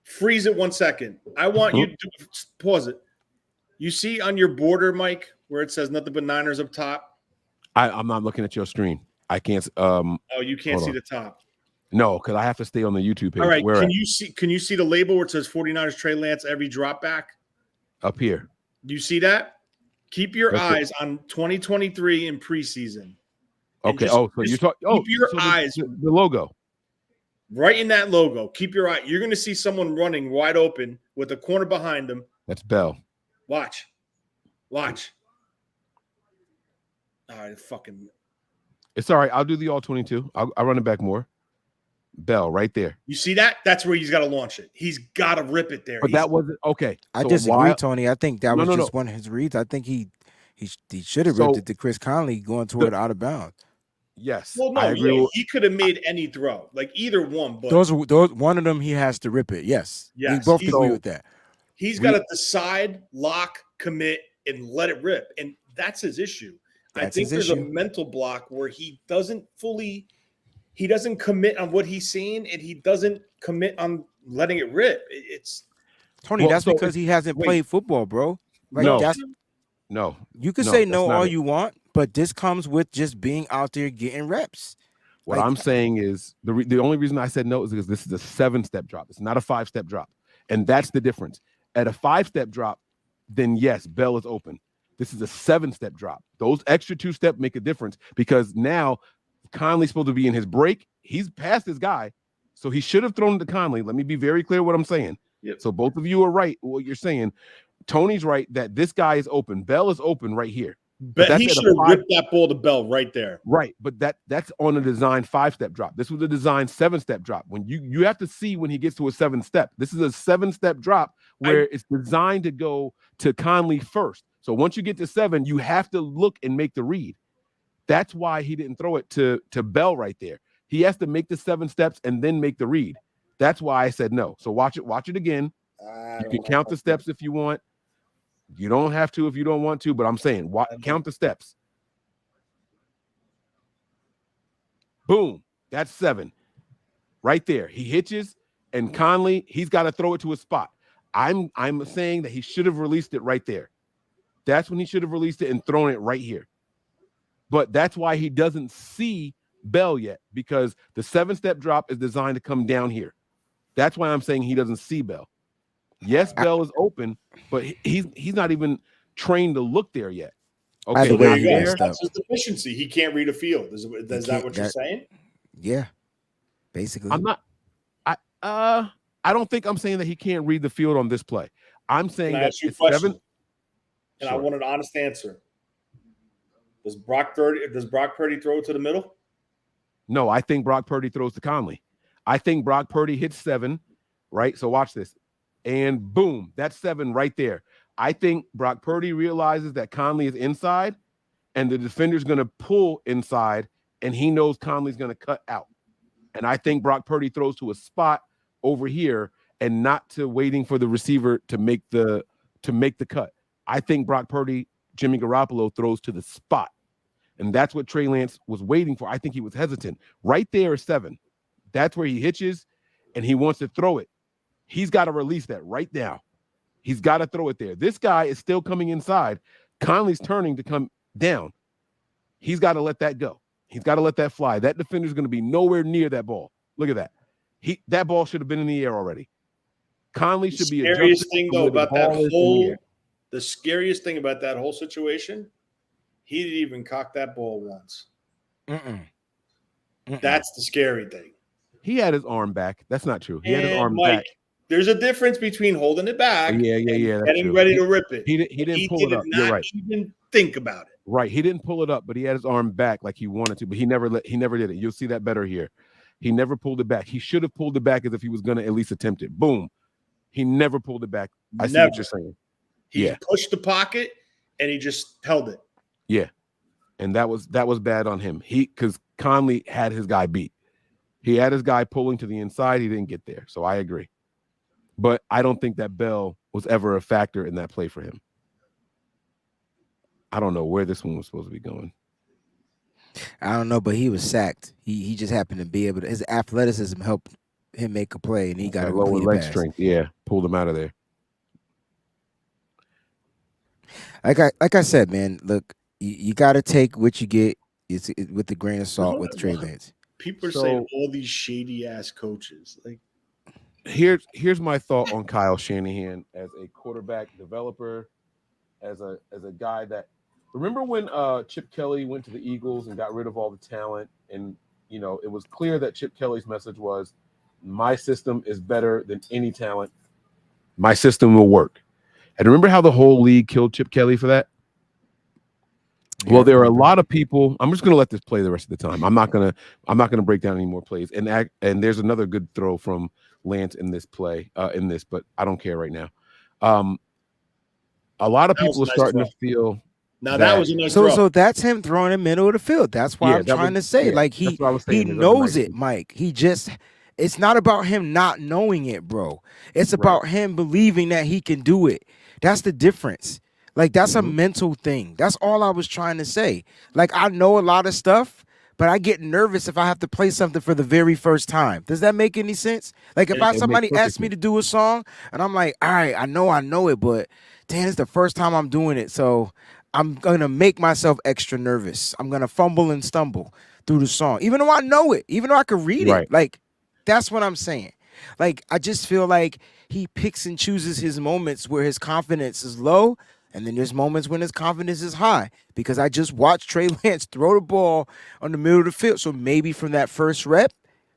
Freeze it 1 second. I want you to pause it. You see on your border, Mike, where it says nothing but Niners up top? I'm not looking at your screen. I can't. Oh, you can't see the top. No, because I have to stay on the YouTube page. All right. Can you see the label where it says 49ers Trey Lance every drop back? Up here. Do you see that? Keep your eyes on 2023 in preseason. Okay. So you talk. Keep your eyes. The logo. Right in that logo. Keep your eye. You're going to see someone running wide open with a corner behind them. That's Bell. Watch. All right, fucking. It's all right. I'll do the all 22. I'll run it back more. Bell right there. You see that? That's where he's got to launch it. He's got to rip it there. But that wasn't okay. I disagree, Tony. I think that was just one of his reads. I think he should have ripped it to Chris Conley going toward out of bounds. Yes. Well, no, I agree. He could have made any throw, like either one. But those one of them he has to rip it. Yes. We both agree with that. He's got to decide, lock, commit, and let it rip, and that's his issue. I think there's a mental block where he doesn't commit on what he's seeing, and he doesn't commit on letting it rip. It's Tony. That's because he hasn't played football, bro. Like, no. You can say no all you want, but this comes with just being out there getting reps. What I'm saying is the only reason I said no is because this is a 7-step drop. It's not a 5-step drop, and that's the difference. At a 5-step drop, then yes, Bell is open. This is a 7-step drop. Those extra 2 steps make a difference because now Conley's supposed to be in his break. He's past his guy, so he should have thrown it to Conley. Let me be very clear what I'm saying. Yep. So both of you are right what you're saying. Tony's right that this guy is open. Bell is open right here. But he should have ripped that ball to Bell right there. Right, but that's on a design 5-step drop. This was a design 7-step drop. When you have to see when he gets to a 7-step. This is a 7-step drop where it's designed to go to Conley first. So once you get to 7, you have to look and make the read. That's why he didn't throw it to Bell right there. He has to make the 7 steps and then make the read. That's why I said no. So watch it again. You can count the steps if you want. You don't have to if you don't want to, but I'm saying count the steps. Boom. That's 7. Right there. He hitches, and Conley, he's got to throw it to a spot. I'm saying that he should have released it right there. That's when he should have released it and thrown it right here. But that's why he doesn't see Bell yet, because the 7-step drop is designed to come down here. That's why I'm saying he doesn't see Bell. Yes, Bell is open, but he's not even trained to look there yet. Okay, that's his deficiency. He can't read a field. Is that what you're saying? Yeah, basically. I'm not. I don't think I'm saying that he can't read the field on this play. I'm saying that it's 7. And I want an honest answer. Does Brock Purdy throw it to the middle? No, I think Brock Purdy throws to Conley. I think Brock Purdy hits 7, right? So watch this. And boom, that's 7 right there. I think Brock Purdy realizes that Conley is inside and the defender's going to pull inside, and he knows Conley's going to cut out. And I think Brock Purdy throws to a spot over here and not to waiting for the receiver to make the cut. I think Brock Purdy, Jimmy Garoppolo throws to the spot. And that's what Trey Lance was waiting for. I think he was hesitant. Right there is 7. That's where he hitches, and he wants to throw it. He's got to release that right now. He's got to throw it there. This guy is still coming inside. Conley's turning to come down. He's got to let that go. He's got to let that fly. That defender's going to be nowhere near that ball. Look at that. That ball should have been in the air already. Conley should be the scariest thing though about that whole. The scariest thing about that whole situation, he didn't even cock that ball once. That's the scary thing. He had his arm back. That's not true. He had his arm back. There's a difference between holding it back and getting ready to rip it. He didn't pull it up. You're right. Even think about it. Right. He didn't pull it up, but he had his arm back like he wanted to, but he never did it. You'll see that better here. He never pulled it back. He should have pulled it back as if he was going to at least attempt it. Boom. He never pulled it back. I see what you're saying. He pushed the pocket. and he just held it. Yeah, and that was bad on him. Because Conley had his guy beat. He had his guy pulling to the inside. He didn't get there, so I agree. But I don't think that Bell was ever a factor in that play for him. I don't know where this one was supposed to be going. I don't know, but he was sacked. He just happened to be able to. His athleticism helped him make a play, and he got a lower leg pass. strength. Yeah, pulled him out of there. Like I said, man. Look, you got to take what you get with a grain of salt with Trey Lance. People are saying all these shady ass coaches. Like, here's my thought on Kyle Shanahan as a quarterback developer, as a guy that. Remember when Chip Kelly went to the Eagles and got rid of all the talent, and it was clear that Chip Kelly's message was, "My system is better than any talent. My system will work." And remember how the whole league killed Chip Kelly for that? Yeah, well, there are a lot of people. I'm just going to let this play the rest of the time. I'm not going to break down any more plays. And there's another good throw from Lance in this play, but I don't care right now. A lot of people are starting to feel. Now that was a nice throw. So that's him throwing in the middle of the field. That's why I'm trying to say. Like he knows it, Mike. It's not about him not knowing it, bro. It's about him believing that he can do it. That's the difference. Like, that's a mental thing. That's all I was trying to say. Like, I know a lot of stuff, but I get nervous if I have to play something for the very first time. Does that make any sense? Like, if somebody asks me to do a song, and I'm like, all right, I know it, but damn, it's the first time I'm doing it, so I'm going to make myself extra nervous. I'm going to fumble and stumble through the song, even though I know it, even though I can read it. Like, that's what I'm saying. Like, I just feel like he picks and chooses his moments where his confidence is low, and then there's moments when his confidence is high, because I just watched Trey Lance throw the ball on the middle of the field. So maybe from that first rep,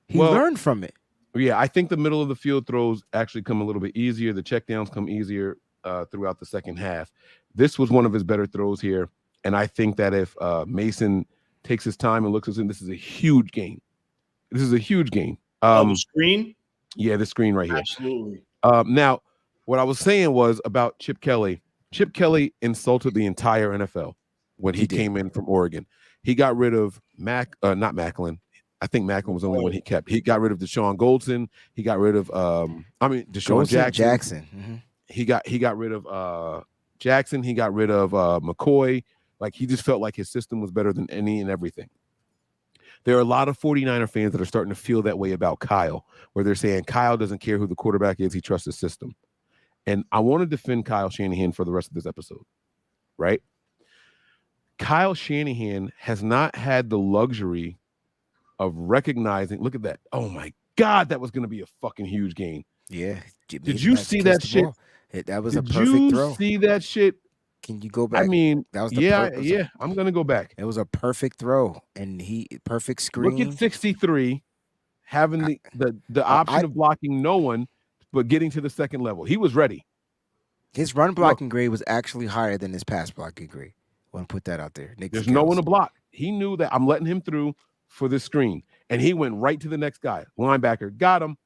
he learned from it. Yeah, I think the middle of the field throws actually come a little bit easier. The checkdowns come easier throughout the second half. This was one of his better throws here. And I think that if Mason takes his time and looks at him, this is a huge game. This is a huge game. The screen? Yeah, the screen right here. Absolutely. Now, what I was saying was about Chip Kelly. Chip Kelly insulted the entire NFL when he came in from Oregon. He got rid of not Macklin. I think Macklin was the only one he kept. He got rid of Deshaun Goldson. He got rid of Deshaun Jackson. Mm-hmm. He got rid of Jackson. He got rid of McCoy. Like, he just felt like his system was better than any and everything. There are a lot of 49er fans that are starting to feel that way about Kyle, where they're saying Kyle doesn't care who the quarterback is. He trusts his system. And I want to defend Kyle Shanahan for the rest of this episode, right? Kyle Shanahan has not had the luxury of recognizing, look at that. Oh, my God, that was going to be a fucking huge game. Yeah. Did you see that shit? That was a perfect throw. See that shit? Can you go back? I mean, that was the I'm going to go back. It was a perfect throw, and perfect screen. Look at 63, having the option of blocking no one, but getting to the second level. He was ready. His run blocking grade was actually higher than his pass blocking grade. I want to put that out there. There's no one to block. He knew that I'm letting him through for the screen, and he went right to the next guy. Linebacker got him.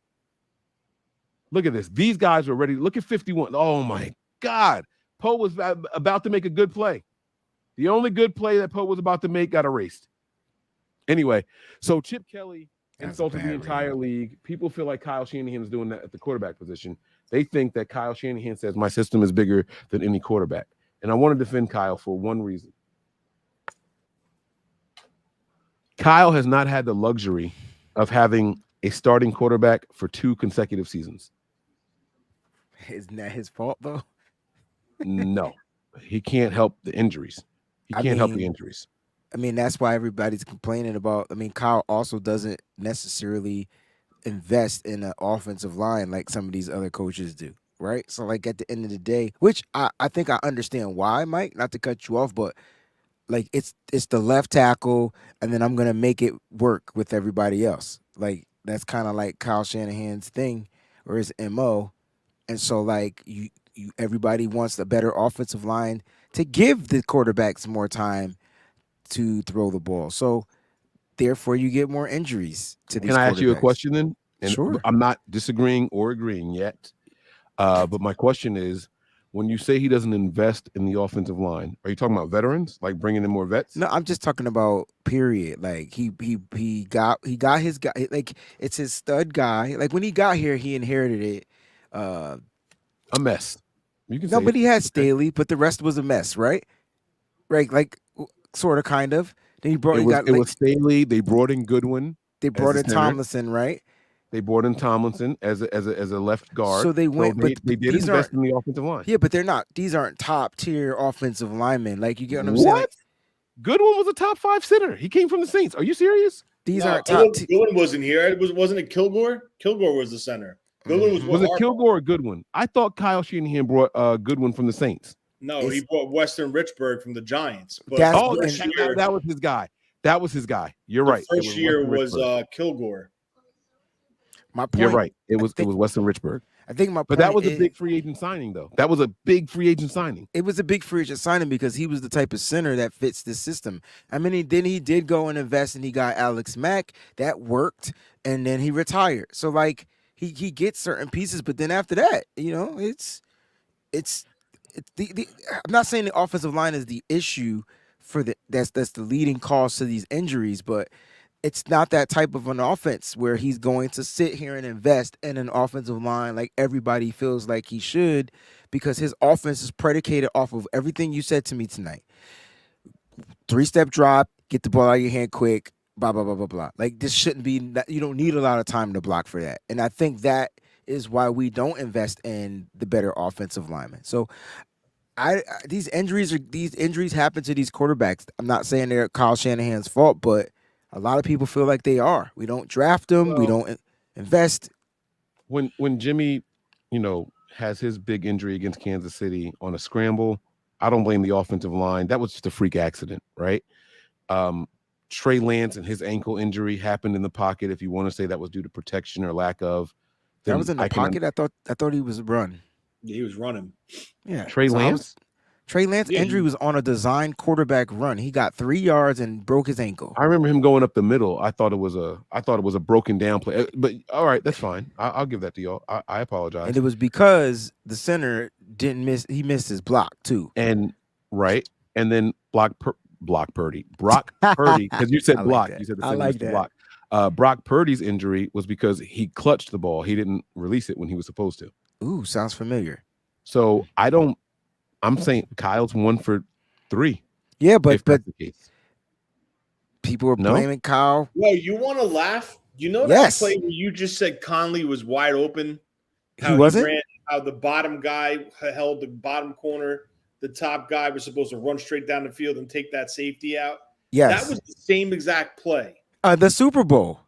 Look at this. These guys were ready. Look at 51. Oh, my God. Poe was about to make a good play. The only good play that Poe was about to make got erased. Anyway, so Chip Kelly insulted the entire league. People feel like Kyle Shanahan is doing that at the quarterback position. They think that Kyle Shanahan says my system is bigger than any quarterback. And I want to defend Kyle for one reason. Kyle has not had the luxury of having a starting quarterback for 2 consecutive seasons. Isn't that his fault, though? No, he can't help the injuries. He can't help the injuries. I mean, that's why everybody's complaining about. I mean, Kyle also doesn't necessarily invest in an offensive line like some of these other coaches do, right? So, like, at the end of the day, which I think I understand why, Mike, not to cut you off, but like it's the left tackle, and then I'm gonna make it work with everybody else. Like, that's kind of like Kyle Shanahan's thing or his MO, and so like everybody wants a better offensive line to give the quarterbacks more time to throw the ball. So therefore you get more injuries to these. Can I ask you a question then? And sure. I'm not disagreeing or agreeing yet. But my question is, when you say he doesn't invest in the offensive line, are you talking about veterans, like bringing in more vets? No, I'm just talking about period. Like he got his guy. Like it's his stud guy. Like when he got here, he inherited it. A mess. You can say Nobody it. had Staley, but the rest was a mess, right? Right, like sort of, kind of. Then It was Staley. They brought in Goodwin. They brought in Tomlinson, right? They brought in Tomlinson as a left guard. So they went, but they did invest in the offensive line. Yeah, but they're not. These aren't top tier offensive linemen. Like you get what I'm saying? Like, Goodwin was a top 5 center. He came from the Saints. Are you serious? These aren't top. Goodwin wasn't here. Wasn't it Kilgore? Kilgore was the center. Goodwin was it Kilgore or Goodwin? I thought Kyle Shanahan brought Goodwin from the Saints. No, he brought Weston Richburg from the Giants. But that was his guy. That was his guy. You're right. First year was Kilgore. My point. You're right. It was Weston Richburg. I think but that was a big free agent signing, though. That was a big free agent signing. It was a big free agent signing because he was the type of center that fits this system. I mean, he did go and invest, and he got Alex Mack. That worked, and then he retired. So like he gets certain pieces, but then after that, it's the I'm not saying the offensive line is the issue for that's the leading cause to these injuries, but it's not that type of an offense where he's going to sit here and invest in an offensive line like everybody feels like he should, because his offense is predicated off of everything you said to me tonight. 3-step drop, get the ball out of your hand quick, blah, blah, blah, blah, blah. Like this shouldn't be, you don't need a lot of time to block for that. And I think that is why we don't invest in the better offensive linemen. So these injuries happen to these quarterbacks. I'm not saying they're Kyle Shanahan's fault, but a lot of people feel like they are. We don't draft them. We don't invest. When Jimmy, has his big injury against Kansas City on a scramble, I don't blame the offensive line. That was just a freak accident, right? Trey Lance and his ankle injury happened in the pocket. If you want to say that was due to protection or lack of, that was in the pocket. I thought he was run. Yeah, he was running. Yeah, Trey Lance. Trey Lance's injury was on a design quarterback run. He got 3 yards and broke his ankle. I remember him going up the middle. I thought it was a broken down play. But all right, that's fine. I'll give that to y'all. I apologize. And it was because the center didn't miss. He missed his block too. And then Brock Purdy, because you said block. You said the center missed the block. Brock Purdy's injury was because he clutched the ball. He didn't release it when he was supposed to. Ooh, sounds familiar. So I'm saying Kyle's 1 for 3. Yeah, but the case. People are blaming Kyle. Well, you want to laugh? You know that play where you just said Conley was wide open? He wasn't? How the bottom guy held the bottom corner. The top guy was supposed to run straight down the field and take that safety out. Yes. That was the same exact play. The Super Bowl.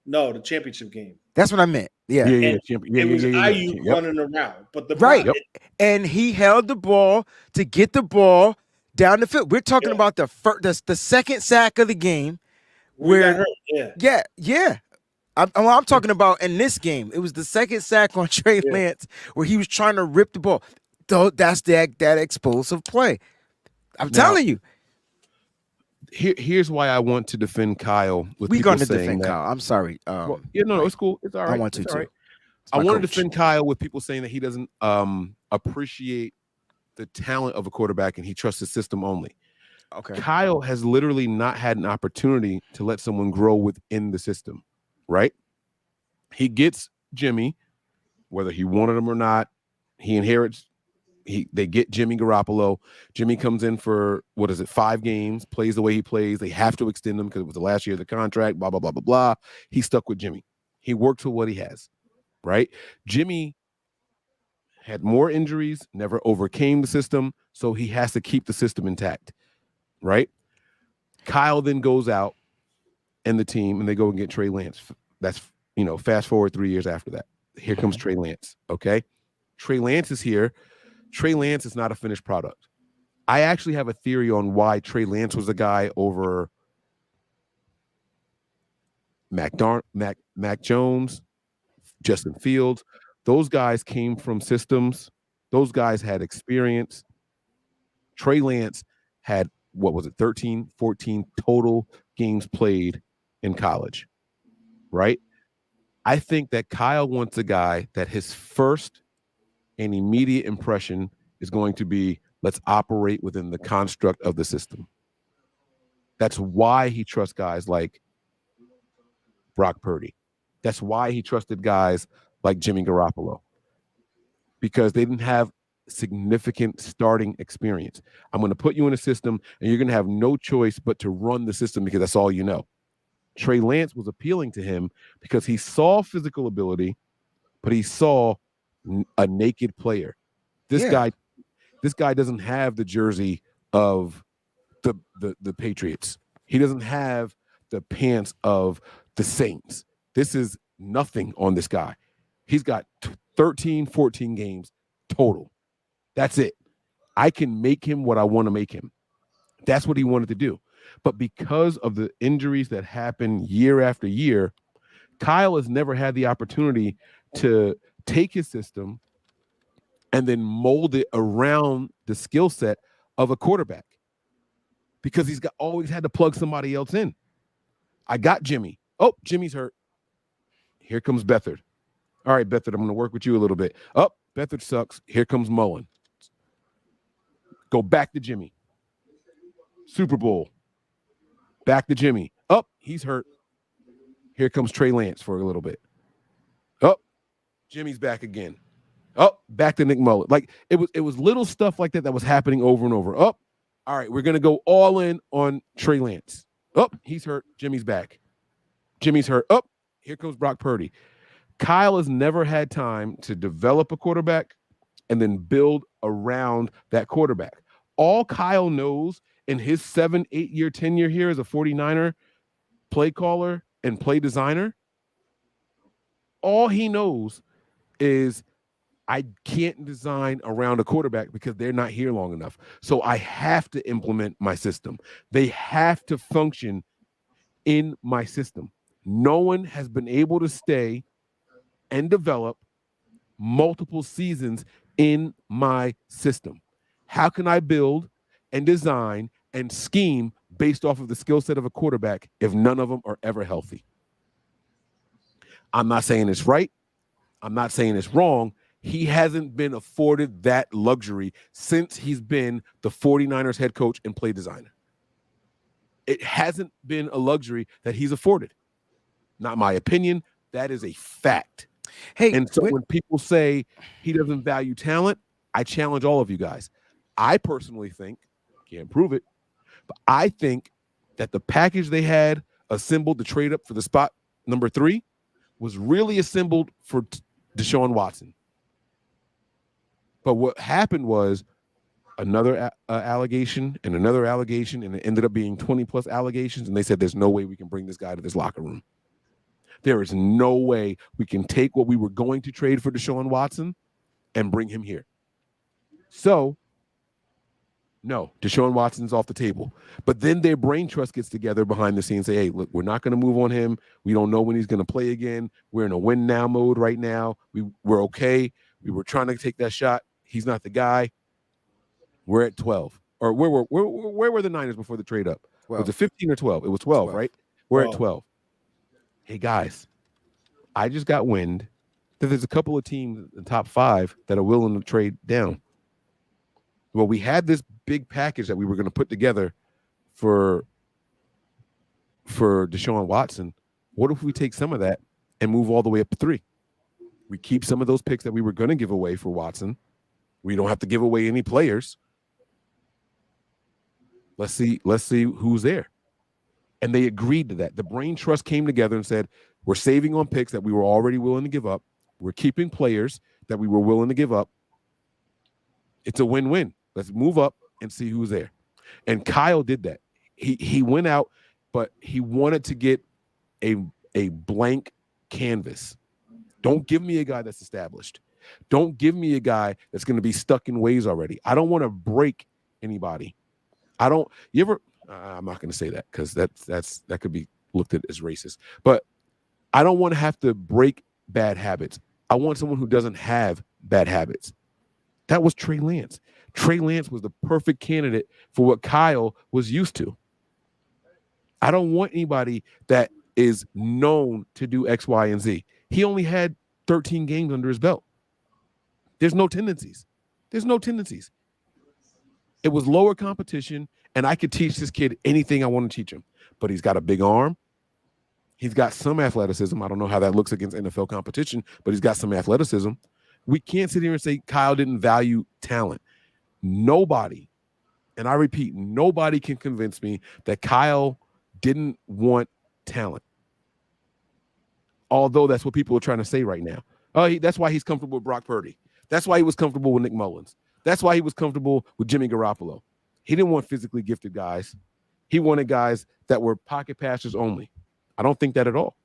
No, the championship game. That's what I meant. Yeah. It was Ayuk running around. But and he held the ball to get the ball down the field. We're talking about the second sack of the game. Where I'm talking about in this game. It was the second sack on Trey Lance where he was trying to rip the ball. That's that explosive play. I'm telling you. Here's why I want to defend Kyle. We're going to defend Kyle. I'm sorry. It's cool. It's all right. I want to too. Right. I want to defend Kyle with people saying that he doesn't appreciate the talent of a quarterback and he trusts his system only. Okay. Kyle has literally not had an opportunity to let someone grow within the system, right? He gets Jimmy, whether he wanted him or not. He inherits. They get Jimmy Garoppolo. Jimmy comes in for 5 games, plays the way he plays. They have to extend him because it was the last year of the contract, blah, blah, blah, blah, blah. He's stuck with Jimmy. He works with what he has, right? Jimmy had more injuries, never overcame the system, so he has to keep the system intact, right? Kyle then goes out and the team, and they go and get Trey Lance. That's, fast forward 3 years after that. Here comes Trey Lance, okay? Trey Lance is here. Trey Lance is not a finished product. I actually have a theory on why Trey Lance was the guy over Mac Jones, Justin Fields. Those guys came from systems. Those guys had experience. Trey Lance had, 13, 14 total games played in college, right? I think that Kyle wants a guy that his first and immediate impression is going to be, let's operate within the construct of the system. That's why he trusts guys like Brock Purdy. That's why he trusted guys like Jimmy Garoppolo, because they didn't have significant starting experience. I'm going to put you in a system, and you're going to have no choice but to run the system because that's all you know. Trey Lance was appealing to him because he saw physical ability, but he saw a naked player. This guy doesn't have the jersey of the Patriots. He doesn't have the pants of the Saints. This is nothing on this guy. He's got 13, 14 games total. That's it. I can make him what I want to make him. That's what he wanted to do. But because of the injuries that happen year after year, Kyle has never had the opportunity to take his system and then mold it around the skill set of a quarterback, because he's always had to plug somebody else in. I got Jimmy. Oh, Jimmy's hurt. Here comes Beathard. All right, Beathard, I'm going to work with you a little bit. Oh, Beathard sucks. Here comes Mullen. Go back to Jimmy. Super Bowl. Back to Jimmy. Oh, he's hurt. Here comes Trey Lance for a little bit. Oh, Jimmy's back again. Oh, back to Nick Mullen. Like it was little stuff like that was happening over and over. Oh, all right, we're gonna go all in on Trey Lance. Oh, he's hurt. Jimmy's back. Jimmy's hurt. Oh, here comes Brock Purdy. Kyle has never had time to develop a quarterback and then build around that quarterback. All Kyle knows in his 7-8 year tenure here as a 49er play caller and play designer, all he knows is I can't design around a quarterback because they're not here long enough. So I have to implement my system. They have to function in my system. No one has been able to stay and develop multiple seasons in my system. How can I build and design and scheme based off of the skill set of a quarterback if none of them are ever healthy? I'm not saying it's right. I'm not saying it's wrong. He hasn't been afforded that luxury since he's been the 49ers head coach and play designer. It hasn't been a luxury that he's afforded. Not my opinion. That is a fact. Hey, and so when people say he doesn't value talent, I challenge all of you guys. I personally think, can't prove it, but I think that the package they had assembled to trade up for the spot number 3 was really assembled for Deshaun Watson. But what happened was another allegation and another allegation, and it ended up being 20 plus allegations. And they said, there's no way we can bring this guy to this locker room. There is no way we can take what we were going to trade for Deshaun Watson and bring him here. So, no, Deshaun Watson's off the table. But then their brain trust gets together behind the scenes and say, hey, look, we're not going to move on him. We don't know when he's going to play again. We're in a win now mode right now. We're okay. We were trying to take that shot. He's not the guy. We're at 12. Or where were the Niners before the trade up? 12. Was it 15 or 12? It was 12, right? We're at 12. Hey, guys, I just got wind that there's a couple of teams in the top 5 that are willing to trade down. Well, we had this big package that we were going to put together for Deshaun Watson. What if we take some of that and move all the way up to 3? We keep some of those picks that we were going to give away for Watson. We don't have to give away any players. Let's see who's there. And they agreed to that. The brain trust came together and said, we're saving on picks that we were already willing to give up. We're keeping players that we were willing to give up. It's a win-win. Let's move up and see who's there. And Kyle did that. He went out, but he wanted to get a blank canvas. Don't give me a guy that's established. Don't give me a guy that's going to be stuck in ways already. I don't want to break anybody. I'm not going to say that because that could be looked at as racist. But I don't want to have to break bad habits. I want someone who doesn't have bad habits. That was Trey Lance. Trey Lance was the perfect candidate for what Kyle was used to. I don't want anybody that is known to do X, Y, and Z. He only had 13 games under his belt. There's no tendencies. There's no tendencies. It was lower competition, and I could teach this kid anything I want to teach him. But he's got a big arm. He's got some athleticism. I don't know how that looks against NFL competition, but he's got some athleticism. We can't sit here and say Kyle didn't value talent. Nobody, and I repeat, nobody can convince me that Kyle didn't want talent. Although that's what people are trying to say right now. That's why he's comfortable with Brock Purdy. That's why he was comfortable with Nick Mullins. That's why he was comfortable with Jimmy Garoppolo. He didn't want physically gifted guys. He wanted guys that were pocket passers only. I don't think that at all.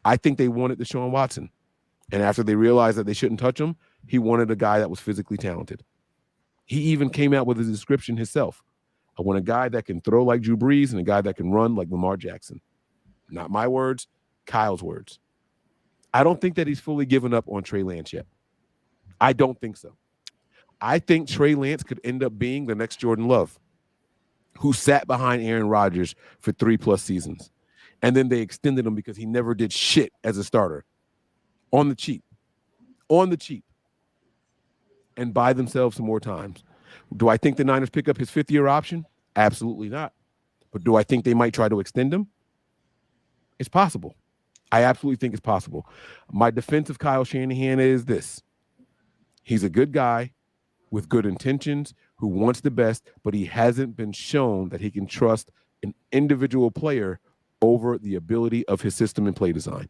I think they wanted Deshaun Watson. And after they realized that they shouldn't touch him, he wanted a guy that was physically talented. He even came out with a description himself. I want a guy that can throw like Drew Brees and a guy that can run like Lamar Jackson. Not my words, Kyle's words. I don't think that he's fully given up on Trey Lance yet. I don't think so. I think Trey Lance could end up being the next Jordan Love, who sat behind Aaron Rodgers for 3+ seasons. And then they extended him because he never did shit as a starter. On the cheap. And buy themselves some more times. Do I think the Niners pick up his 5th-year option? Absolutely not. But do I think they might try to extend him? It's possible. I absolutely think it's possible. My defense of Kyle Shanahan is this. He's a good guy with good intentions who wants the best, but he hasn't been shown that he can trust an individual player over the ability of his system and play design.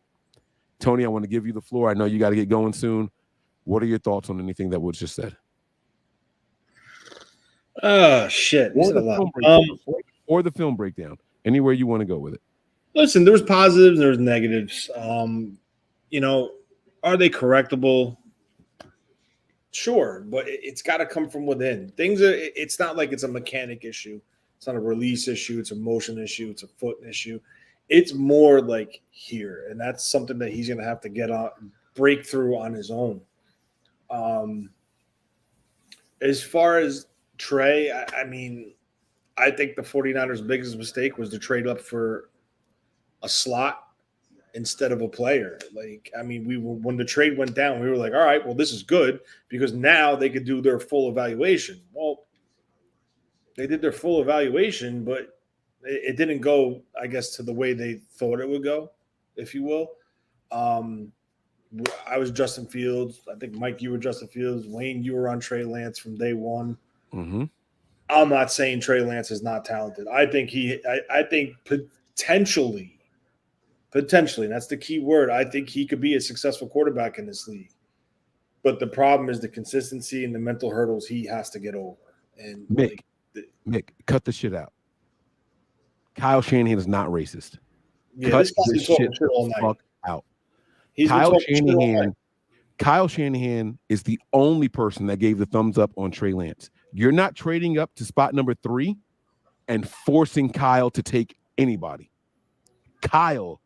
Tony, I want to give you the floor. I know you got to get going soon. What are your thoughts on anything that was just said? Oh, shit. Or the film breakdown. Anywhere you want to go with it. Listen, there was positives, there was negatives. Are they correctable? Sure, but it's got to come from within. It's not like it's a mechanic issue. It's not a release issue. It's a motion issue. It's a foot issue. It's more like here, and that's something that he's going to have to get on, break through on his own. As far as Trey, I think the 49ers' biggest mistake was to trade up for a slot instead of a player. When the trade went down, we were like, all right, well, this is good because now they could do their full evaluation. Well, they did their full evaluation, but it didn't go, I guess, to the way they thought it would go, if you will. I was Justin Fields. I think, Mike, you were Justin Fields. Wayne, you were on Trey Lance from day one. Mm-hmm. I'm not saying Trey Lance is not talented. I think potentially, and that's the key word, I think he could be a successful quarterback in this league. But the problem is the consistency and the mental hurdles he has to get over. And Mick, cut the shit out. Kyle Shanahan is not racist. Yeah, cut this shit the fuck out. Kyle Shanahan is the only person that gave the thumbs up on Trey Lance. You're not trading up to spot number 3 and forcing Kyle to take anybody. Kyle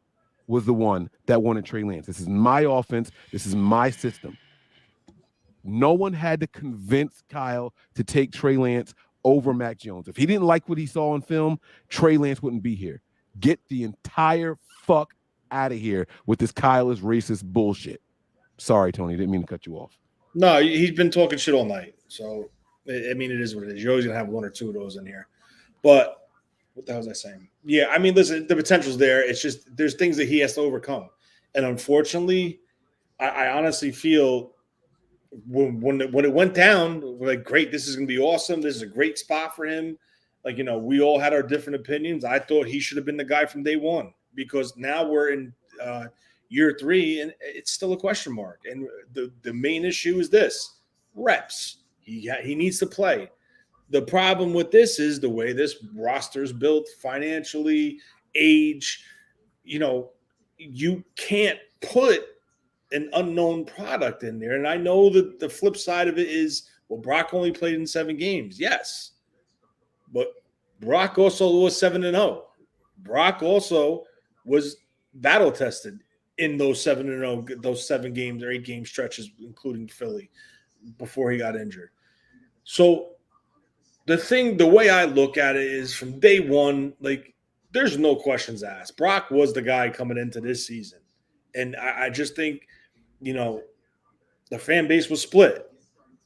was the one that wanted Trey Lance. This is my offense. This is my system. No one had to convince Kyle to take Trey Lance over Mac Jones. If he didn't like what he saw on film, Trey Lance wouldn't be here. Get the entire fuck out of here with this Kyle is racist bullshit. Sorry, Tony. Didn't mean to cut you off. No, he's been talking shit all night. So, it is what it is. You're always going to have one or two of those in here. But what the hell was I saying? Yeah, listen, the potential's there. It's just there's things that he has to overcome. And unfortunately, I honestly feel when it went down, we're like, great, this is going to be awesome. This is a great spot for him. We all had our different opinions. I thought he should have been the guy from day one because now we're in year 3 and it's still a question mark. And the main issue is this: reps. He needs to play. The problem with this is the way this roster is built financially, age. You can't put an unknown product in there. And I know that the flip side of it is, well, Brock only played in 7 games. Yes. But Brock also was 7-0. Brock also was battle tested in those 7-0, those 7 games or 8 game stretches, including Philly, before he got injured. So the way I look at it is from day one, there's no questions asked. Brock was the guy coming into this season. And I just think, the fan base was split.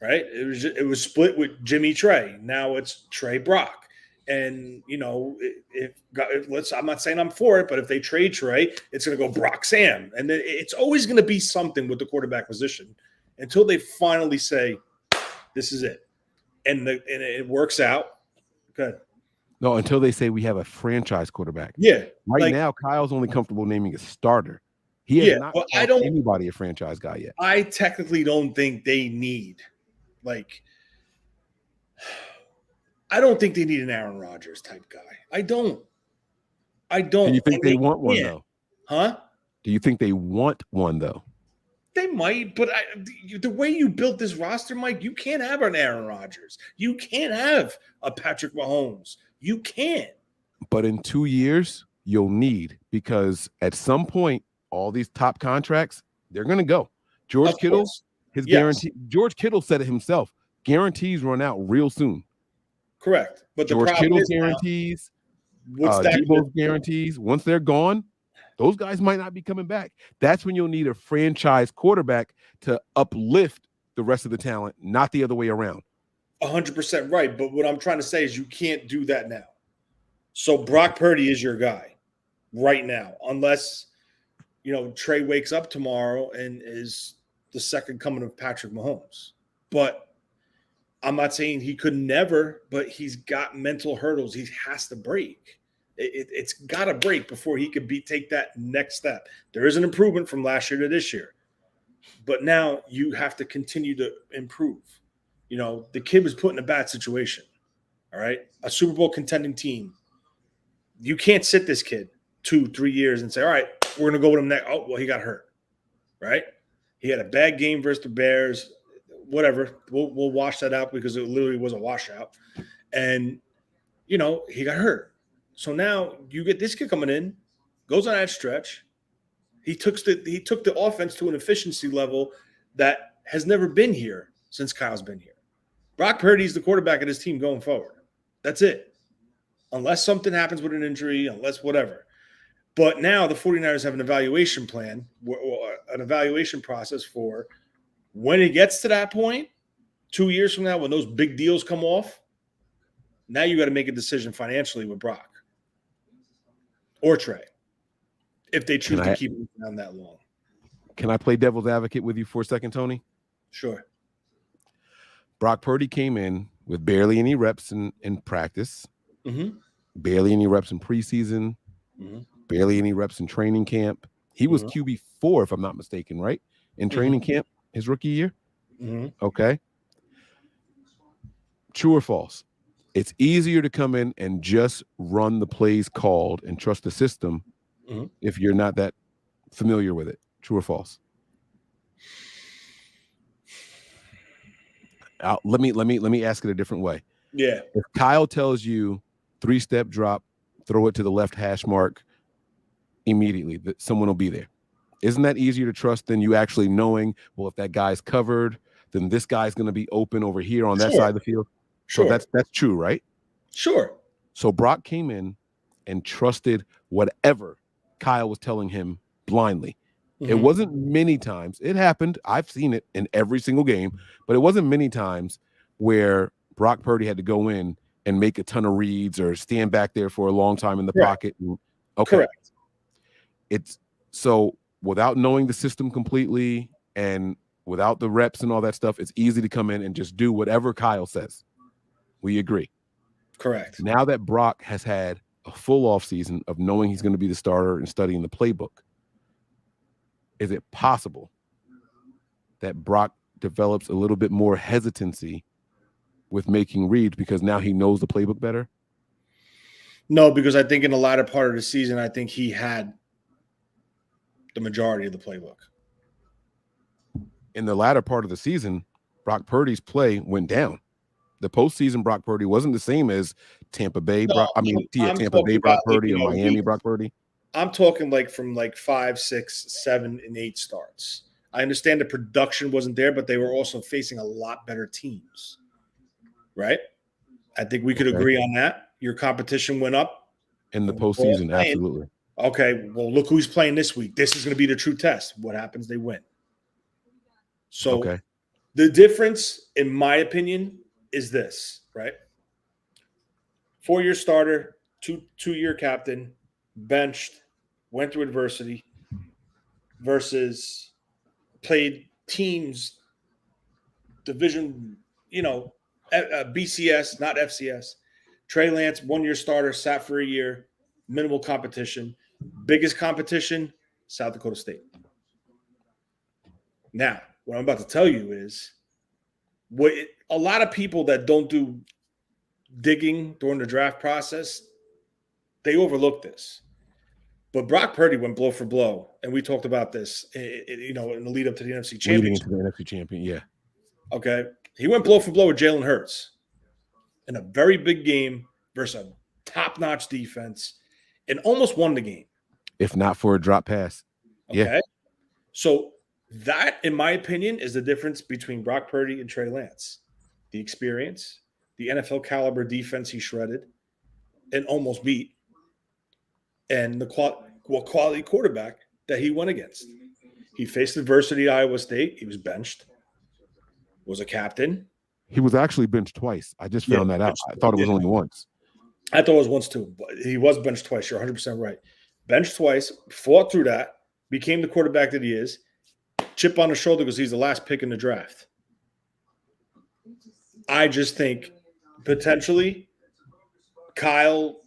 right? It was split with Jimmy Trey. Now it's Trey Brock. And I'm not saying I'm for it, but if they trade Trey, it's going to go Brock Sam, and it's always going to be something with the quarterback position until they finally say this is it, and it works out. Good. No, until they say we have a franchise quarterback. Yeah. Right now, Kyle's only comfortable naming a starter. He has not called anybody a franchise guy yet. I technically don't think they need, I don't think they need an Aaron Rodgers type guy. I don't. Do you think they want one, though? Huh? Do you think they want one, though? They might, but the way you built this roster, Mike, you can't have an Aaron Rodgers. You can't have a Patrick Mahomes. You can't. But in 2 years, you'll need, because at some point, all these top contracts, they're going to go. George Kittle, guarantee. George Kittle said it himself. Guarantees run out real soon. Correct. But George Kittle's guarantees, Debo's guarantees, once they're gone, those guys might not be coming back. That's when you'll need a franchise quarterback to uplift the rest of the talent, not the other way around. 100% right. But what I'm trying to say is you can't do that now. So Brock Purdy is your guy right now, unless, Trey wakes up tomorrow and is the second coming of Patrick Mahomes. But I'm not saying he could never, but he's got mental hurdles he has to break. It's got to break before he could take that next step. There is an improvement from last year to this year, but now you have to continue to improve. The kid was put in a bad situation, all right? A Super Bowl contending team. You can't sit this kid 2-3 years and say, all right, we're going to go with him next. Oh, well, he got hurt, right? He had a bad game versus the Bears. Whatever, we'll wash that out because it literally was a washout. And, he got hurt. So now you get this kid coming in, goes on that stretch. He took the offense to an efficiency level that has never been here since Kyle's been here. Brock Purdy's the quarterback of this team going forward. That's it. Unless something happens with an injury, unless whatever. But now the 49ers have an evaluation plan, an evaluation process for when it gets to that point, 2 years from now, when those big deals come off, now you got to make a decision financially with Brock or Trey if they choose to keep him around that long. Can I play devil's advocate with you for a second, Tony? Sure. Brock Purdy came in with barely any reps in practice, barely any reps in preseason, barely any reps in training camp. He was QB4, if I'm not mistaken, right? In training camp. His rookie year? Okay. True or false? It's easier to come in and just run the plays called and trust the system if you're not that familiar with it. True or false? Let me ask it a different way. Yeah. If Kyle tells you 3-step drop, throw it to the left hash mark immediately, that someone will be there. Isn't that easier to trust than you actually knowing, well, if that guy's covered, then this guy's going to be open over here on that side of the field? Sure. So that's true, right? Sure. So Brock came in and trusted whatever Kyle was telling him blindly. It wasn't many times. It happened. I've seen it in every single game, but it wasn't many times where Brock Purdy had to go in and make a ton of reads or stand back there for a long time in the pocket. Okay. Correct. It's so without knowing the system completely and without the reps and all that stuff, it's easy to come in and just do whatever Kyle says. We agree. Correct. Now that Brock has had a full offseason of knowing he's going to be the starter and studying the playbook, is it possible that Brock develops a little bit more hesitancy with making reads because now he knows the playbook better? No, because I think in the latter part of the season, I think he had the majority of the playbook. In the latter part of the season, Brock Purdy's play went down. The postseason Brock Purdy wasn't the same as Tampa Bay. Tampa Bay Brock Purdy or Miami Brock Purdy. I'm talking from 5, 6, 7, and 8 starts. I understand the production wasn't there, but they were also facing a lot better teams, right? I think we could agree on that. Your competition went up in the postseason, absolutely. Okay, well, look who's playing this week. This is going to be the true test. What happens? They win. So The difference, in my opinion, is this, right? 4-year starter, two-year captain, benched, went through adversity, versus played teams, division, BCS, not FCS. Trey Lance, 1-year starter, sat for a year, minimal competition. Biggest competition, South Dakota State. Now, what I'm about to tell you is a lot of people that don't do digging during the draft process, they overlook this. But Brock Purdy went blow for blow, and we talked about this, in the lead up to the NFC Championship. Leading into the NFC Champion, yeah. Okay, he went blow for blow with Jalen Hurts in a very big game versus a top-notch defense, and almost won the game. If not for a drop pass. Okay, yeah. So that, in my opinion, is the difference between Brock Purdy and Trey Lance. The experience, the NFL caliber defense he shredded and almost beat, and the quality quarterback that he went against. He faced adversity at Iowa State. He was benched, was a captain. He was actually benched twice. I just found that out. I thought it was only once. I thought it was once too, but he was benched twice. You're 100% right. Benched twice, fought through that, became the quarterback that he is. Chip on the shoulder because he's the last pick in the draft. I just think potentially Kyle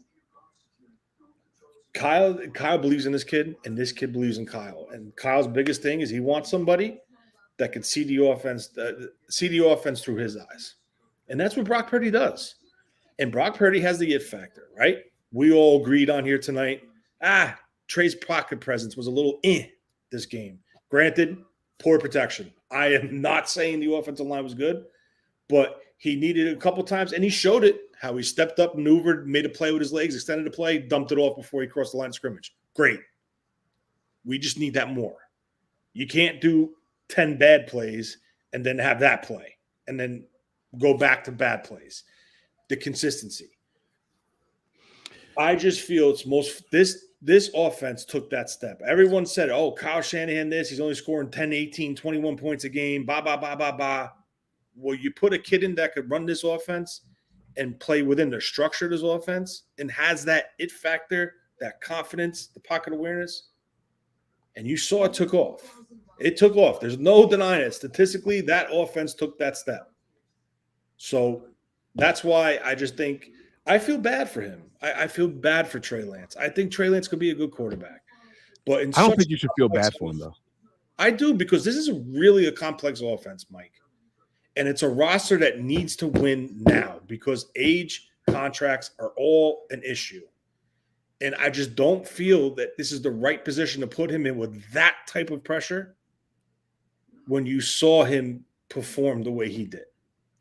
believes in this kid, and this kid believes in Kyle. And Kyle's biggest thing is he wants somebody that could see the offense through his eyes. And that's what Brock Purdy does. And Brock Purdy has the it factor, right? We all agreed on here tonight. Trey's pocket presence was a little this game. Granted, poor protection. I am not saying the offensive line was good, but he needed it a couple times, and he showed it, how he stepped up, maneuvered, made a play with his legs, extended the play, dumped it off before he crossed the line of scrimmage. Great. We just need that more. You can't do 10 bad plays and then have that play and then go back to bad plays. The consistency. I just feel it's this offense took that step. Everyone said, oh, Kyle Shanahan he's only scoring 10, 18, 21 points a game, Well, you put a kid in that could run this offense and play within the structure of this offense and has that it factor, that confidence, the pocket awareness, and you saw it took off. It took off. There's no denying it. Statistically, that offense took that step. So that's why I just think I feel bad for him. I feel bad for Trey Lance. I think Trey Lance could be a good quarterback. But I don't think you should feel bad for him, though. I do, because this is really a complex offense, Mike. And it's a roster that needs to win now because age, contracts are all an issue. And I just don't feel that this is the right position to put him in with that type of pressure when you saw him perform the way he did.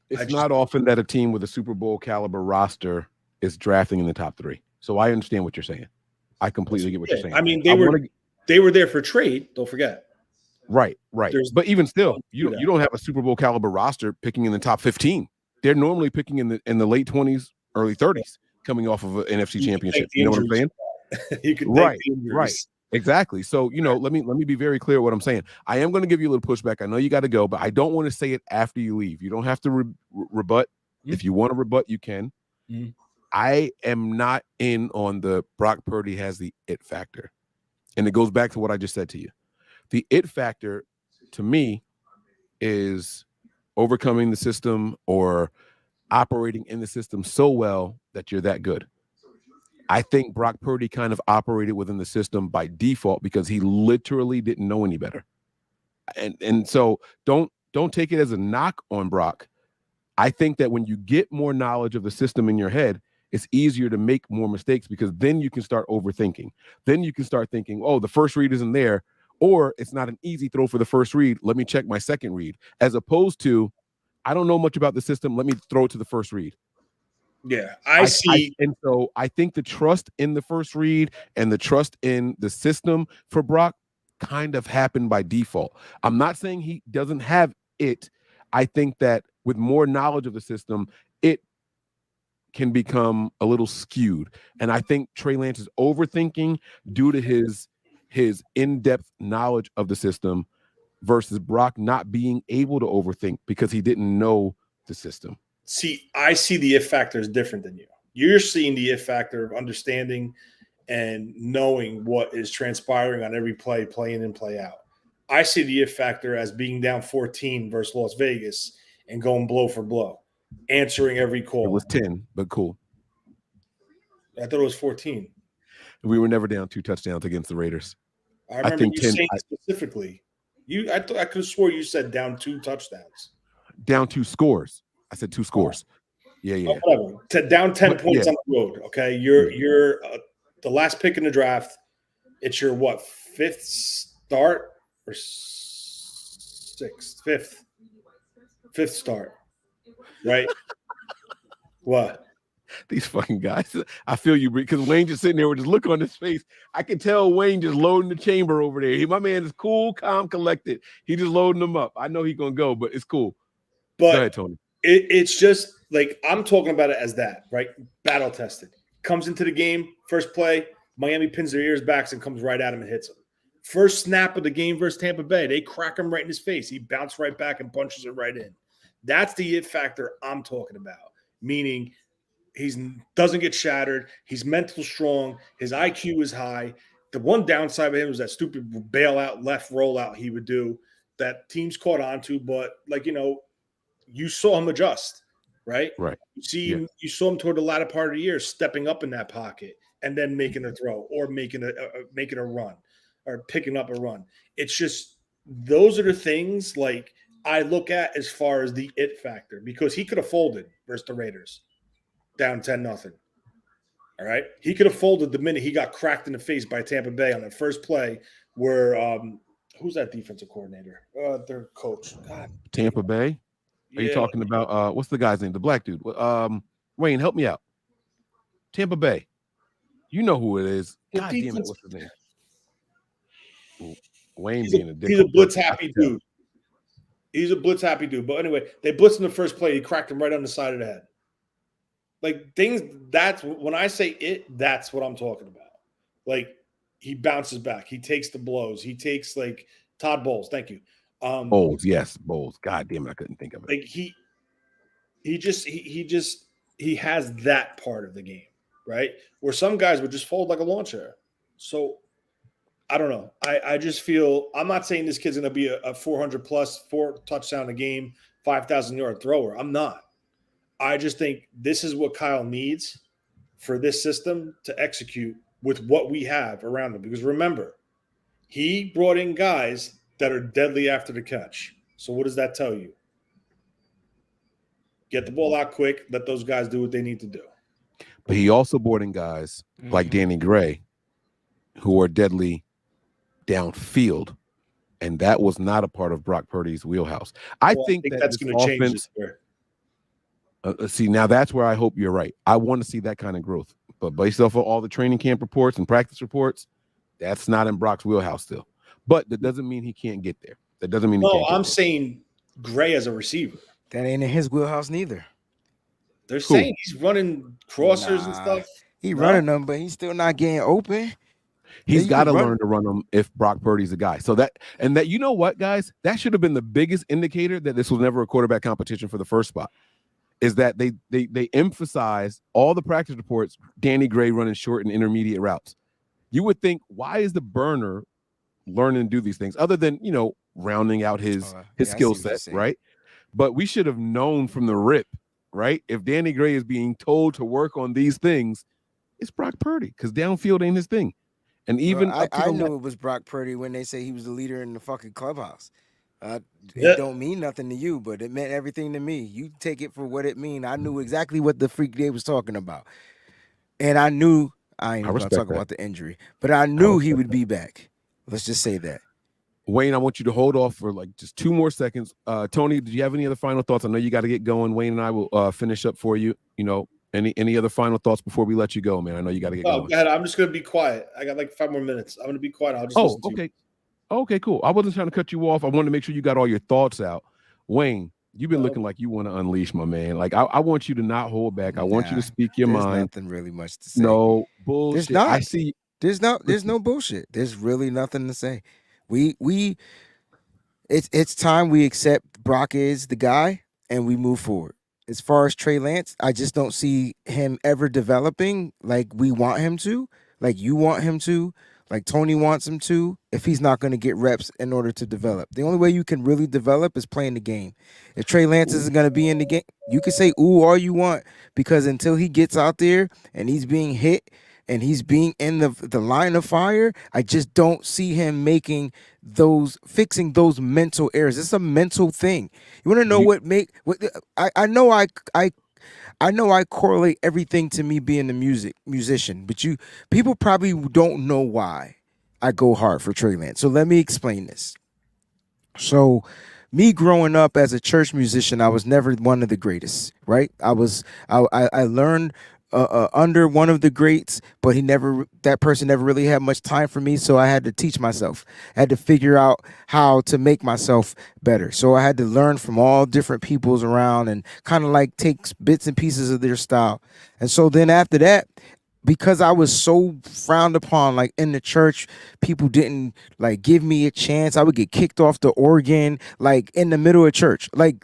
It's not often that a team with a Super Bowl caliber roster is drafting in the top 3. So I understand what you're saying. I completely get what you're saying. I mean, they were there for trade, don't forget. Right. But even still, you don't have a Super Bowl caliber roster picking in the top 15. They're normally picking in the late 20s, early 30s, coming off of an NFC Championship. You know what I'm saying? You can right. Exactly. So, let me be very clear what I'm saying. I am going to give you a little pushback. I know you got to go, but I don't want to say it after you leave. You don't have to rebut. Mm-hmm. If you want to rebut, you can. Mm-hmm. I am not in on the Brock Purdy has the it factor. And it goes back to what I just said to you. The it factor, to me, is overcoming the system or operating in the system so well that you're that good. I think Brock Purdy kind of operated within the system by default because he literally didn't know any better. And so don't take it as a knock on Brock. I think that when you get more knowledge of the system in your head, it's easier to make more mistakes because then you can start overthinking. Then you can start thinking, oh, the first read isn't there, or it's not an easy throw for the first read. Let me check my second read, as opposed to, I don't know much about the system. Let me throw it to the first read. Yeah, I see. And so I think the trust in the first read and the trust in the system for Brock kind of happened by default. I'm not saying he doesn't have it. I think that with more knowledge of the system, it can become a little skewed. And I think Trey Lance is overthinking due to his in-depth knowledge of the system versus Brock not being able to overthink because he didn't know the system. See, I see the if factor is different than you. You're seeing the if factor of understanding and knowing what is transpiring on every play, play in and play out. I see the if factor as being down 14 versus Las Vegas and going blow for blow, answering every call. It was 10, but cool. I thought it was 14. We were never down 2 touchdowns against the Raiders. I remember think you 10, saying specifically. I could have swore you said down 2 touchdowns. Down 2 scores. I said 2 scores. Yeah. Oh, whatever. Down 10 points on the road. Okay, you're the last pick in the draft. It's your what, 5th start or 6th? 5th start, right? What? These fucking guys. I feel you, because Wayne just sitting there with his look on his face. I can tell Wayne just loading the chamber over there. My man is cool, calm, collected. He just loading them up. I know he's gonna go, but it's cool. But go ahead, Tony. It's just like I'm talking about it as that, right? Battle tested. Comes into the game, first play, Miami pins their ears back and comes right at him and hits him. First snap of the game versus Tampa Bay, they crack him right in his face. He bounced right back and punches it right in. That's the it factor I'm talking about, meaning he doesn't get shattered. He's mental strong. His IQ is high. The one downside of him was that stupid bailout left rollout he would do that teams caught on to, but you saw him adjust, right? Right. You saw him toward the latter part of the year stepping up in that pocket and then making a throw or making a run or picking up a run. It's just those are the things like I look at as far as the it factor, because he could have folded versus the Raiders down 10-0. All right. He could have folded the minute he got cracked in the face by Tampa Bay on that first play where who's that defensive coordinator? Their coach. God. Tampa Bay. Are you talking about what's the guy's name? The black dude. Wayne, help me out. Tampa Bay. You know who it is. God damn it, what's his name? Wayne being a dick. He's a blitz happy dude. He's a blitz happy dude. But anyway, they blitzed in the first play. He cracked him right on the side of the head. Like things, that's when I say it, that's what I'm talking about. Like he bounces back. He takes the blows. He takes like Todd Bowles. Thank you. Bowles, yes, Bowles. God damn it, I couldn't think of it. Like he has that part of the game, right? Where some guys would just fold like a lawn chair. So I don't know. I just feel I'm not saying this kid's going to be a 400 plus 4 touchdown a game, 5,000 yard thrower. I'm not. I just think this is what Kyle needs for this system to execute with what we have around him. Because remember, he brought in guys that are deadly after the catch. So what does that tell you? Get the ball out quick. Let those guys do what they need to do. But he also brought in guys like Danny Gray who are deadly downfield. And that was not a part of Brock Purdy's wheelhouse. I think that's going to change this year. See, now that's where I hope you're right. I want to see that kind of growth. But based off of all the training camp reports and practice reports, that's not in Brock's wheelhouse still. But that doesn't mean he can't get there. That doesn't mean he can't get I'm saying Gray as a receiver. That ain't in his wheelhouse neither. They're saying he's running crossers and stuff. He running them, but he's still not getting open. He's got to learn to run them if Brock Purdy's a guy. So that you know what, guys, that should have been the biggest indicator that this was never a quarterback competition for the first spot. Is that they emphasize all the practice reports, Danny Gray running short and intermediate routes. You would think, why is the burner learning to do these things other than, rounding out his skill set, right? But we should have known from the rip, right? If Danny Gray is being told to work on these things, it's Brock Purdy, because downfield ain't his thing. And even I knew it was Brock Purdy when they say he was the leader in the fucking clubhouse. It don't mean nothing to you, but it meant everything to me. You take it for what it mean. I knew exactly what the freak they was talking about. And I knew, I ain't going to talk about the injury, but I knew he would be back. Let's just say that. Wayne, I want you to hold off for like just 2 more seconds. Tony, did you have any other final thoughts? I know you got to get going. Wayne and I will finish up for you. Any other final thoughts before we let you go, man? I know you got to get going. Go ahead. I'm just going to be quiet. I got like 5 more minutes. I'm going to be quiet. I'll just listen to okay. you. Okay, cool. I wasn't trying to cut you off. I wanted to make sure you got all your thoughts out. Wayne, you've been looking like you want to unleash, my man. Like I want you to not hold back. I want you to speak your mind. There's nothing really much to say. No bullshit. There's not. I see. There's no bullshit. There's really nothing to say. We It's time we accept Brock is the guy and we move forward. As far as Trey Lance, I just don't see him ever developing like we want him to, like you want him to, like Tony wants him to, if he's not going to get reps in order to develop. The only way you can really develop is playing the game. If Trey Lance isn't going to be in the game, you can say ooh all you want, because until he gets out there and he's being hit and he's being in the line of fire, I just don't see him fixing those mental errors. It's a mental thing. You want to know I know I know I correlate everything to me being a musician, but people probably don't know why I go hard for Trey Lance. So let me explain this. So me growing up as a church musician, I was never one of the greatest, right? I learned under one of the greats, but that person never really had much time for me. So I had to teach myself. I had to figure out how to make myself better. So I had to learn from all different peoples around and kind of like take bits and pieces of their style. And so then after that, because I was so frowned upon, like in the church, people didn't like give me a chance. I would get kicked off the organ, like in the middle of church. Like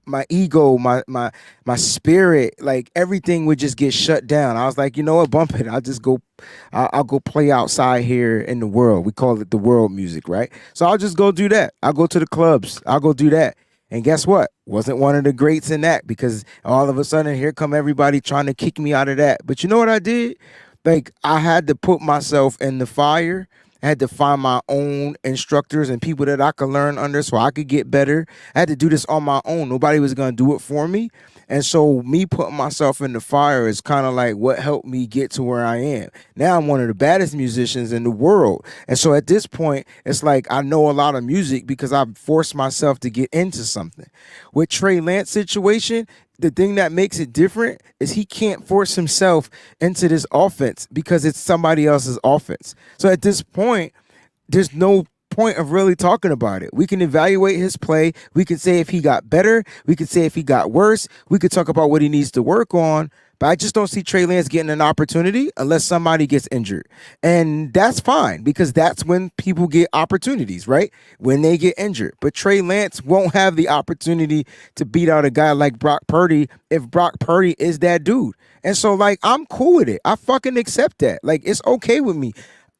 my ego, my spirit, like everything would just get shut down. I was like, you know what, bump it. I'll go play outside here in the world. We call it the world music, right? So I'll just go do that. I'll go to the clubs. I'll go do that. And guess what? Wasn't one of the greats in that, because all of a sudden here come everybody trying to kick me out of that. But you know what I did? Like I had to put myself in the fire. I had to find my own instructors and people that I could learn under so I could get better. I had to do this on my own. Nobody was going to do it for me. And so me putting myself in the fire is kind of like what helped me get to where I am. Now I'm one of the baddest musicians in the world. And so at this point, it's like I know a lot of music because I've forced myself to get into something. With Trey Lance situation, the thing that makes it different is he can't force himself into this offense because it's somebody else's offense. So at this point, there's no point of really talking about it. We can evaluate his play. We can say if he got better. We can say if he got worse. We could talk about what he needs to work on. But I just don't see Trey Lance getting an opportunity unless somebody gets injured. And that's fine because that's when people get opportunities, right? When they get injured. But Trey Lance won't have the opportunity to beat out a guy like Brock Purdy if Brock Purdy is that dude. And so, like, I'm cool with it. I fucking accept that. Like, it's okay with me.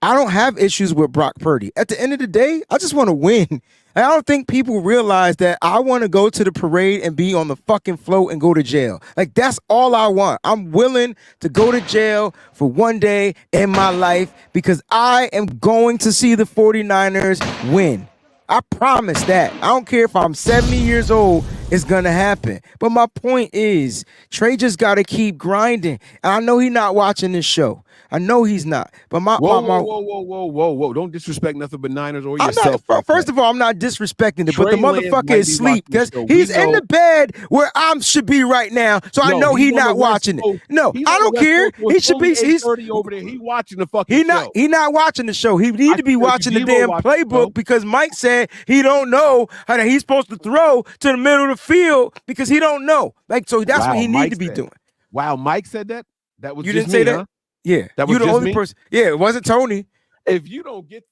I don't have issues with Brock Purdy. At the end of the day, I just want to win. I don't think people realize that I want to go to the parade and be on the fucking float and go to jail. Like, that's all I want. I'm willing to go to jail for one day in my life because I am going to see the 49ers win. I promise that. I don't care if I'm 70 years old, it's going to happen. But my point is, Trey just got to keep grinding. And I know he's not watching this show. I know he's not. But whoa. Don't disrespect nothing but Niners or yourself. First of all, I'm not disrespecting it, but the motherfucker is asleep because he's in the bed where I should be right now. So I know he's not watching it. No, I don't care. He should be. He's over there. He watching the fucking show. He not watching the show. He need to be watching the damn playbook because Mike said he don't know how he's supposed to throw to the middle of the field because he don't know. Like, so that's what he need to be doing. Wow, Mike said that? That was you just didn't say me, that? Huh? Yeah, that was you the only person. Yeah, it wasn't Tony. If you don't get,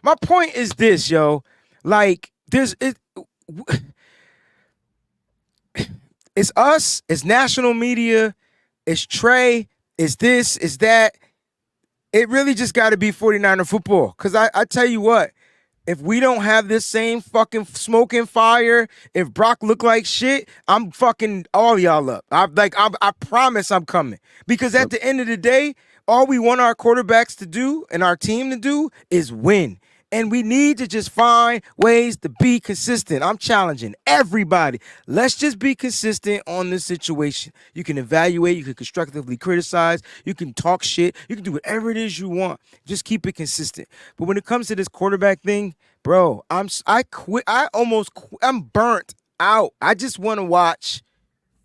my point is this, yo. Like, it's us, it's national media, it's Trey, it's this, it's that. It really just got to be 49er football. Because I tell you what, if we don't have this same fucking smoking fire, if Brock look like shit, I'm fucking all y'all up. I promise I'm coming. Because at the end of the day, all we want our quarterbacks to do and our team to do is win. And we need to just find ways to be consistent. I'm challenging everybody. Let's just be consistent on this situation. You can evaluate, you can constructively criticize, you can talk shit, you can do whatever it is you want. Just keep it consistent. But when it comes to this quarterback thing, bro, I'm burnt out. I just want to watch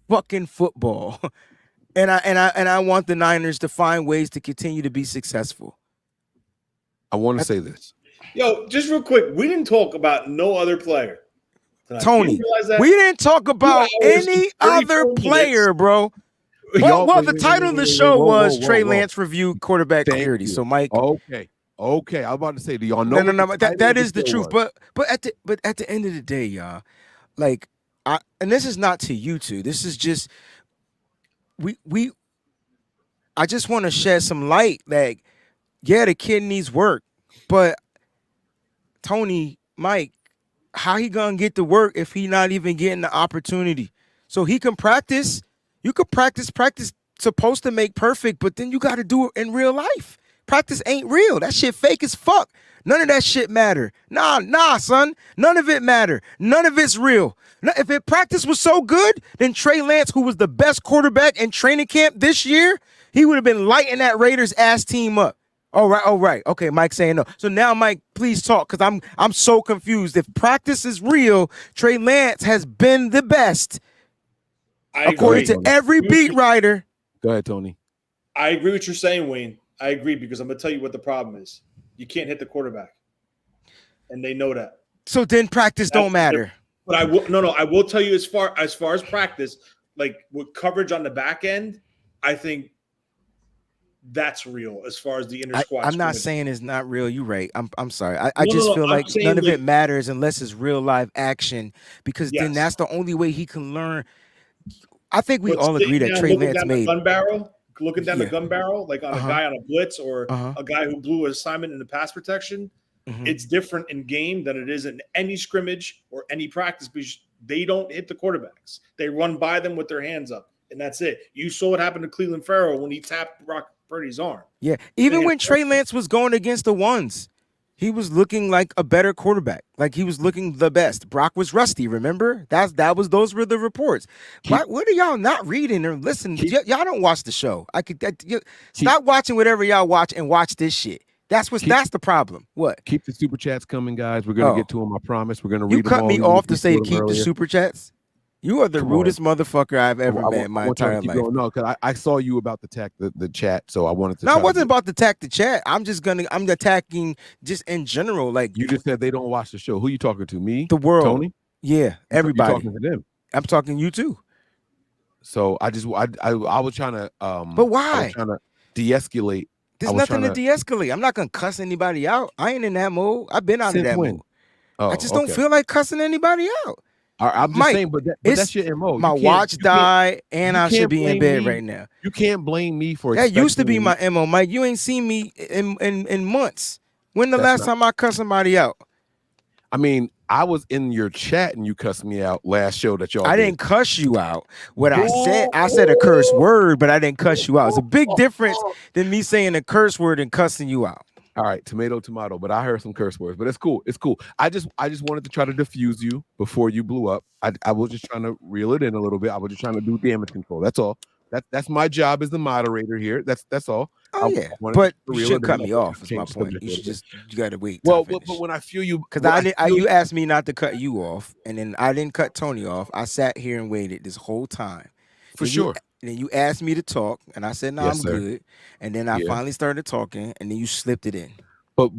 fucking football. And I want the Niners to find ways to continue to be successful. I want to say this. Yo, just real quick, we didn't talk about no other player tonight. Tony, we didn't talk about any other player, bro. Well, the title of the show was Trey Lance Review Quarterback Clarity. So, Mike. Okay. Okay, I was about to say, do y'all know? No. what the title That of the is the show truth. was? But at the end of the day, y'all, like and this is not to you two. This is just we. I just want to shed some light. Like, yeah, the kid needs work, but Tony, Mike, how he gonna get to work if he not even getting the opportunity? So he can practice. You could practice. Practice supposed to make perfect, but then you got to do it in real life. Practice ain't real. That shit fake as fuck. None of that shit matter. Nah, son. None of it matter. None of it's real. If it practice was so good, then Trey Lance, who was the best quarterback in training camp this year, he would have been lighting that Raiders ass team up. All right. Okay, Mike saying no. So now, Mike, please talk, because I'm so confused. If practice is real, Trey Lance has been the best, according to every beat writer. Go ahead, Tony. I agree with what you're saying, Wayne. I agree, because I'm going to tell you what the problem is. You can't hit the quarterback, and they know that. So then practice don't matter. But I will tell you, as far as practice, like with coverage on the back end, I think that's real as far as the inter squad. I'm not saying it's not real. You're right. I'm sorry. I just feel like none of it matters unless it's real live action, because then that's the only way he can learn. I think we all agree that Trey Lance made looking down the gun barrel, like on a guy on a blitz or a guy who blew an assignment in the pass protection. It's different in game than it is in any scrimmage or any practice, because they don't hit the quarterbacks. They run by them with their hands up, and that's it. You saw what happened to Cleveland Farrell when he tapped Brock Purdy's arm. Yeah, even when Trey Lance was going against the ones, he was looking like a better quarterback. Like he was looking the best. Brock was rusty, remember? Those were the reports. What are y'all not reading or listening? Y'all don't watch the show. Stop watching whatever y'all watch and watch this shit. That's the problem. What? Keep the super chats coming, guys. We're gonna get to them. I promise. We're gonna read them all. You cut me off to say keep the super chats. You are the rudest motherfucker I've ever met in my entire life. No, because I saw you about to attack the chat, so I wanted to. No, I wasn't about to attack the chat. I'm attacking just in general. Like you just said, they don't watch the show. Who you talking to? Me? The world. Tony? Yeah, everybody. You're talking to them. I'm talking to you too. So I was trying to. But why? I was trying to de-escalate. There's nothing to de-escalate. I'm not gonna cuss anybody out. I ain't in that mode. I've been out of that mode. I just don't feel like cussing anybody out. I'm just saying, but that's your MO. My watch died, and I should be in bed right now. You can't blame me for that. Used to be my MO, Mike. You ain't seen me in months. When the last time I cussed somebody out? I mean, I was in your chat and you cussed me out last show that y'all. I didn't cuss you out. What I said a curse word, but I didn't cuss you out. It's a big difference than me saying a curse word and cussing you out. All right, tomato, but I heard some curse words, but it's cool. It's cool. I just wanted to try to diffuse you before you blew up. I was just trying to reel it in a little bit. I was just trying to do damage control. That's all. That's my job as the moderator here. That's all. Oh yeah, but you shouldn't cut me off. Is my point. You got to wait. Well, but when I feel you, because you asked me not to cut you off, and then I didn't cut Tony off. I sat here and waited this whole time. For sure. And then you asked me to talk, and I said, "No, I'm good." And then I finally started talking, and then you slipped it in. But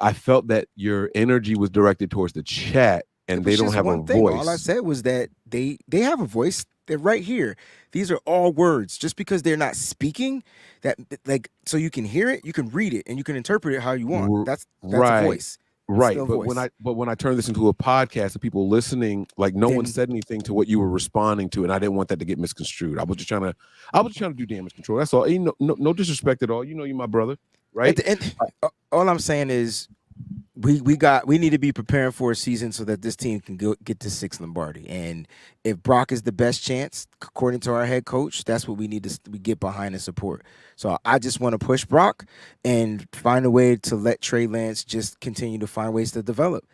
I felt that your energy was directed towards the chat, and they don't have a voice. All I said was that they have a voice. They're right here. These are all words. Just because they're not speaking, so you can hear it, you can read it, and you can interpret it how you want. That's right. A voice. Right, but when I turn this into a podcast and people listening, like one said anything to what you were responding to, and I didn't want that to get misconstrued. I was just trying to do damage control. That's all. No disrespect at all. You know, you're my brother, right? At the end, all I'm saying is we need to be preparing for a season so that this team can get to 6 Lombardi. And if Brock is the best chance, according to our head coach, that's what we need to get behind and support. So I just want to push Brock and find a way to let Trey Lance just continue to find ways to develop.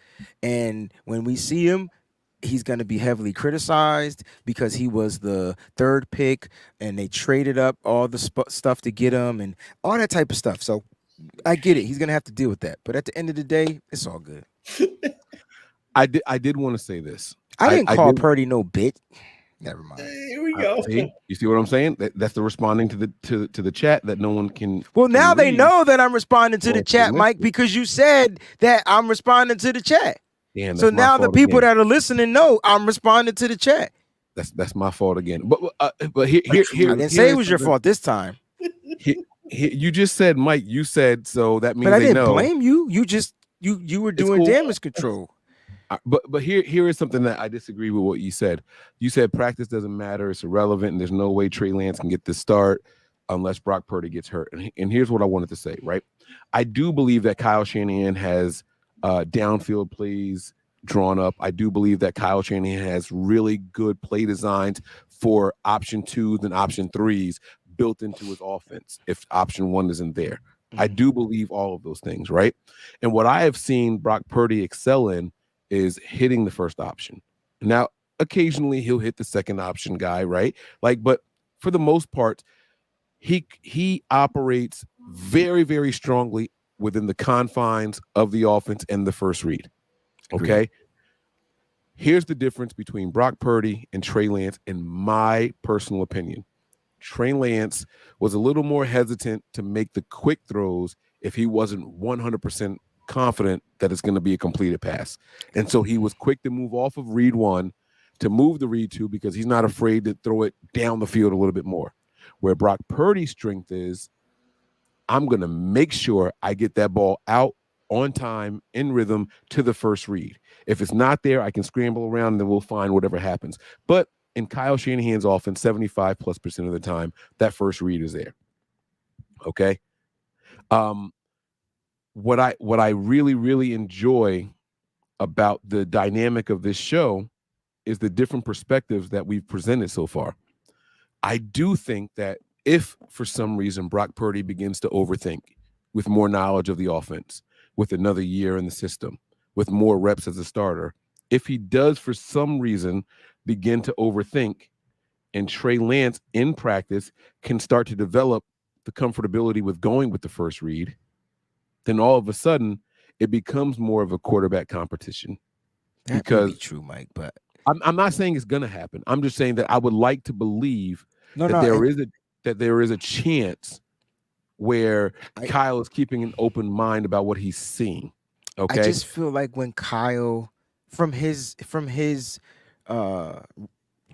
And when we see him, he's going to be heavily criticized because he was the 3rd pick and they traded up all the stuff to get him and all that type of stuff. So I get it. He's going to have to deal with that. But at the end of the day, it's all good. I did want to say this. I didn't call Purdy no bitch. Never mind. Here we go. You see what I'm saying? That's the responding to the chat that no one can. Well, now they know that I'm responding to the chat, Mike, because you said that I'm responding to the chat. Damn, so now the people that are listening know I'm responding to the chat. That's my fault again. But here I didn't say it was your fault this time. You just said, Mike. You said so. That means But I they didn't know. blame you. You just you were doing cool. damage control. But here is something that I disagree with what you said. You said practice doesn't matter. It's irrelevant, and there's no way Trey Lance can get the start unless Brock Purdy gets hurt. And here's what I wanted to say. Right, I do believe that Kyle Shanahan has downfield plays drawn up. I do believe that Kyle Shanahan has really good play designs for option 2s and option 3s built into his offense if option 1 isn't there. I do believe all of those things, right? And what I have seen Brock Purdy excel in is hitting the first option. Now, occasionally he'll hit the second option guy, right? But for the most part, he operates very, very strongly within the confines of the offense and the first read. Okay. Agreed. Here's the difference between Brock Purdy and Trey Lance, in my personal opinion. Trey Lance was a little more hesitant to make the quick throws if he wasn't 100% confident that it's going to be a completed pass. And so he was quick to move off of read 1 to move the read 2 because he's not afraid to throw it down the field a little bit more. Where Brock Purdy's strength is, I'm going to make sure I get that ball out on time, in rhythm, to the first read. If it's not there, I can scramble around and then we'll find whatever happens. But in Kyle Shanahan's offense, 75+% of the time, that first read is there. Okay. What I really, really enjoy about the dynamic of this show is the different perspectives that we've presented so far. I do think that if for some reason Brock Purdy begins to overthink with more knowledge of the offense, with another year in the system, with more reps as a starter, if he does for some reason begin to overthink and Trey Lance in practice can start to develop the comfortability with going with the first read, then all of a sudden it becomes more of a quarterback competition. That could be true, Mike, but I'm not saying it's going to happen. I'm just saying that I would like to believe that there is a chance where Kyle is keeping an open mind about what he's seeing. Okay. I just feel like when Kyle, from his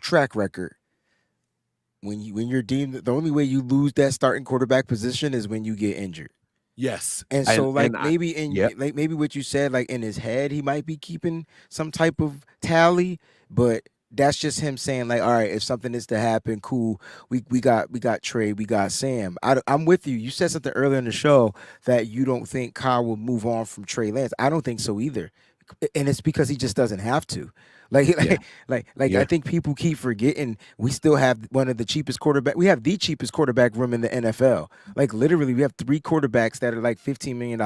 track record, when you're deemed, the only way you lose that starting quarterback position is when you get injured. Yes. And so maybe what you said, like in his head, he might be keeping some type of tally, but that's just him saying, like, all right, if something is to happen, cool. We got Trey, we got Sam. I'm with you. You said something earlier in the show that you don't think Kyle will move on from Trey Lance. I don't think so either. And it's because he just doesn't have to. I think people keep forgetting we still have one of the cheapest quarterback. We have the cheapest quarterback room in the NFL. Like literally, we have 3 quarterbacks that are like $15 million.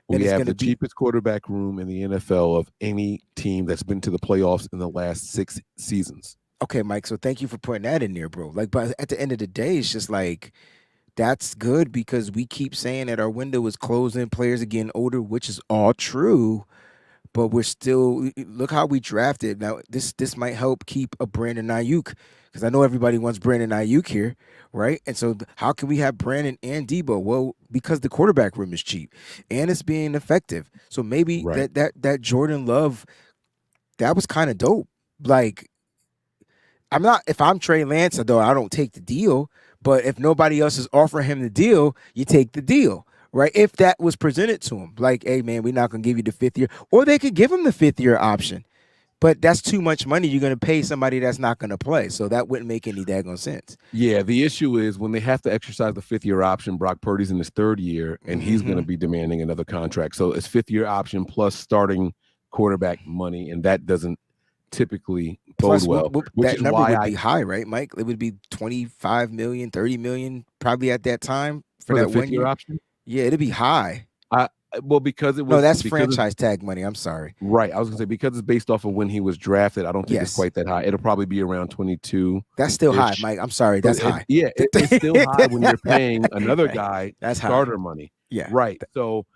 We have the cheapest quarterback room in the NFL of any team that's been to the playoffs in the last 6 seasons. Okay, Mike. So thank you for putting that in there, bro. But at the end of the day, it's just like that's good because we keep saying that our window is closing, players are getting older, which is all true. But we're still look how we drafted. Now this might help keep a Brandon Ayuk because I know everybody wants Brandon Ayuk here, right? And so how can we have Brandon and Debo? Well, because the quarterback room is cheap and it's being effective. So maybe that Jordan Love, that was kind of dope. Like if I'm Trey Lance, though, I don't take the deal. But if nobody else is offering him the deal, you take the deal. Right, if that was presented to him, like, hey, man, we're not going to give you the 5th year. Or they could give him the 5th year option. But that's too much money. You're going to pay somebody that's not going to play. So that wouldn't make any daggone sense. Yeah, the issue is when they have to exercise the 5th year option, Brock Purdy's in his 3rd year, and he's going to be demanding another contract. So it's 5th year option plus starting quarterback money, and that doesn't typically bode well. That number would be high, right, Mike? It would be $25 million, $30 million probably at that time for that 1 year option. Yeah, it'd be high. Because it was that's franchise tag money. I'm sorry. Right, I was gonna say because it's based off of when he was drafted. I don't think it's quite that high. It'll probably be around 22. That's still high, Mike. I'm sorry, that's high. It's still high when you're paying another guy that's starter money. Yeah, right. So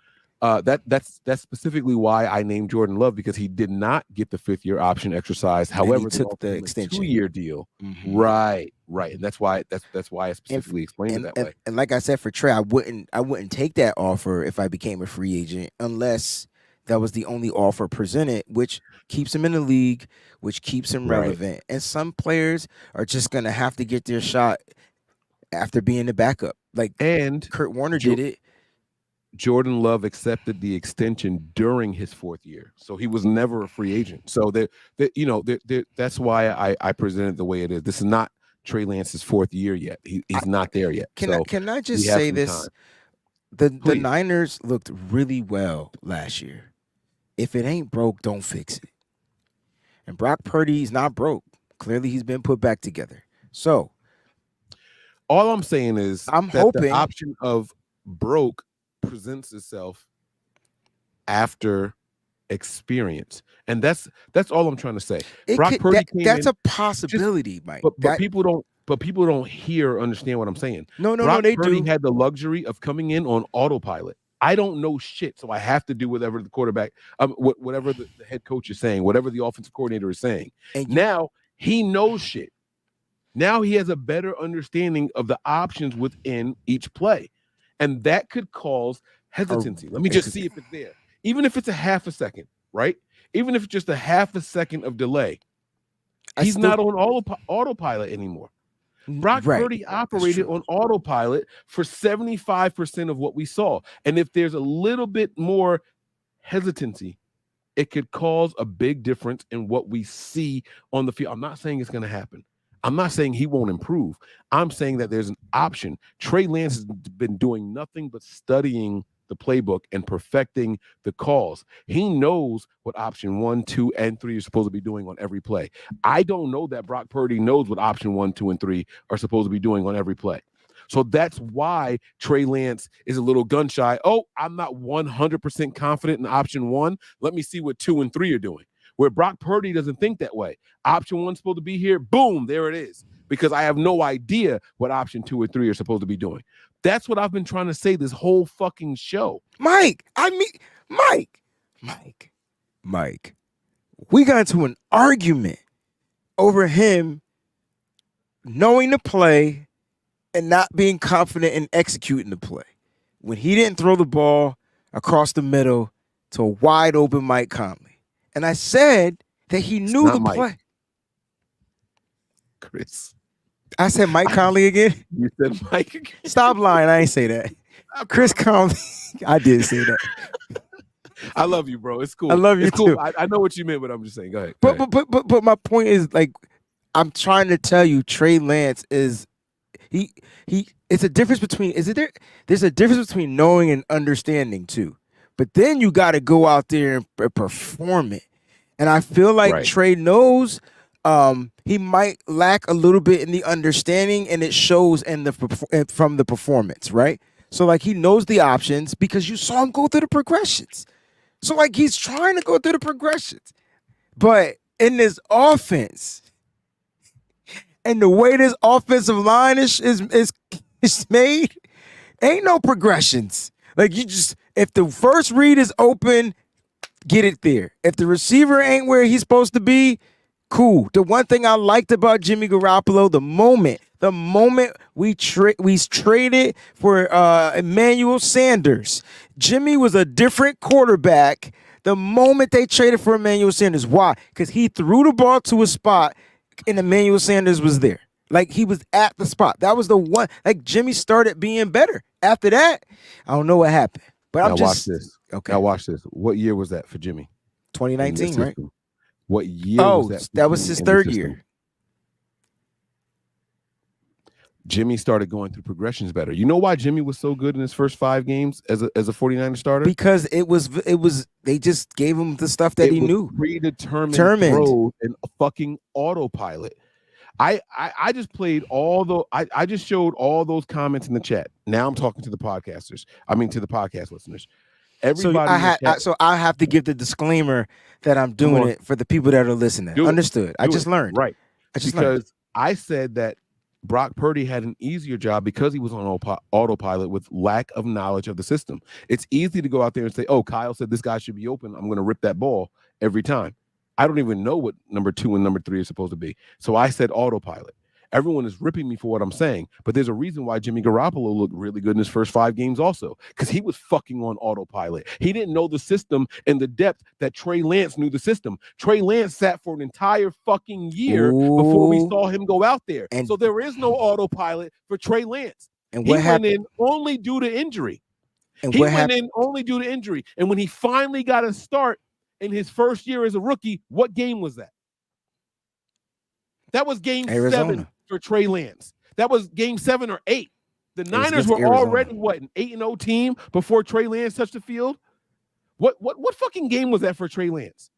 that's specifically why I named Jordan Love because he did not get the 5th year option exercise. However, he took the extension 2-year deal. Right, and that's why I specifically explained it that way. And like I said, for Trey, I wouldn't take that offer if I became a free agent unless that was the only offer presented, which keeps him in the league, which keeps him relevant. And some players are just gonna have to get their shot. after being the backup. Like, and Kurt Warner did it. Jordan Love accepted the extension during his 4th year, so he was never a free agent. So that's why I presented the way it is. This is not Trey Lance's 4th year yet. He's not there yet. Can I just say this? The Niners looked really well last year. If it ain't broke, don't fix it. And Brock Purdy's not broke. Clearly, he's been put back together. So, all I'm saying is I'm hoping the option of broke presents itself after experience, and that's all I'm trying to say. That's a possibility, Mike. But people don't hear or understand what I'm saying. No, Brock Purdy do. had the luxury of coming in on autopilot. I don't know shit, so I have to do whatever the quarterback, whatever the head coach is saying, whatever the offensive coordinator is saying. Now he knows shit. Now he has a better understanding of the options within each play, and that could cause hesitancy. Let me just see if it's there, even if it's a half a second, right? Even if it's just a half a second of delay, he's not on autopilot anymore. Brock Purdy operated on autopilot for 75% of what we saw. And if there's a little bit more hesitancy, it could cause a big difference in what we see on the field. I'm not saying it's going to happen. I'm not saying he won't improve. I'm saying that there's an option. Trey Lance has been doing nothing but studying the playbook and perfecting the calls. He knows what option 1, 2, and 3 are supposed to be doing on every play. I don't know that Brock Purdy knows what option 1, 2, and 3 are supposed to be doing on every play. So that's why Trey Lance is a little gun shy. Oh, I'm not 100% confident in option 1. Let me see what 2 and 3 are doing. Where Brock Purdy doesn't think that way. Option 1's supposed to be here. Boom, there it is. Because I have no idea what option 2 or 3 are supposed to be doing. That's what I've been trying to say this whole fucking show. Mike. We got into an argument over him knowing the play and not being confident in executing the play. When he didn't throw the ball across the middle to a wide open Mike Conley. And I said that he knew the play. Chris. I said Mike Conley again? You said Mike again. Stop lying. I ain't say that. Chris Conley. I did say that. I love you, bro. It's cool. I love you it's too. Cool. I know what you meant, but I'm just saying. Go ahead. But my point is, like, I'm trying to tell you, Trey Lance is it's a difference between there's a difference between knowing and understanding too. But then you got to go out there and perform it. And I feel like Trey knows he might lack a little bit in the understanding, and it shows from the performance, right? So, like, he knows the options because you saw him go through the progressions. So, like, he's trying to go through the progressions. But in this offense, and the way this offensive line is made, ain't no progressions. Like, if the first read is open, get it there. If the receiver ain't where he's supposed to be, cool. The one thing I liked about Jimmy Garoppolo, the moment we traded for Emmanuel Sanders, Jimmy was a different quarterback the moment they traded for Emmanuel Sanders. Why? Because he threw the ball to a spot and Emmanuel Sanders was there. Like, he was at the spot. That was the one. Like, Jimmy started being better. After that, I don't know what happened. But now watch this. Okay. Now watch this. What year was that for Jimmy? 2019, right? What year was that? That was his third year. Jimmy started going through progressions better. You know why Jimmy was so good in his first 5 games as a 49er starter? Because it was they just gave him the stuff that he knew. Predetermined throws and a fucking autopilot. I just played I just showed all those comments in the chat. Now I'm talking to the podcasters. I mean, to the podcast listeners. Everybody. So I have to give the disclaimer that I'm doing it for the people that are listening. Understood. I just learned. Right. Because I said that Brock Purdy had an easier job because he was on autopilot with lack of knowledge of the system. It's easy to go out there and say, oh, Kyle said this guy should be open. I'm going to rip that ball every time. I don't even know what number 2 and number 3 are supposed to be. So I said autopilot. Everyone is ripping me for what I'm saying, but there's a reason why Jimmy Garoppolo looked really good in his first 5 games also, because he was fucking on autopilot. He didn't know the system and the depth that Trey Lance knew the system. Trey Lance sat for an entire fucking year before we saw him go out there. And so there is no autopilot for Trey Lance. And he went in only due to injury. And he went in only due to injury. And when he finally got a start in his first year as a rookie, what game was that? That was game 7 for Trey Lance. That was game 7 or 8. The Niners were already, an 8-0 team before Trey Lance touched the field? What fucking game was that for Trey Lance?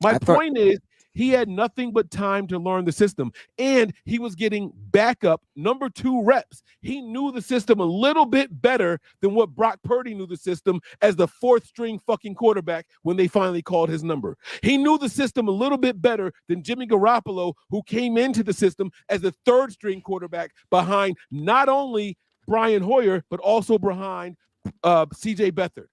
My point is, he had nothing but time to learn the system, and he was getting backup number 2 reps. He knew the system a little bit better than what Brock Purdy knew the system as the 4th string fucking quarterback when they finally called his number. He knew the system a little bit better than Jimmy Garoppolo, who came into the system as the 3rd string quarterback behind not only Brian Hoyer, but also behind CJ Beathard.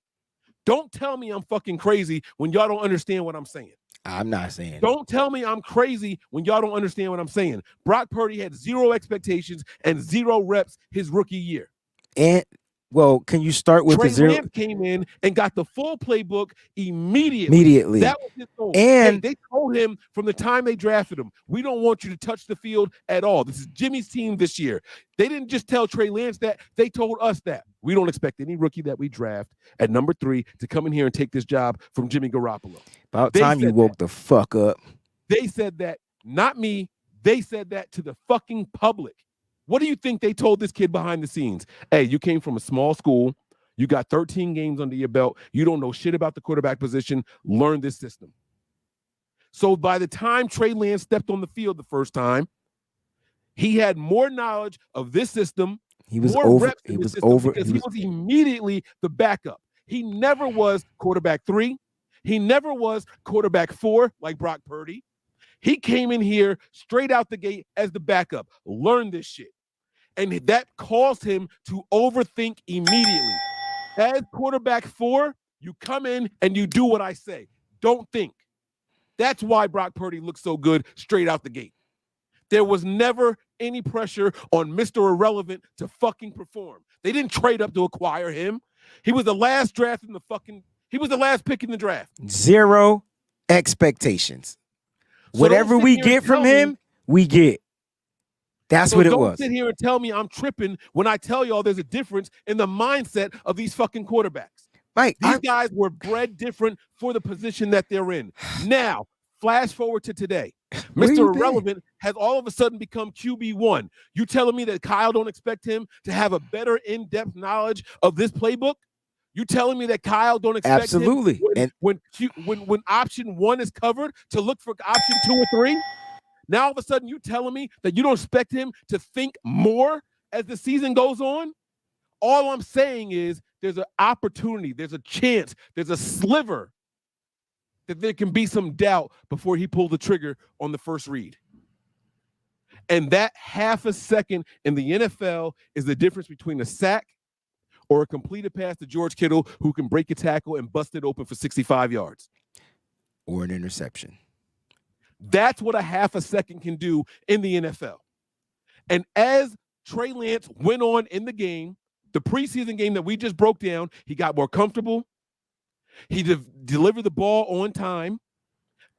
Don't tell me I'm fucking crazy when y'all don't understand what I'm saying. I'm not saying. Don't tell me I'm crazy when y'all don't understand what I'm saying. Brock Purdy had 0 expectations and 0 reps his rookie year. And well, can you start with Trey the 0? Lance came in and got the full playbook immediately. That was his goal. And they told him from the time they drafted him, we don't want you to touch the field at all. This is Jimmy's team this year. They didn't just tell Trey Lance that. They told us that. We don't expect any rookie that we draft at number 3 to come in here and take this job from Jimmy Garoppolo. About time you woke the fuck up. They said that, not me. They said that to the fucking public. What do you think they told this kid behind the scenes? Hey, you came from a small school. You got 13 games under your belt. You don't know shit about the quarterback position. Learn this system. So by the time Trey Lance stepped on the field the first time, he had more knowledge of this system. He was over. He was immediately the backup. He never was quarterback 3. He never was quarterback 4 like Brock Purdy. He came in here straight out the gate as the backup. Learn this shit. And that caused him to overthink immediately. As quarterback 4, you come in and you do what I say. Don't think. That's why Brock Purdy looks so good straight out the gate. There was never any pressure on Mr. Irrelevant to fucking perform. They didn't trade up to acquire him. He was the last draft in the fucking, he was the last pick in the draft. 0 expectations. So whatever we get from him, we get. That's what it was. Don't sit here and tell me I'm tripping when I tell y'all there's a difference in the mindset of these fucking quarterbacks. Right. These guys were bred different for the position that they're in. Now, flash forward to today. Mr. Irrelevant has all of a sudden become QB1. You telling me that Kyle don't expect him to have a better in-depth knowledge of this playbook? You telling me that Kyle don't expect him when option 1 is covered to look for option 2 or 3? Now all of a sudden you telling me that you don't expect him to think more as the season goes on? All I'm saying is there's an opportunity, there's a chance, there's a sliver that there can be some doubt before he pulled the trigger on the first read. And that half a second in the NFL is the difference between a sack or a completed pass to George Kittle, who can break a tackle and bust it open for 65 yards. Or an interception. That's what a half a second can do in the NFL. And as Trey Lance went on in the game, the preseason game that we just broke down, he got more comfortable. He delivered the ball on time.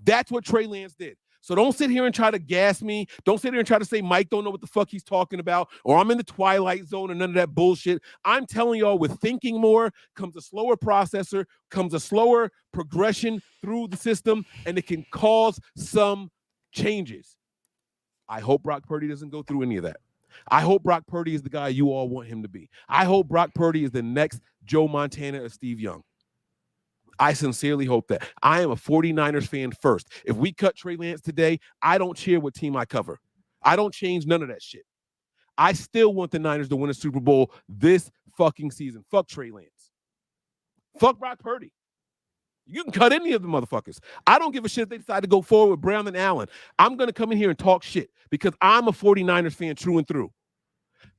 That's what Trey Lance did. So don't sit here and try to gas me. Don't sit here and try to say Mike don't know what the fuck he's talking about, or I'm in the twilight zone and none of that bullshit. I'm telling y'all, with thinking more comes a slower processor, comes a slower progression through the system, and it can cause some changes. I hope Brock Purdy doesn't go through any of that. I hope Brock Purdy is the guy you all want him to be. I hope Brock Purdy is the next Joe Montana or Steve Young. I sincerely hope that. I am a 49ers fan first. If we cut Trey Lance today, I don't cheer what team I cover. I don't change none of that shit. I still want the Niners to win a Super Bowl this fucking season. Fuck Trey Lance. Fuck Brock Purdy. You can cut any of the motherfuckers. I don't give a shit if they decide to go forward with Brown and Allen. I'm going to come in here and talk shit because I'm a 49ers fan through and through.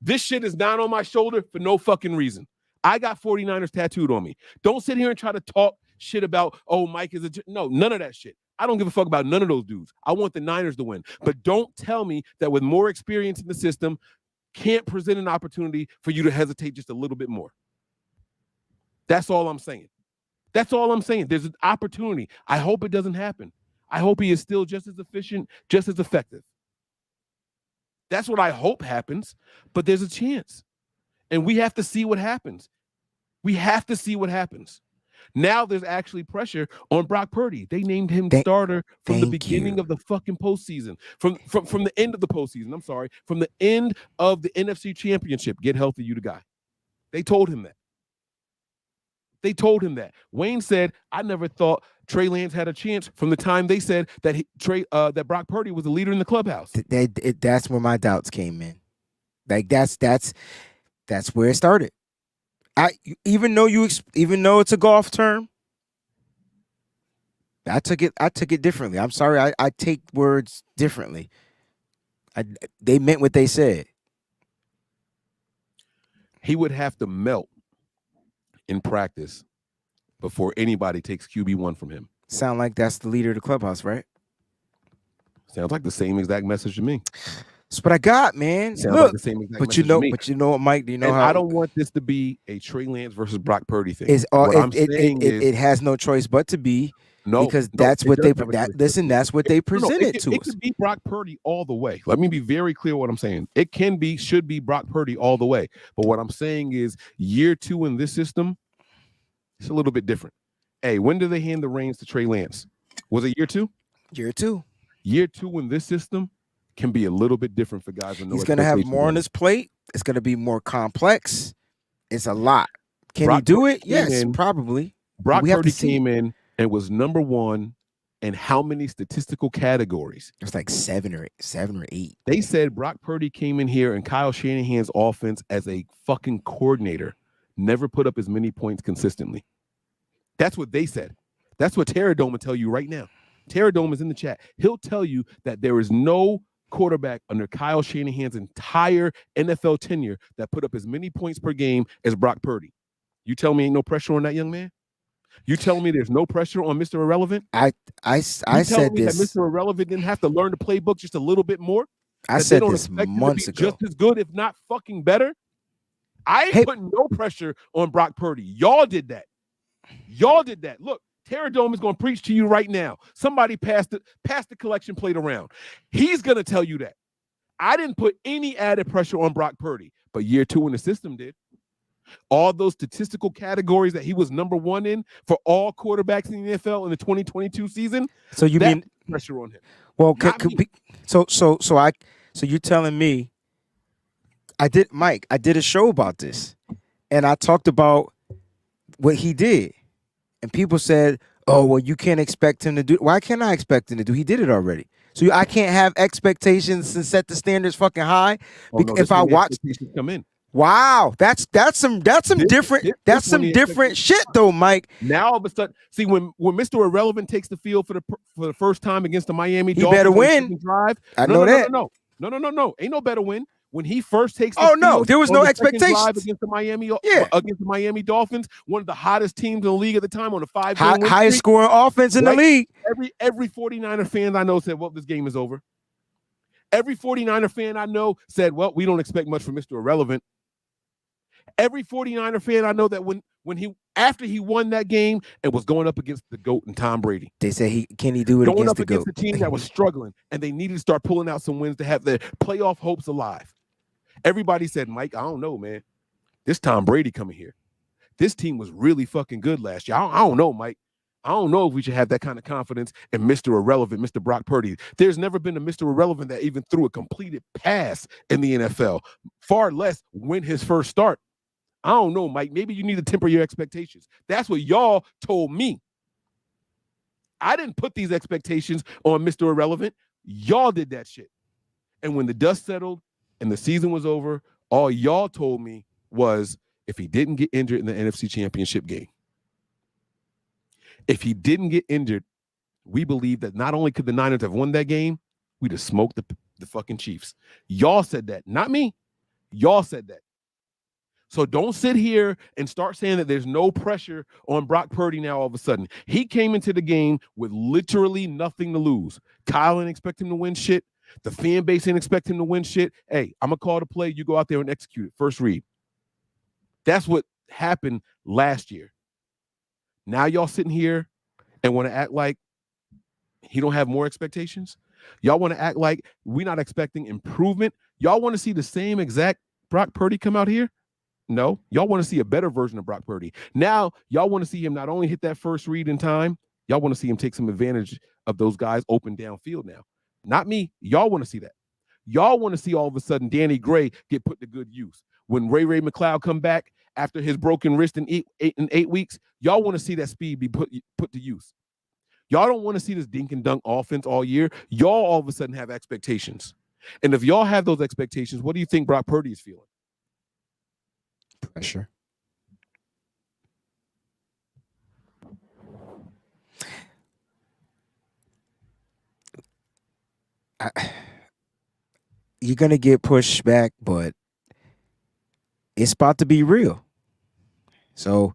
This shit is not on my shoulder for no fucking reason. I got 49ers tattooed on me. Don't sit here and try to talk shit about, oh, Mike is no, none of that shit. I don't give a fuck about none of those dudes. I want the Niners to win. But don't tell me that with more experience in the system, can't present an opportunity for you to hesitate just a little bit more. That's all I'm saying. That's all I'm saying. There's an opportunity. I hope it doesn't happen. I hope he is still just as efficient, just as effective. That's what I hope happens, but there's a chance. And we have to see what happens. We have to see what happens. Now there's actually pressure on Brock Purdy. They named him starter from the beginning of the fucking postseason. From the end of the postseason. I'm sorry. From the end of the NFC Championship. Get healthy, you the guy. They told him that. They told him that. Wayne said, I never thought Trey Lance had a chance from the time they said that that Brock Purdy was the leader in the clubhouse. That's where my doubts came in. Like that's where it started. Even though it's a golf term, I took it differently. I'm sorry, I take words differently. They meant what they said. He would have to melt in practice before anybody takes QB1 from him. Sound like that's the leader of the clubhouse, right? Sounds like the same exact message to me. That's what I got, man. Sounds Look, like the same exact message to me. But you know what, Mike? Do you know and how I don't want this to be a Trey Lance versus Brock Purdy thing. It has no choice but to be. Because that's what they presented to us. It could be Brock Purdy all the way. Let me be very clear what I'm saying. It should be Brock Purdy all the way. But what I'm saying is year 2 in this system, it's a little bit different. Hey, when did they hand the reins to Trey Lance? Was it year 2? Year 2. Year 2 in this system can be a little bit different for guys. He's going to have more on his plate. It's going to be more complex. It's a lot. Can he do it? Yes, probably. Brock Purdy came in and was number 1 in how many statistical categories? It was like 7 or 8. They said Brock Purdy came in here and Kyle Shanahan's offense as a fucking coordinator never put up as many points consistently. That's what they said. That's what Terradome will tell you right now. Terradome is in the chat. He'll tell you that there is no quarterback under Kyle Shanahan's entire NFL tenure that put up as many points per game as Brock Purdy. You tell me ain't no pressure on that young man? You telling me there's no pressure on Mr. Irrelevant? I said this. That Mr. Irrelevant didn't have to learn the playbook just a little bit more? I said this months ago. Just as good, if not fucking better? I ain't putting no pressure on Brock Purdy. Y'all did that. Look, Terradome is going to preach to you right now. Somebody pass the collection plate around. He's going to tell you that. I didn't put any added pressure on Brock Purdy, but year 2 in the system did. All those statistical categories that he was number 1 in for all quarterbacks in the NFL in the 2022 season. So you mean pressure on him? Well, so you're telling me I did a show about this, and I talked about what he did, and people said, "Oh, well, you can't expect him to do." Why can't I expect him to do? He did it already. So I can't have expectations and set the standards fucking high. If I watch, come in. Wow, that's some different shit though, Mike. Now all of a sudden, see when Mr. Irrelevant takes the field for the first time against the Miami Dolphins, he better win. Drive. No. Ain't no better win. When he first takes the field, there was no expectations against the Miami Dolphins, one of the hottest teams in the league at the time on a 5-game win highest scoring offense in the league. Every 49er fan I know said, "Well, this game is over." Every 49er fan I know said, "Well, we don't expect much from Mr. Irrelevant." Every 49er fan I know that after he won that game and was going up against the GOAT and Tom Brady. They said can he do it going against up the against GOAT? the team that was struggling and they needed to start pulling out some wins to have their playoff hopes alive. Everybody said, "Mike, I don't know, man. This Tom Brady coming here. This team was really fucking good last year. I don't know, Mike. I don't know if we should have that kind of confidence in Mr. Irrelevant, Mr. Brock Purdy. There's never been a Mr. Irrelevant that even threw a completed pass in the NFL, far less win his first start. I don't know, Mike. Maybe you need to temper your expectations." That's what y'all told me. I didn't put these expectations on Mr. Irrelevant. Y'all did that shit. And when the dust settled and the season was over, all y'all told me was if he didn't get injured in the NFC Championship game, if he didn't get injured, we believe that not only could the Niners have won that game, we'd have smoked the fucking Chiefs. Y'all said that, not me. Y'all said that. So don't sit here and start saying that there's no pressure on Brock Purdy now all of a sudden. He came into the game with literally nothing to lose. Kyle didn't expect him to win shit. The fan base didn't expect him to win shit. Hey, I'm going to call the play. You go out there and execute it. First read. That's what happened last year. Now y'all sitting here and want to act like he don't have more expectations? Y'all want to act like we're not expecting improvement? Y'all want to see the same exact Brock Purdy come out here? No, y'all want to see a better version of Brock Purdy. Now, y'all want to see him not only hit that first read in time, y'all want to see him take some advantage of those guys open downfield now. Not me. Y'all want to see that. Y'all want to see all of a sudden Danny Gray get put to good use. When Ray McLeod come back after his broken wrist in eight weeks, y'all want to see that speed be put to use. Y'all don't want to see this dink and dunk offense all year. Y'all all of a sudden have expectations. And if y'all have those expectations, what do you think Brock Purdy is feeling? Pressure. You're gonna get pushed back, but it's about to be real. So,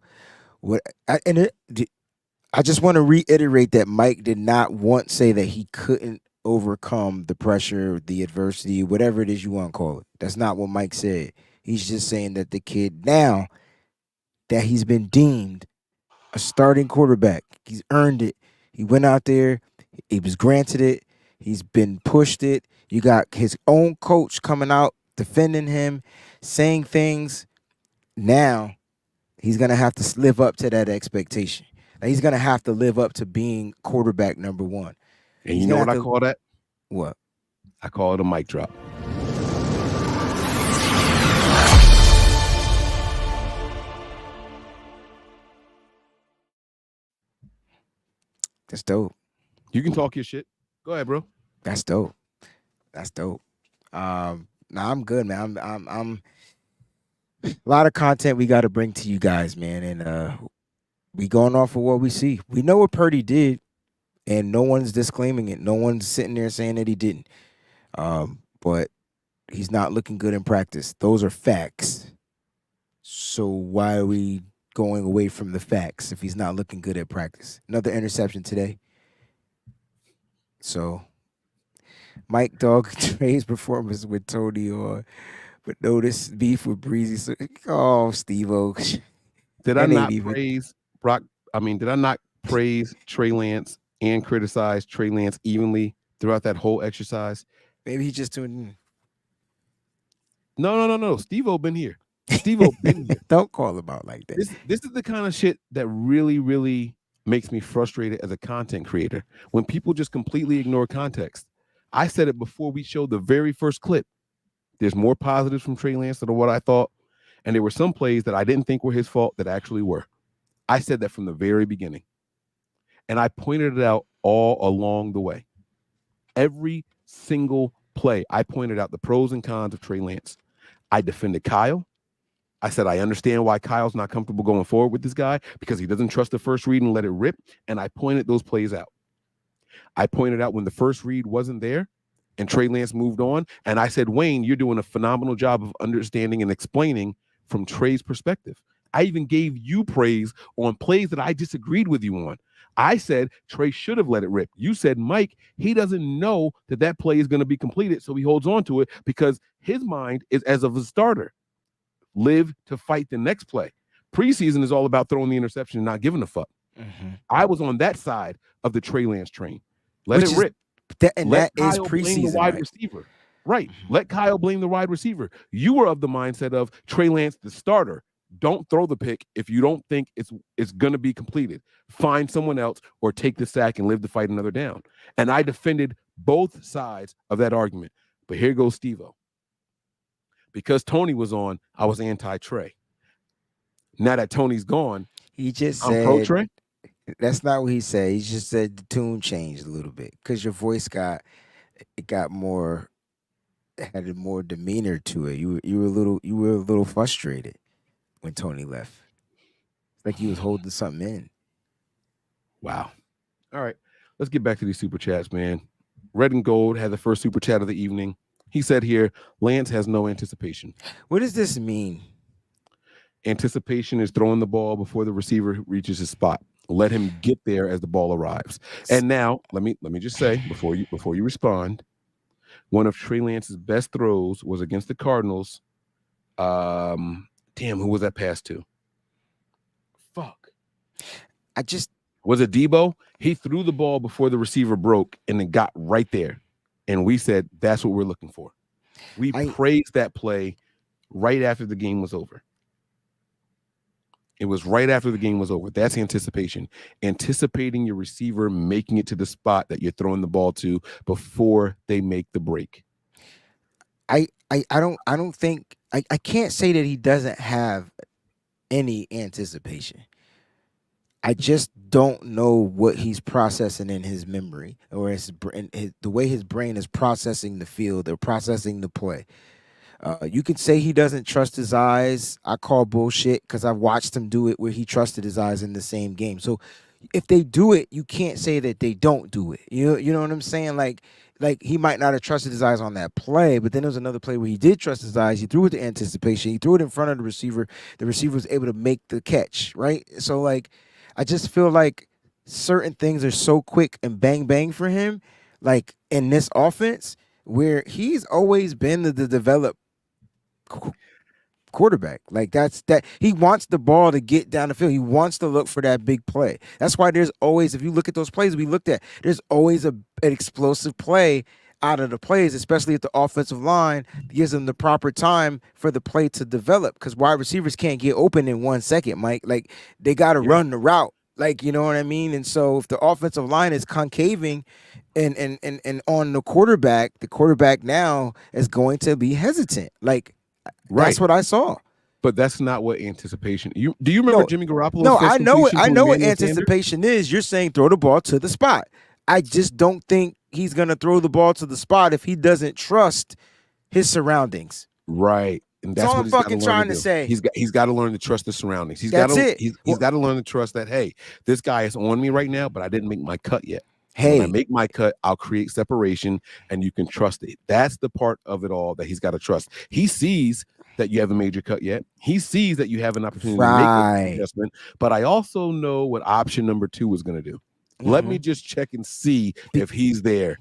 I just want to reiterate that Mike did not once say that he couldn't overcome the pressure, the adversity, whatever it is you want to call it. That's not what Mike said. He's just saying that the kid now that he's been deemed a starting quarterback, he's earned it. He went out there, he was granted it, he's been pushed it. You got his own coach coming out, defending him, saying things. Now he's going to have to live up to that expectation. Now, he's going to have to live up to being quarterback number one. And you know what I call that? What? I call it a mic drop. That's dope. You can talk your shit. Go ahead, bro. That's dope. That's dope. Nah, I'm good, man. I'm a lot of content we got to bring to you guys, man, and we going off of what we see. We know what Purdy did, and no one's disclaiming it. No one's sitting there saying that he didn't. But he's not looking good in practice. Those are facts. So why are we going away from the facts if he's not looking good at practice? Another interception today. So, Mike Dog Trey's performance with Tony on, but notice beef with Breezy. So, oh, Steve-O. Did I not praise Brock? I mean, did I not praise Trey Lance and criticize Trey Lance evenly throughout that whole exercise? Maybe he just tuned in. No. Steve-O been here. Steve-O been here. Don't call him out like that. This is the kind of shit that really, really makes me frustrated as a content creator. When people just completely ignore context. I said it before we showed the very first clip. There's more positives from Trey Lance than what I thought. And there were some plays that I didn't think were his fault that actually were. I said that from the very beginning. And I pointed it out all along the way. Every single play, I pointed out the pros and cons of Trey Lance. I defended Kyle. I said, I understand why Kyle's not comfortable going forward with this guy because he doesn't trust the first read and let it rip. And I pointed those plays out. I pointed out when the first read wasn't there and Trey Lance moved on. And I said, Wayne, you're doing a phenomenal job of understanding and explaining from Trey's perspective. I even gave you praise on plays that I disagreed with you on. I said Trey should have let it rip. You said, Mike, he doesn't know that play is going to be completed, so he holds on to it because his mind is as of a starter. Live to fight the next play. Preseason is all about throwing the interception and not giving a fuck. Mm-hmm. I was on that side of the Trey Lance train. Let it rip. That Kyle is preseason. Blame the wide receiver. Right. Mm-hmm. Let Kyle blame the wide receiver. You were of the mindset of Trey Lance, the starter. Don't throw the pick if you don't think it's going to be completed. Find someone else or take the sack and live to fight another down. And I defended both sides of that argument. But here goes Steve-O. Because Tony was on, I was anti-Trey. Now that Tony's gone, he just I'm said, pro-Trey. That's not what he said. He just said the tune changed a little bit because your voice had more demeanor to it. You were a little frustrated when Tony left. It's like he was holding something in. Wow. All right. Let's get back to these super chats, man. Red and Gold had the first super chat of the evening. He said here, Lance has no anticipation. What does this mean? Anticipation is throwing the ball before the receiver reaches his spot. Let him get there as the ball arrives. And now, let me just say before you respond, one of Trey Lance's best throws was against the Cardinals. Who was that pass to? Fuck. Was it Debo? He threw the ball before the receiver broke and then got right there. And we said, that's what we're looking for. We praised that play right after the game was over. It was right after the game was over. That's anticipation. Anticipating your receiver making it to the spot that you're throwing the ball to before they make the break. I don't think I can't say that he doesn't have any anticipation. I just don't know what he's processing in his memory or the way his brain is processing the field or processing the play. You could say he doesn't trust his eyes. I call bullshit because I've watched him do it where he trusted his eyes in the same game. So if they do it, you can't say that they don't do it. You know what I'm saying? Like he might not have trusted his eyes on that play, but then there was another play where he did trust his eyes. He threw it to anticipation. He threw it in front of the receiver. The receiver was able to make the catch, right? So, I just feel like certain things are so quick and bang, bang for him, like in this offense, where he's always been the developed quarterback. Like that he wants the ball to get down the field. He wants to look for that big play. That's why there's always, if you look at those plays we looked at, there's always an explosive play out of the plays, especially if the offensive line gives them the proper time for the play to develop, because wide receivers can't get open in 1 second, Mike. Like they got to run the route. Like, you know what I mean? And so if the offensive line is concaving and on the quarterback now is going to be hesitant. Like, that's what I saw. But that's not what anticipation. Do you remember Jimmy Garoppolo? No, I know it. I know what anticipation is. You're saying throw the ball to the spot. I just don't think he's gonna throw the ball to the spot if he doesn't trust his surroundings. Right. And that's all what I'm he's fucking trying to say. He's got to learn to trust the surroundings. He's That's got to it. He's got to learn to trust that, hey, this guy is on me right now, but I didn't make my cut yet. Hey, when I make my cut, I'll create separation, and you can trust it. That's the part of it all that he's got to trust. He sees that you haven't made your cut yet. He sees that you have an opportunity to make an adjustment. But I also know what option number 2 is going to do. Let me just check and see if he's there.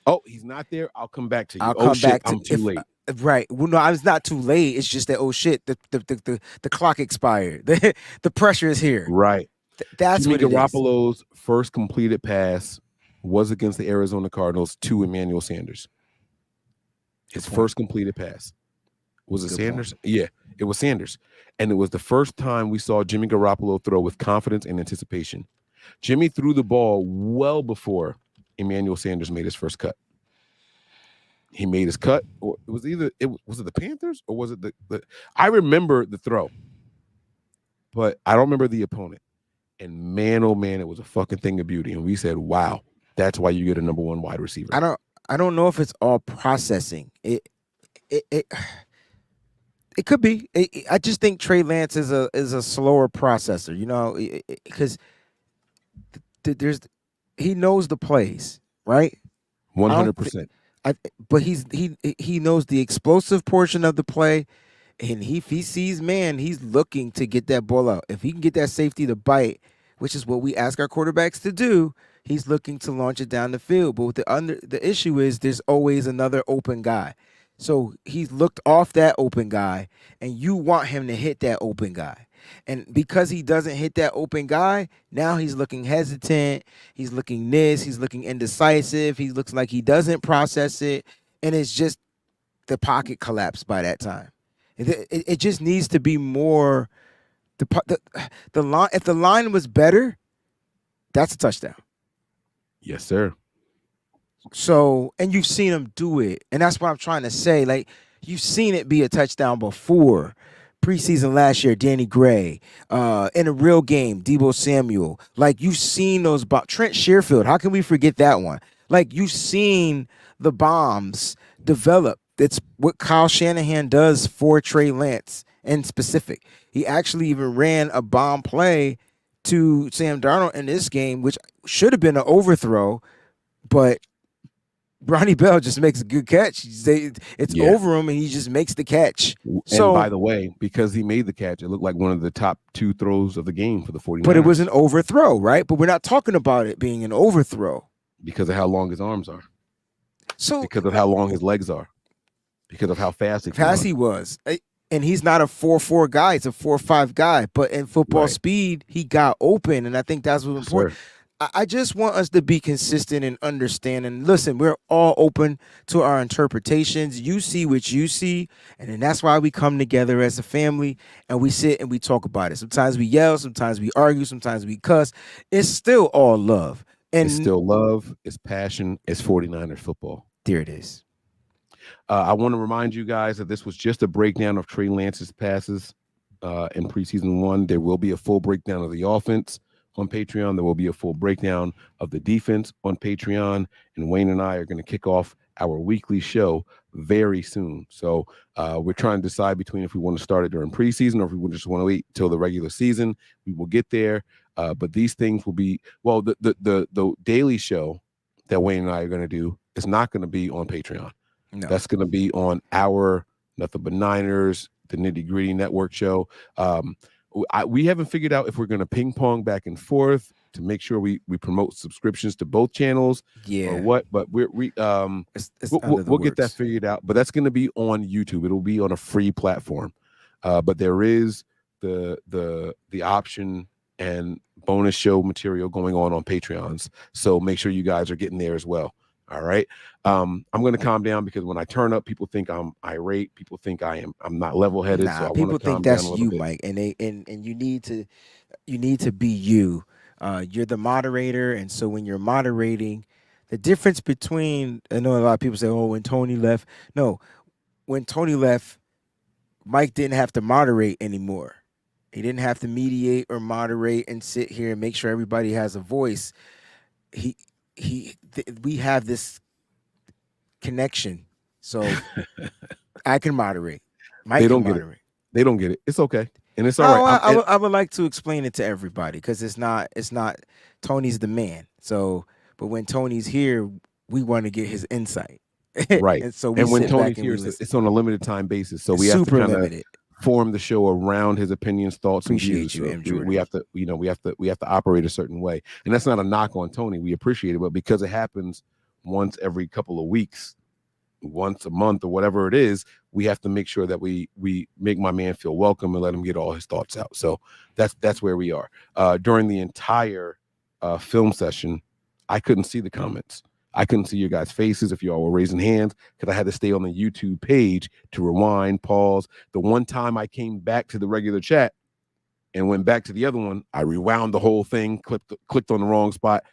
Oh, he's not there. I'll come back to you. I'm too late. Right. Well, no, I was not too late. It's just that, oh shit, the clock expired. The pressure is here. Right. That's Jimmy what Garoppolo's first completed pass was against the Arizona Cardinals to Emmanuel Sanders. His first completed pass. Was it Sanders? Yeah, it was Sanders. And it was the first time we saw Jimmy Garoppolo throw with confidence and anticipation. Jimmy threw the ball well before Emmanuel Sanders made his first cut. He made his cut. Or it was was it the Panthers or was it the I remember the throw, but I don't remember the opponent. And man, oh man, it was a fucking thing of beauty. And we said, wow, that's why you get a number 1 wide receiver. I don't know if it's all processing. It could be. I just think Trey Lance is a slower processor, you know, because he knows the plays, right? 100%. But he knows the explosive portion of the play, and if he sees man, he's looking to get that ball out. If he can get that safety to bite, which is what we ask our quarterbacks to do, he's looking to launch it down the field. But the issue is there's always another open guy. So he's looked off that open guy, and you want him to hit that open guy. And because he doesn't hit that open guy, now he's looking hesitant. He's looking he's looking indecisive. He looks like he doesn't process it. And it's just the pocket collapsed by that time. It just needs to be more. The line, if the line was better, that's a touchdown. Yes, sir. So, and you've seen him do it. And that's what I'm trying to say. Like, you've seen it be a touchdown before. Preseason last year, Danny Gray. In a real game, Deebo Samuel. Like, you've seen those Trent Sherfield. How can we forget that one? Like, you've seen the bombs develop. That's what Kyle Shanahan does for Trey Lance in specific. He actually even ran a bomb play to Sam Darnold in this game, which should have been an overthrow, but Ronnie Bell just makes a good catch. It's over him, and he just makes the catch. So, and by the way, because he made the catch, it looked like one of the top 2 throws of the game for the 49ers. But it was an overthrow, right? But we're not talking about it being an overthrow. Because of how long his arms are. So because of how long his legs are. Because of how fast he was. And he's not a 4.4 guy. He's a 4.5 guy. But in football speed, he got open, and I think that's what's important. I just want us to be consistent and understand. And listen, we're all open to our interpretations. You see what you see, and then that's why we come together as a family, and we sit and we talk about it. Sometimes we yell, sometimes we argue, sometimes we cuss. It's still all love. And it's still love, it's passion, it's 49ers football. There it is. I want to remind you guys that this was just a breakdown of Trey Lance's passes in preseason 1. There will be a full breakdown of the offense on Patreon. There will be a full breakdown of the defense on Patreon. And Wayne and I are going to kick off our weekly show very soon. So we're trying to decide between if we want to start it during preseason or if we just want to wait till the regular season. We will get there. But these things will be, well, the daily show that Wayne and I are going to do is not going to be on Patreon. No. That's going to be on our Nothing But Niners, the Nitty Gritty Network show. We haven't figured out if we're going to ping pong back and forth to make sure we promote subscriptions to both channels or what, but we'll get that figured out. But that's going to be on YouTube. It'll be on a free platform. But there is the option and bonus show material going on Patreons. So make sure you guys are getting there as well. All right. I'm going to calm down because when I turn up, people think I'm irate. People think I'm not level headed. Nah, so people think that's you, Mike, and you need to be you. You're the moderator, and so when you're moderating, the difference between, I know a lot of people say, "Oh, when Tony left," no, when Tony left, Mike didn't have to moderate anymore. He didn't have to mediate or moderate and sit here and make sure everybody has a voice. We have this connection, so I can moderate. Mike can moderate. They don't get it. It's okay, and it's all right. I would like to explain it to everybody because it's not. Tony's the man. So, but when Tony's here, we want to get his insight. Right. And so, when Tony's here, it's on a limited time basis. So we have to kind of form the show around his opinions, thoughts, and views. So we have to, we have to operate a certain way. And that's not a knock on Tony. We appreciate it, but because it happens once every couple of weeks, once a month, or whatever it is, we have to make sure that we make my man feel welcome and let him get all his thoughts out. So that's where we are. During the entire film session, I couldn't see the comments. I couldn't see your guys' faces if you all were raising hands because I had to stay on the YouTube page to rewind, pause. The one time I came back to the regular chat and went back to the other one, I rewound the whole thing, clicked on the wrong spot.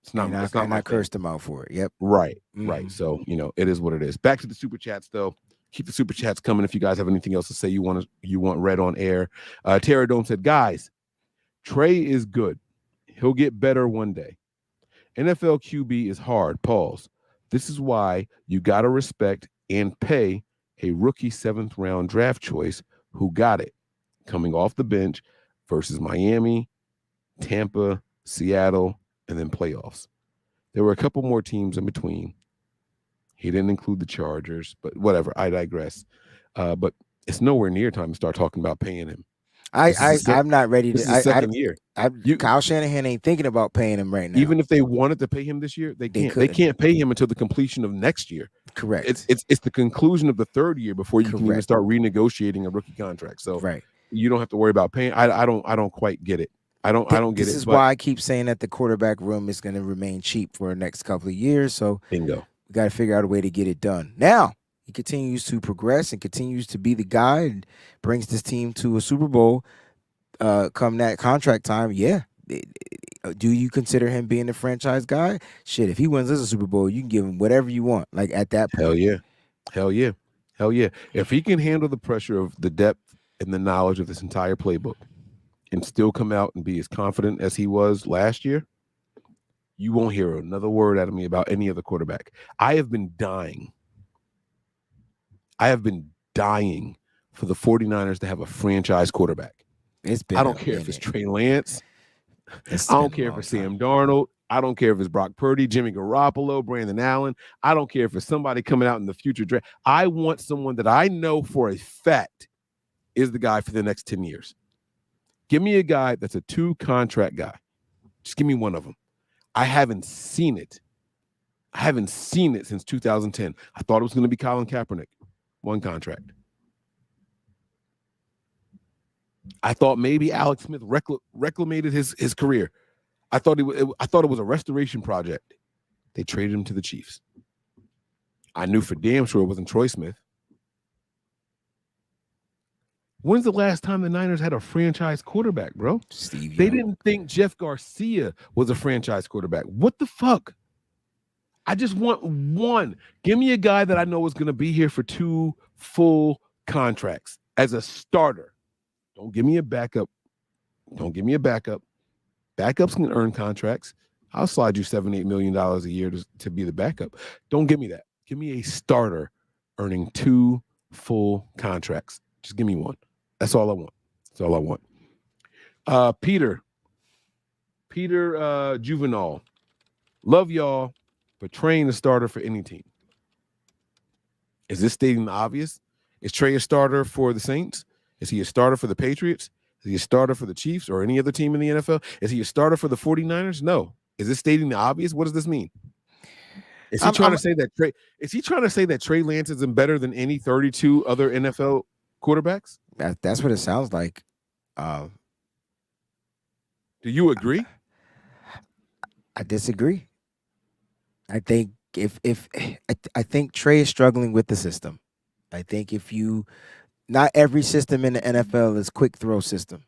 It's not. And I cursed him out for it. Yep. Right. Mm-hmm. Right. So it is what it is. Back to the super chats though. Keep the super chats coming if you guys have anything else to say you want read on air. Tara Dome said, guys, Trey is good. He'll get better one day. NFL QB is hard. Pause. This is why you got to respect and pay a rookie 7th round draft choice who got it coming off the bench versus Miami, Tampa, Seattle, and then playoffs. There were a couple more teams in between. He didn't include the Chargers, but whatever. I digress. But it's nowhere near time to start talking about paying him. I'm not ready to. This is second year. Kyle Shanahan ain't thinking about paying him right now. Even if they wanted to pay him this year, they can't. They can't pay him until the completion of next year. Correct. It's the conclusion of the third year before you can even start renegotiating a rookie contract. So you don't have to worry about paying. I don't quite get it. I don't get it. This is why I keep saying that the quarterback room is going to remain cheap for the next couple of years. So bingo. We got to figure out a way to get it done. Now he continues to progress and continues to be the guy and brings this team to a Super Bowl. Come that contract time, yeah. Do you consider him being the franchise guy? Shit, if he wins us a Super Bowl, you can give him whatever you want. Like at that point. Hell yeah. If he can handle the pressure of the depth and the knowledge of this entire playbook and still come out and be as confident as he was last year, you won't hear another word out of me about any other quarterback. I have been dying for the 49ers to have a franchise quarterback. I don't care if it's Trey Lance. I don't care if it's Sam Darnold. I don't care if it's Brock Purdy, Jimmy Garoppolo, Brandon Allen. I don't care if it's somebody coming out in the future draft. I want someone that I know for a fact is the guy for the next 10 years. Give me a guy that's a 2-contract guy. Just give me one of them. I haven't seen it. I haven't seen it since 2010. I thought it was going to be Colin Kaepernick. 1 contract. I thought maybe Alex Smith reclamated his career. I thought it was a restoration project. They traded him to the Chiefs. I knew for damn sure it wasn't Troy Smith. When's the last time the Niners had a franchise quarterback, bro? They didn't think Jeff Garcia was a franchise quarterback. What the fuck? I just want one. Give me a guy that I know is going to be here for 2 full contracts as a starter. Don't give me a backup. Don't give me a backup. Backups can earn contracts. I'll slide you $7-8 million a year to be the backup. Don't give me that. Give me a starter earning 2 full contracts. Just give me one. That's all I want. That's all I want. Peter Juvenal. Love y'all, but Trey a starter for any team. Is this stating the obvious? Is Trey a starter for the Saints? Is he a starter for the Patriots? Is he a starter for the Chiefs or any other team in the NFL? Is he a starter for the 49ers? No. Is this stating the obvious? What does this mean? Is he trying to say that Trey Lance isn't better than any 32 other NFL quarterbacks? That's what it sounds like. Do you agree? I disagree. I think I think Trey is struggling with the system. I think not every system in the NFL is quick throw system.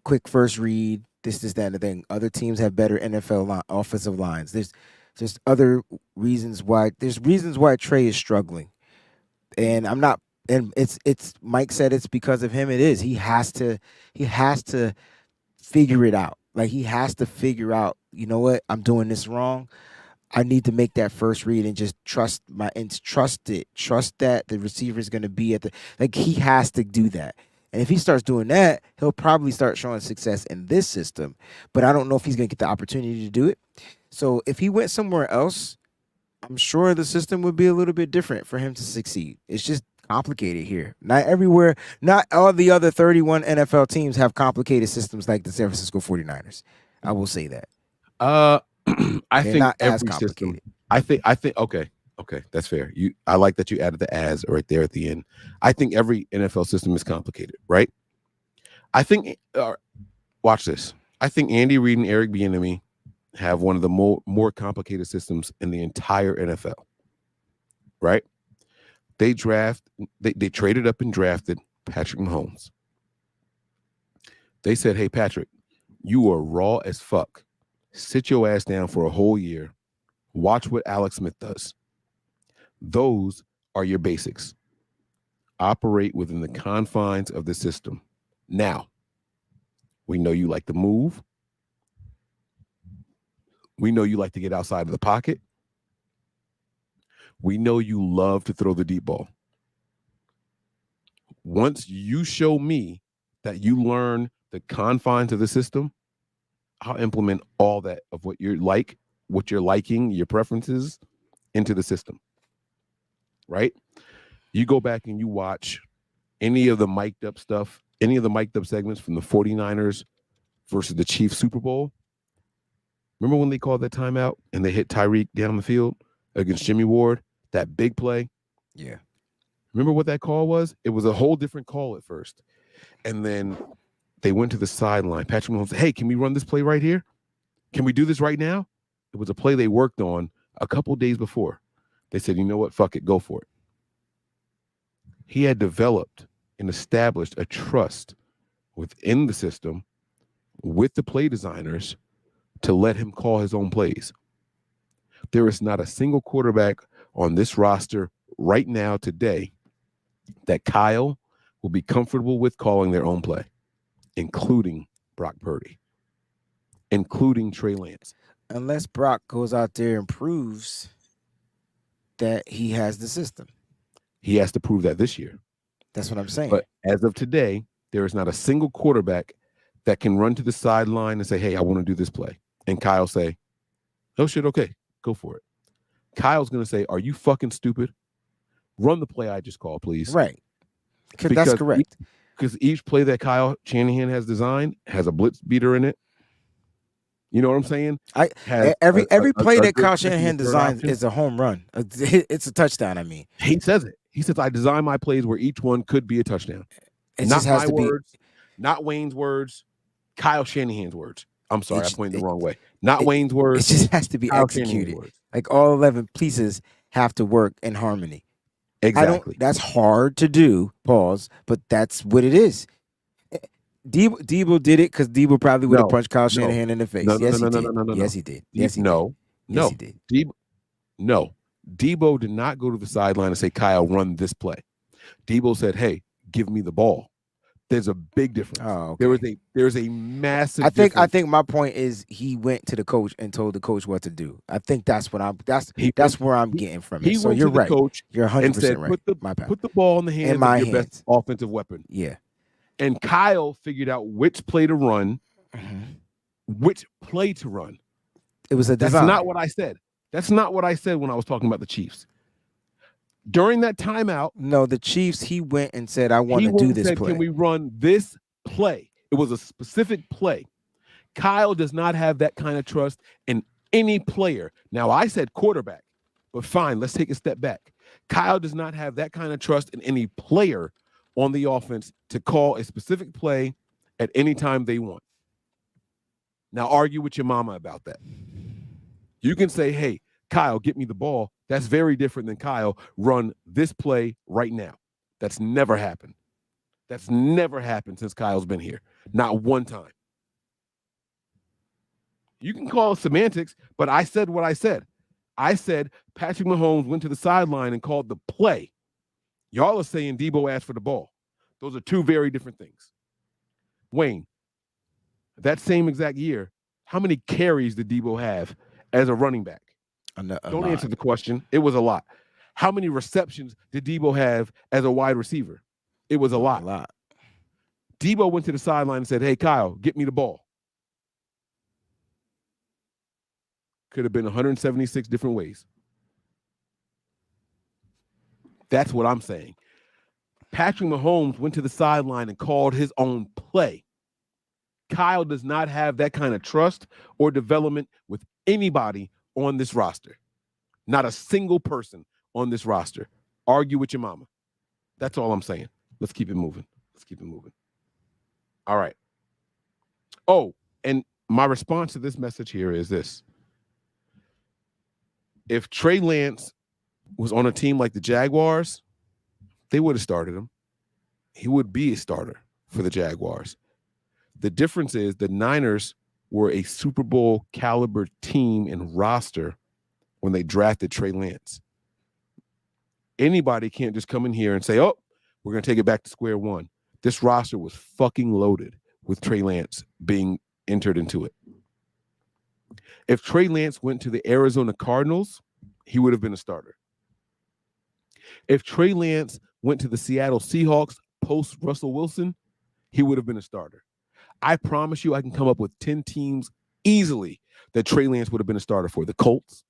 Quick first read, this, that, and the thing. Other teams have better NFL offensive lines. There's just other reasons why. There's reasons why Trey is struggling, and I'm not. And it's Mike said it's because of him. It is. He has to figure it out. Like he has to figure out. You know what? I'm doing this wrong. I need to make that first read and just trust it. Trust that the receiver is going to be he has to do that. And if he starts doing that, he'll probably start showing success in this system. But I don't know if he's going to get the opportunity to do it. So if he went somewhere else, I'm sure the system would be a little bit different for him to succeed. It's just complicated here. Not everywhere. Not all the other 31 NFL teams have complicated systems like the San Francisco 49ers. I will say that. I think not every as complicated. System. I think. Okay, that's fair. I like that you added the "as" right there at the end. I think every NFL system is complicated, right? I think. Watch this. I think Andy Reid and Eric Bieniemy have one of the more complicated systems in the entire NFL. Right? They traded up and drafted Patrick Mahomes. They said, "Hey, Patrick, you are raw as fuck. Sit your ass down for a whole year. Watch what Alex Smith does." Those are your basics. Operate within the confines of the system. Now, we know you like to move. We know you like to get outside of the pocket. We know you love to throw the deep ball. Once you show me that you learn the confines of the system, I'll implement all that of what you're like, what you're liking, your preferences into the system. Right? You go back and you watch any of the mic'd up stuff, any of the mic'd up segments from the 49ers versus the Chiefs Super Bowl. Remember when they called that timeout and they hit Tyreek down the field against Jimmy Ward? That big play? Yeah. Remember what that call was? It was a whole different call at first. And then they went to the sideline. Patrick Mahomes said, "Hey, can we run this play right here? Can we do this right now?" It was a play they worked on a couple days before. They said, "You know what? Fuck it. Go for it." He had developed and established a trust within the system with the play designers to let him call his own plays. There is not a single quarterback on this roster right now today that Kyle will be comfortable with calling their own play, including Brock Purdy, including Trey Lance. Unless Brock goes out there and proves that he has the system. He has to prove that this year. That's what I'm saying. But as of today, there is not a single quarterback that can run to the sideline and say, "Hey, I want to do this play." and Kyle say, "Oh shit, okay, go for it." Kyle's gonna say, "Are you fucking stupid? Run the play I just called, please." Right. Because that's correct. Because each play that Kyle Shanahan has designed has a blitz beater in it. You know what I'm saying? Every play that Kyle good second Shanahan and third designs option. is a home run. It's a touchdown. I mean, He says it. He says, "I design my plays where each one could be a touchdown." it Not just has my to be. words, not Wayne's words, Kyle Shanahan's words. I'm sorry, I pointed the wrong way. Not Wayne's It words. just has to be Kyle Shanahan's executed. words. Like all 11 pieces have to work in harmony. Exactly. That's hard to do. Pause. But that's what it is. Debo did it because Debo probably would have punched Kyle Shanahan in the face. Yes, he did. Yes, he did. Yes, he did. Yes, he did. Debo did not go to the sideline and say, "Kyle, run this play." Debo said, "Hey, give me the ball." There's a big difference. Oh, okay. There's a massive I difference. think my point is he went to the coach and told the coach what to do. I think that's where I'm getting from it. So you're right. Coach you're 100% and said, right. Put the ball in the hands of your best offensive weapon. Yeah. And Kyle figured out which play to run, which play to run. It was a design. That's not what I said. That's not what I said when I was talking about the Chiefs. During that timeout, no, the Chiefs, he went and said, "I want to do this play. Can we run this play?" It was a specific play. Kyle does not have that kind of trust in any player. Now, I said quarterback, but fine, let's take a step back. Kyle does not have that kind of trust in any player on the offense to call a specific play at any time they want. Now, argue with your mama about that. You can say, "Hey, Kyle, get me the ball." That's very different than Kyle, run this play right now. That's never happened. That's never happened since Kyle's been here. Not one time. You can call it semantics, but I said what I said. I said Patrick Mahomes went to the sideline and called the play. Y'all are saying Debo asked for the ball. Those are two very different things. Wayne, that same exact year, how many carries did Debo have as a running back? Don't answer the question. It was a lot. How many receptions did Debo have as a wide receiver? It was a lot. A lot. Debo went to the sideline and said, "Hey, Kyle, get me the ball." Could have been 176 different ways. That's what I'm saying. Patrick Mahomes went to the sideline and called his own play. Kyle does not have that kind of trust or development with anybody on this roster. Not a single person on this roster. Argue with your mama. That's all I'm saying. Let's keep it moving. All right. Oh, and my response to this message here is this. If Trey Lance was on a team like the Jaguars, they would have started him. He would be a starter for the Jaguars. The difference is the Niners were a Super Bowl caliber team and roster when they drafted Trey Lance. Anybody can't just come in here and say, "Oh, we're going to take it back to square one." This roster was fucking loaded with Trey Lance being entered into it. If Trey Lance went to the Arizona Cardinals, he would have been a starter. If Trey Lance went to the Seattle Seahawks post Russell Wilson, he would have been a starter. I promise you I can come up with 10 teams easily that Trey Lance would have been a starter for. The Colts.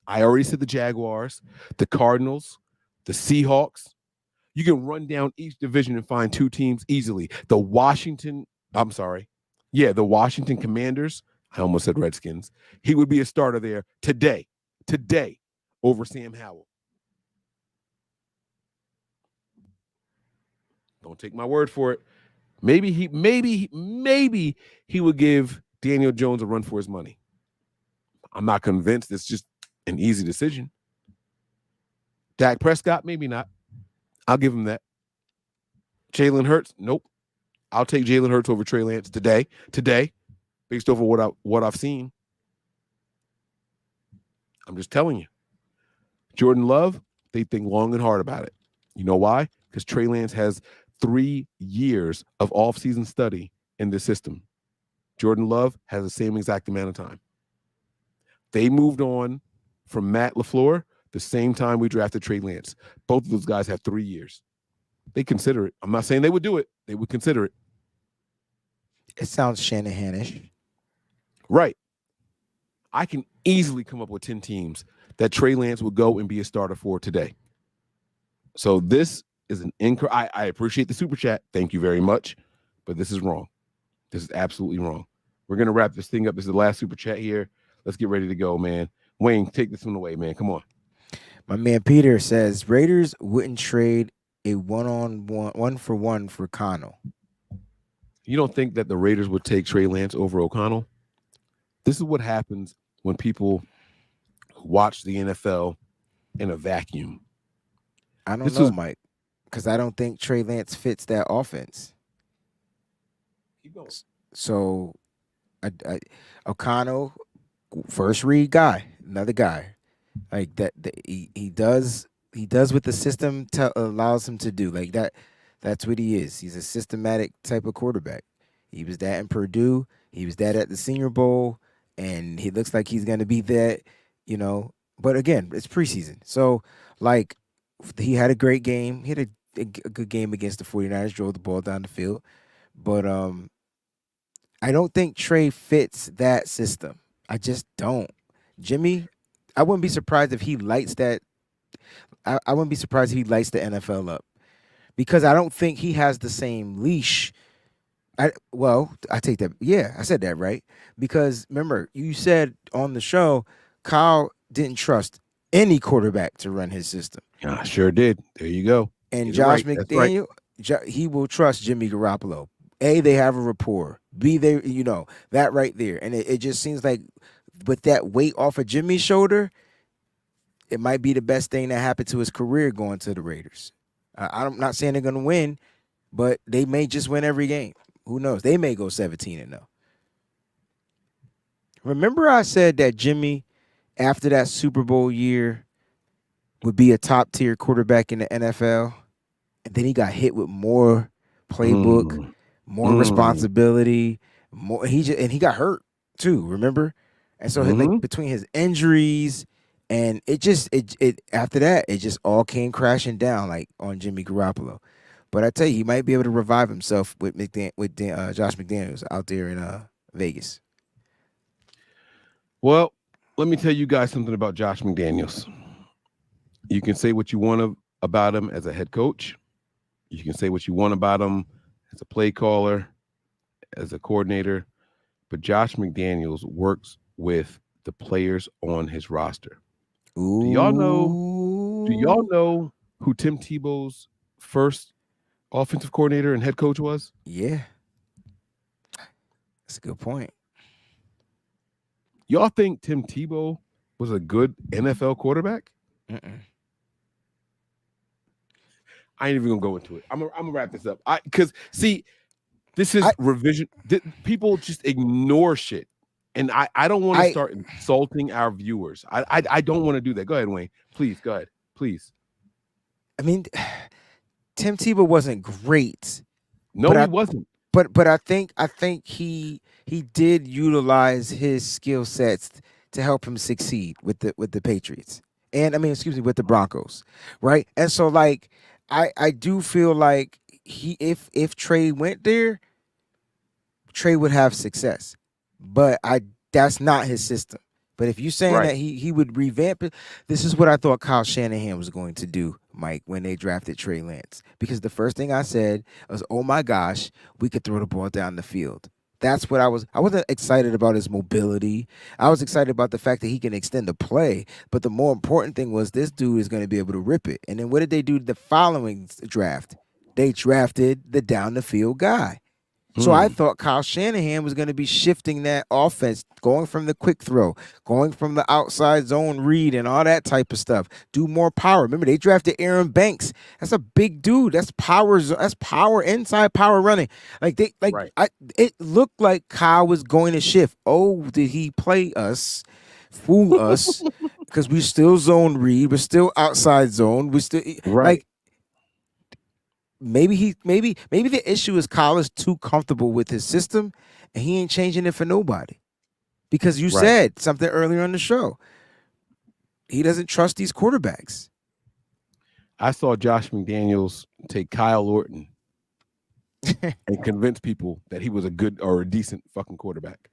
I already said the Jaguars, the Cardinals, the Seahawks. You can run down each division and find 2 teams easily. The Washington Commanders. I almost said Redskins. He would be a starter there today over Sam Howell. Don't take my word for it. Maybe he would give Daniel Jones a run for his money. I'm not convinced. It's just an easy decision. Dak Prescott, maybe not. I'll give him that. Jalen Hurts, nope. I'll take Jalen Hurts over Trey Lance today, based over what I've seen. I'm just telling you. Jordan Love, they think long and hard about it. You know why? Because Trey Lance has 3 years of off-season study in this system. Jordan Love has the same exact amount of time. They moved on from Matt LaFleur the same time we drafted Trey Lance. Both of those guys have 3 years. They consider it. I'm not saying they would do it. They would consider it. It sounds Shanahan-ish. Right. I can easily come up with 10 teams that Trey Lance would go and be a starter for today. So this is an incorrect. I appreciate the super chat. Thank you very much. But this is wrong. This is absolutely wrong. We're going to wrap this thing up. This is the last super chat here. Let's get ready to go, man. Wayne, take this one away, man. Come on. My man Peter says Raiders wouldn't trade a one for one for Connell. You don't think that the Raiders would take Trey Lance over O'Connell? This is what happens when people watch the NFL in a vacuum. I don't know, Mike, because I don't think Trey Lance fits that offense. Keep going. So, O'Connell, first read guy, another guy, like that. He does what the system allows him to do. Like that. That's what he is. He's a systematic type of quarterback. He was that in Purdue. He was that at the Senior Bowl, and he looks like he's going to be that. But again, it's preseason, so like he had a great game. He had a good game against the 49ers. Drove the ball down the field, but I don't think Trey fits that system. I just don't. Jimmy, I wouldn't be surprised if he lights that. I wouldn't be surprised if he lights the NFL up, because I don't think he has the same leash. I take that. Yeah, I said that right. Because remember, you said on the show, Kyle didn't trust any quarterback to run his system. I sure did. There you go. And Josh McDaniel, he will trust Jimmy Garoppolo. A, they have a rapport. B, they, that right there. And it just seems like with that weight off of Jimmy's shoulder, it might be the best thing that happened to his career going to the Raiders. I'm not saying they're going to win, but they may just win every game. Who knows? They may go 17-0. Remember I said that Jimmy, after that Super Bowl year, would be a top-tier quarterback in the NFL? And then he got hit with more playbook, more responsibility, he got hurt too, remember? And so like between his injuries and it after that, it just all came crashing down like on Jimmy Garoppolo. But I tell you, he might be able to revive himself with Josh McDaniels out there in Vegas. Well, let me tell you guys something about Josh McDaniels. You can say what you want about him as a head coach. You can say what you want about him as a play caller, as a coordinator. But Josh McDaniels works with the players on his roster. Ooh. Do y'all know who Tim Tebow's first offensive coordinator and head coach was? Yeah. That's a good point. Y'all think Tim Tebow was a good NFL quarterback? I ain't even gonna go into it. I'm gonna wrap this up. Because see, this is revision. People just ignore shit, and I don't want to start insulting our viewers. I don't want to do that. Go ahead, Wayne. Please, go ahead. Please. I mean, Tim Tebow wasn't great. No, he wasn't. But I think he did utilize his skill sets to help him succeed with the Patriots. And with the Broncos. Right? And so like I do feel like if Trey went there, Trey would have success. But that's not his system. But if you're saying that he would revamp it, this is what I thought Kyle Shanahan was going to do, Mike, when they drafted Trey Lance. Because the first thing I said was, oh my gosh, we could throw the ball down the field. That's what I wasn't excited about his mobility. I was excited about the fact that he can extend the play. But the more important thing was this dude is going to be able to rip it. And then what did they do the following draft? They drafted the down the field guy. So I thought Kyle Shanahan was going to be shifting that offense, going from the quick throw, going from the outside zone read and all that type of stuff. Do more power. Remember, they drafted Aaron Banks. That's a big dude. That's power. That's power inside power running. It looked like Kyle was going to shift. Oh, did he play us, fool us? Because we still zone read. We're still outside zone. We still Maybe the issue is Kyle is too comfortable with his system and he ain't changing it for nobody. Because you said something earlier on the show. He doesn't trust these quarterbacks. I saw Josh McDaniels take Kyle Orton and convince people that he was a good or a decent fucking quarterback.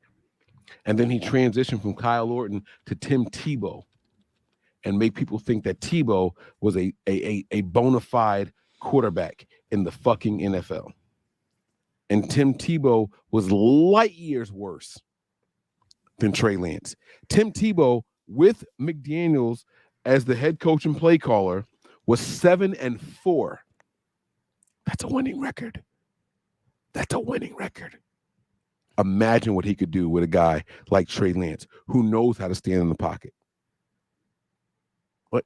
And then he transitioned from Kyle Orton to Tim Tebow and make people think that Tebow was a bona fide quarterback in the fucking NFL. And Tim Tebow was light years worse than Trey Lance. Tim Tebow, with McDaniels as the head coach and play caller, was 7-4. That's a winning record. That's a winning record. Imagine what he could do with a guy like Trey Lance, who knows how to stand in the pocket. But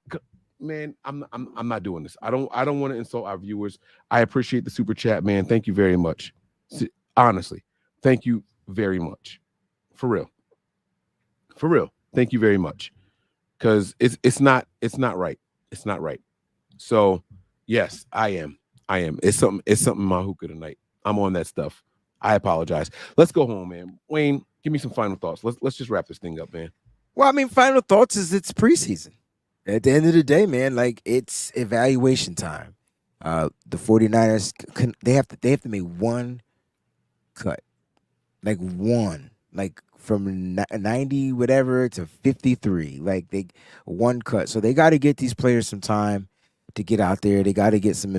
man, I'm not doing this. I don't want to insult our viewers. I appreciate the super chat, man. Thank you very much. Honestly, thank you very much. For real. Thank you very much. Because it's not right. It's not right. So yes, I am. It's something in my hookah tonight. I'm on that stuff. I apologize. Let's go home, man. Wayne, give me some final thoughts. Let's just wrap this thing up, man. Well, I mean, final thoughts is it's preseason. At the end of the day, man, like it's evaluation time. The 49ers they have to make one cut. Like one. Like from 90 whatever to 53. Like one cut. So they got to get these players some time to get out there. They got to get some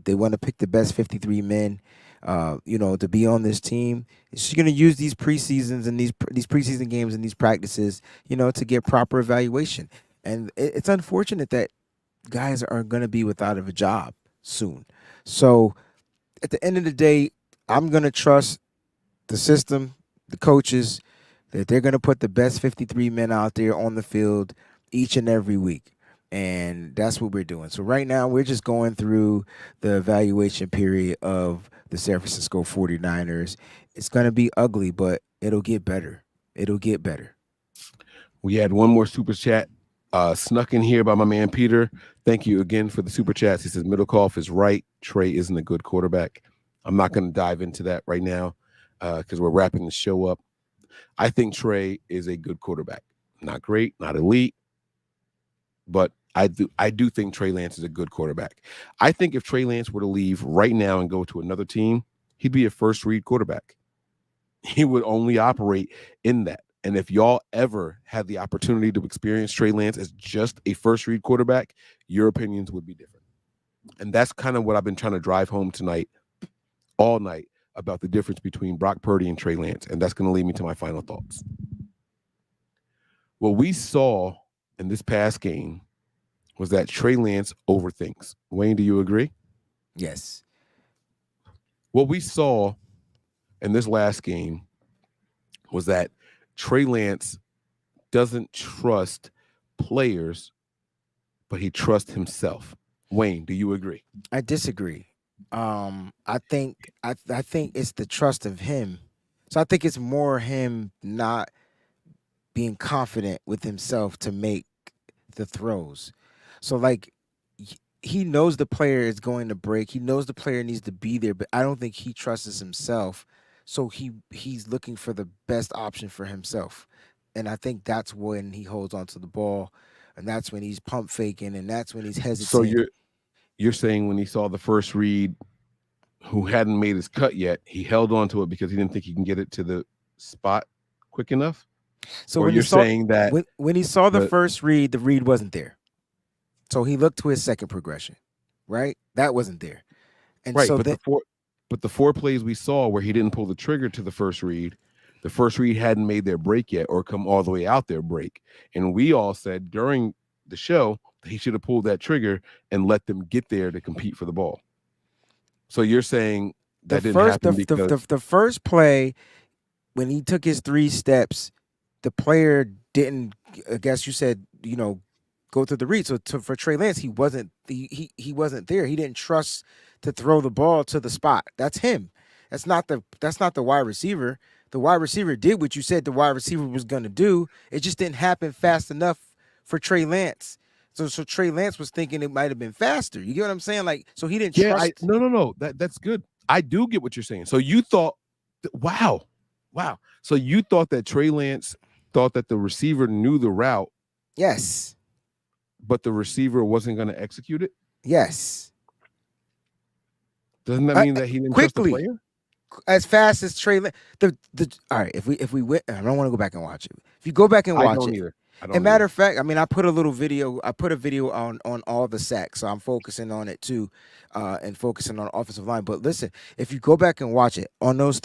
they want to pick the best 53 men. To be on this team. She's going to use these preseasons and these preseason games and these practices, to get proper evaluation. And it's unfortunate that guys are going to be without a job soon. So at the end of the day, I'm going to trust the system, the coaches, that they're going to put the best 53 men out there on the field each and every week. And that's what we're doing. So right now, we're just going through the evaluation period of the San Francisco 49ers. It's going to be ugly, but it'll get better. It'll get better. We had one more super chat snuck in here by my man Peter. Thank you again for the super chats. He says, Middlecoff is right. Trey isn't a good quarterback. I'm not going to dive into that right now because we're wrapping the show up. I think Trey is a good quarterback. Not great, not elite, but I do think Trey Lance is a good quarterback. I think if Trey Lance were to leave right now and go to another team, he'd be a first-read quarterback. He would only operate in that. And if y'all ever had the opportunity to experience Trey Lance as just a first-read quarterback, your opinions would be different. And that's kind of what I've been trying to drive home tonight, all night, about the difference between Brock Purdy and Trey Lance. And that's going to lead me to my final thoughts. What we saw in this past game was that Trey Lance overthinks. Wayne, do you agree? Yes. What we saw in this last game was that Trey Lance doesn't trust players, but he trusts himself. Wayne, do you agree? I disagree. I think it's the trust of him. So I think it's more him not being confident with himself to make the throws. So like he knows the player is going to break. He knows the player needs to be there, but I don't think he trusts himself. So he's looking for the best option for himself. And I think that's when he holds onto the ball, and that's when he's pump faking, and that's when he's hesitant. So you're saying when he saw the first read who hadn't made his cut yet, he held on to it because he didn't think he can get it to the spot quick enough? So or when you're saying that when he saw the first read, the read wasn't there. So he looked to his second progression, right? That wasn't there. And right, so but the four plays we saw where he didn't pull the trigger to the first read hadn't made their break yet or come all the way out their break. And we all said during the show that he should have pulled that trigger and let them get there to compete for the ball. So you're saying that didn't happen because the first play, when he took his 3 steps, the player didn't, I guess you said, go to the read. So for Trey Lance, he wasn't there. He didn't trust to throw the ball to the spot. That's him. That's not the wide receiver. The wide receiver did what you said the wide receiver was going to do. It just didn't happen fast enough for Trey Lance. So Trey Lance was thinking it might have been faster. You get what I'm saying? Like, so he didn't trust. No. That's good. I do get what you're saying. So you thought, wow. So you thought that Trey Lance thought that the receiver knew the route. Yes. But the receiver wasn't going to execute it? Yes. Doesn't that mean that he didn't trust the player? as fast as Trey Lance. All right, if we went, I don't want to go back and watch it. If you go back and I watch don't it, either. I and don't matter either. of fact, I mean, I put a video on all the sacks, so I'm focusing on it too, and focusing on offensive line. But listen, if you go back and watch it on those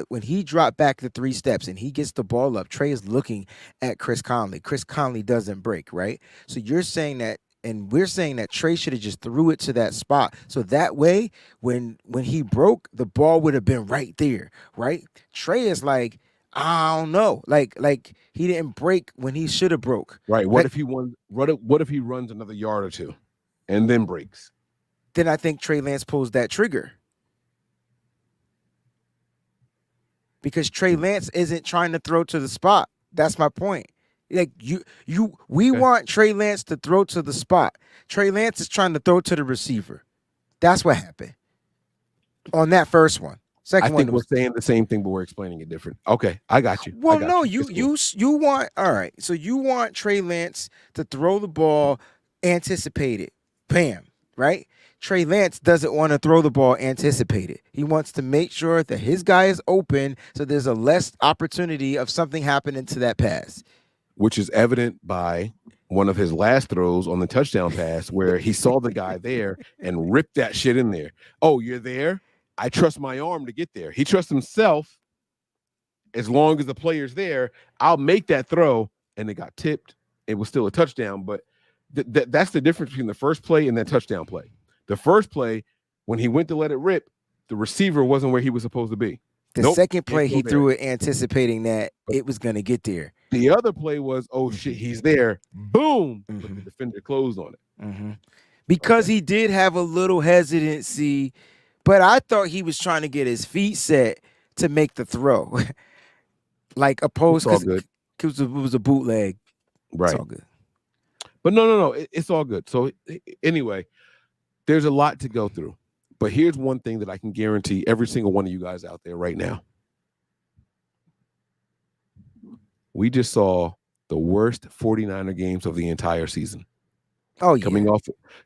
when he dropped back the 3 steps and he gets the ball up, Trey is looking at Chris Conley. Chris Conley doesn't break, right? So you're saying that. And we're saying that Trey should have just threw it to that spot. So that way, when he broke, the ball would have been right there, right? Trey is like, I don't know. Like he didn't break when he should have broke. Right. What if he runs another yard or two and then breaks? Then I think Trey Lance pulls that trigger. Because Trey Lance isn't trying to throw to the spot. That's my point. Like we want Trey Lance to throw to the spot. Trey Lance is trying to throw to the receiver. That's what happened on that first one. Second one, I think we're saying the same thing, but we're explaining it different. Okay, I got you. Well, no, you want all right. So you want Trey Lance to throw the ball anticipated. Bam, right? Trey Lance doesn't want to throw the ball anticipated. He wants to make sure that his guy is open so there's a less opportunity of something happening to that pass. Which is evident by one of his last throws on the touchdown pass where he saw the guy there and ripped that shit in there. Oh, you're there? I trust my arm to get there. He trusts himself as long as the player's there. I'll make that throw, and it got tipped. It was still a touchdown, but that's the difference between the first play and that touchdown play. The first play, when he went to let it rip, the receiver wasn't where he was supposed to be. The second play, he threw it anticipating that it was going to get there. The other play was, oh, shit, he's there. Boom. But the defender closed on it. Because he did have a little hesitancy, but I thought he was trying to get his feet set to make the throw. Like opposed, because it was a bootleg. Right. It's all good. But no. It's all good. So anyway, there's a lot to go through. But here's one thing that I can guarantee every single one of you guys out there right now. We just saw the worst 49er games of the entire season. Oh, yeah.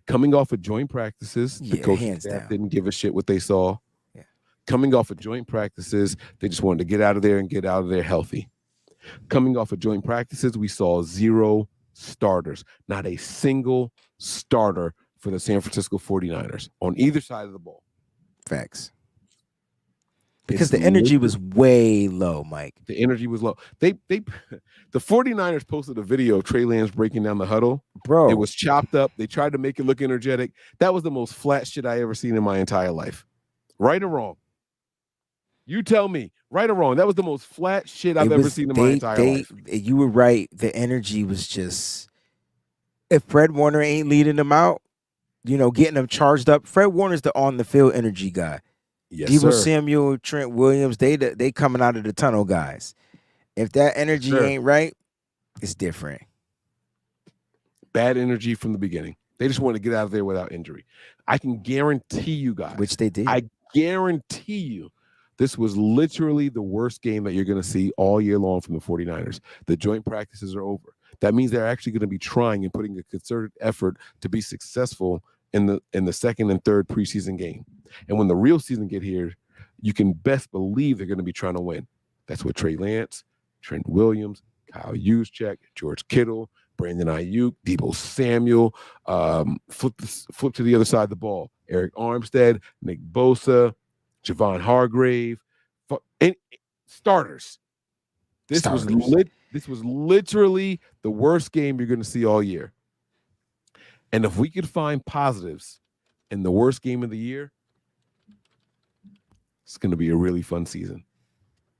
Coming off of joint practices, the coaching staff didn't give a shit what they saw. Yeah. Coming off of joint practices, they just wanted to get out of there and get out of there healthy. Coming off of joint practices, we saw 0 starters, not a single starter for the San Francisco 49ers on either side of the ball. Facts. Because the energy was way low, Mike. The energy was low. The 49ers posted a video of Trey Lance breaking down the huddle. Bro. It was chopped up. They tried to make it look energetic. That was the most flat shit I ever seen in my entire life. Right or wrong? You tell me. Right or wrong? That was the most flat shit I've ever seen in my entire life. You were right. The energy was just... If Fred Warner ain't leading them out, getting them charged up. Fred Warner's the on-the-field energy guy. Yes, Deebo sir. Samuel, Trent Williams, they coming out of the tunnel guys. If that energy ain't right, it's different. Bad energy from the beginning. They just wanted to get out of there without injury. I can guarantee you guys. Which they did. I guarantee you this was literally the worst game that you're going to see all year long from the 49ers. The joint practices are over. That means they're actually going to be trying and putting a concerted effort to be successful in the second and third preseason game. And when the real season get here, you can best believe they're going to be trying to win. That's what Trey Lance, Trent Williams, Kyle Juszczyk, George Kittle, Brandon Ayuk, Deebo Samuel, flip to the other side of the ball. Eric Armstead, Nick Bosa, Javon Hargrave, starters. This was literally the worst game you're going to see all year. And if we could find positives in the worst game of the year, it's going to be a really fun season.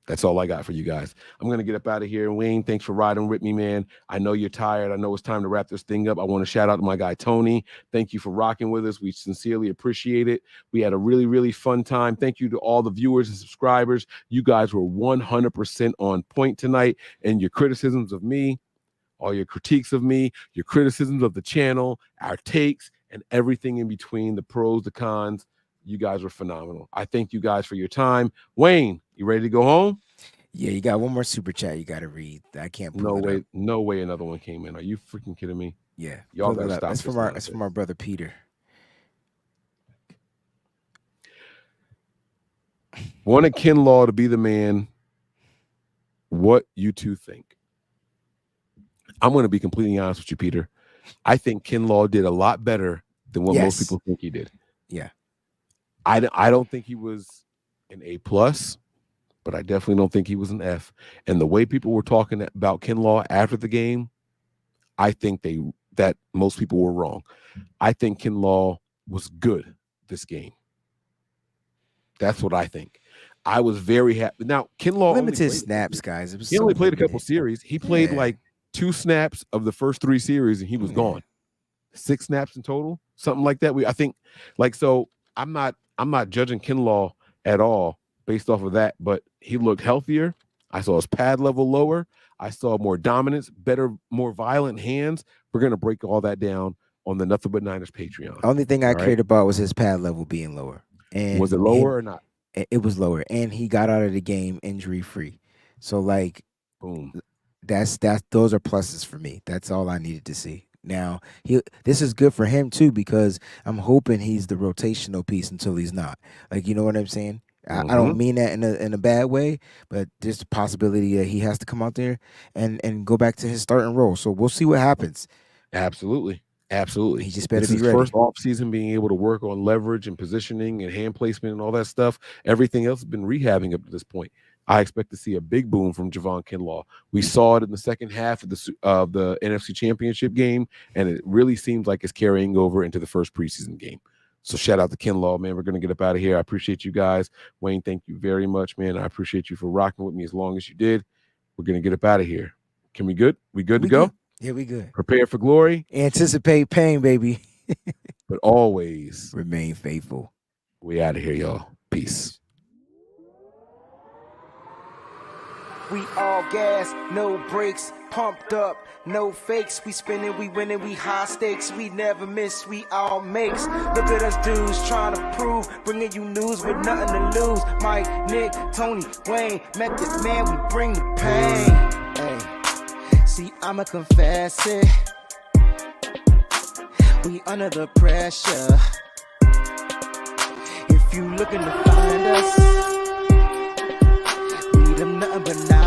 That's all I got for you guys. I'm going to get up out of here. Wayne, thanks for riding with me, man. I know you're tired. I know it's time to wrap this thing up. I want to shout out to my guy, Tony. Thank you for rocking with us. We sincerely appreciate it. We had a really, really fun time. Thank you to all the viewers and subscribers. You guys were 100% on point tonight. And your criticisms of me, all your critiques of me, your criticisms of the channel, our takes, and everything in between, the pros, the cons, you guys were phenomenal. I thank you guys for your time. Wayne, you ready to go home? Yeah, you got one more super chat you got to read. I can't pull it up. No way another one came in. Are you freaking kidding me? Yeah. Y'all got to stop. That's from our brother Peter. Wanted Kinlaw to be the man. What you two think? I'm going to be completely honest with you, Peter. I think Kinlaw did a lot better than what most people think he did. Yeah. I don't think he was an A+, but I definitely don't think he was an F. And the way people were talking about Kinlaw after the game, I think that most people were wrong. I think Kinlaw was good this game. That's what I think. I was very happy. Now, Kinlaw limited snaps, guys. He only played a couple series. He played like 2 snaps of the first 3 series, and he was gone. 6 snaps in total, something like that. I think, like, so I'm not judging Kinlaw at all based off of that, but he looked healthier. I saw his pad level lower. I saw more dominance, better, more violent hands. We're gonna break all that down on the Nothing But Niners Patreon. The only thing I cared about was his pad level being lower. And was it lower or not? It was lower, and he got out of the game injury free. So, like, boom. Those are pluses for me. That's all I needed to see. Now, this is good for him too, because I'm hoping he's the rotational piece until he's not. Like, you know what I'm saying? I don't mean that in a bad way, but there's a possibility that he has to come out there and go back to his starting role. So we'll see what happens. Absolutely. He just better be ready. First off season, being able to work on leverage and positioning and hand placement and all that stuff. Everything else has been rehabbing up to this point. I expect to see a big boom from Javon Kinlaw. We saw it in the second half of the NFC Championship game, and it really seems like it's carrying over into the first preseason game. So shout out to Kinlaw, man. We're going to get up out of here. I appreciate you guys. Wayne, thank you very much, man. I appreciate you for rocking with me as long as you did. We're going to get up out of here. Can we good? We good to go? Yeah, we good. Prepare for glory. Anticipate pain, baby. But always remain faithful. We out of here, y'all. Peace. We all gas, no brakes, pumped up, no fakes. We spinning, we winning, we high stakes. We never miss, we all makes. Look at us dudes trying to prove, bringing you news with nothing to lose. Mike, Nick, Tony, Wayne, Method Man, we bring the pain. Hey. See, I'ma confess it. We under the pressure. If you looking to find us, we them nothing but now.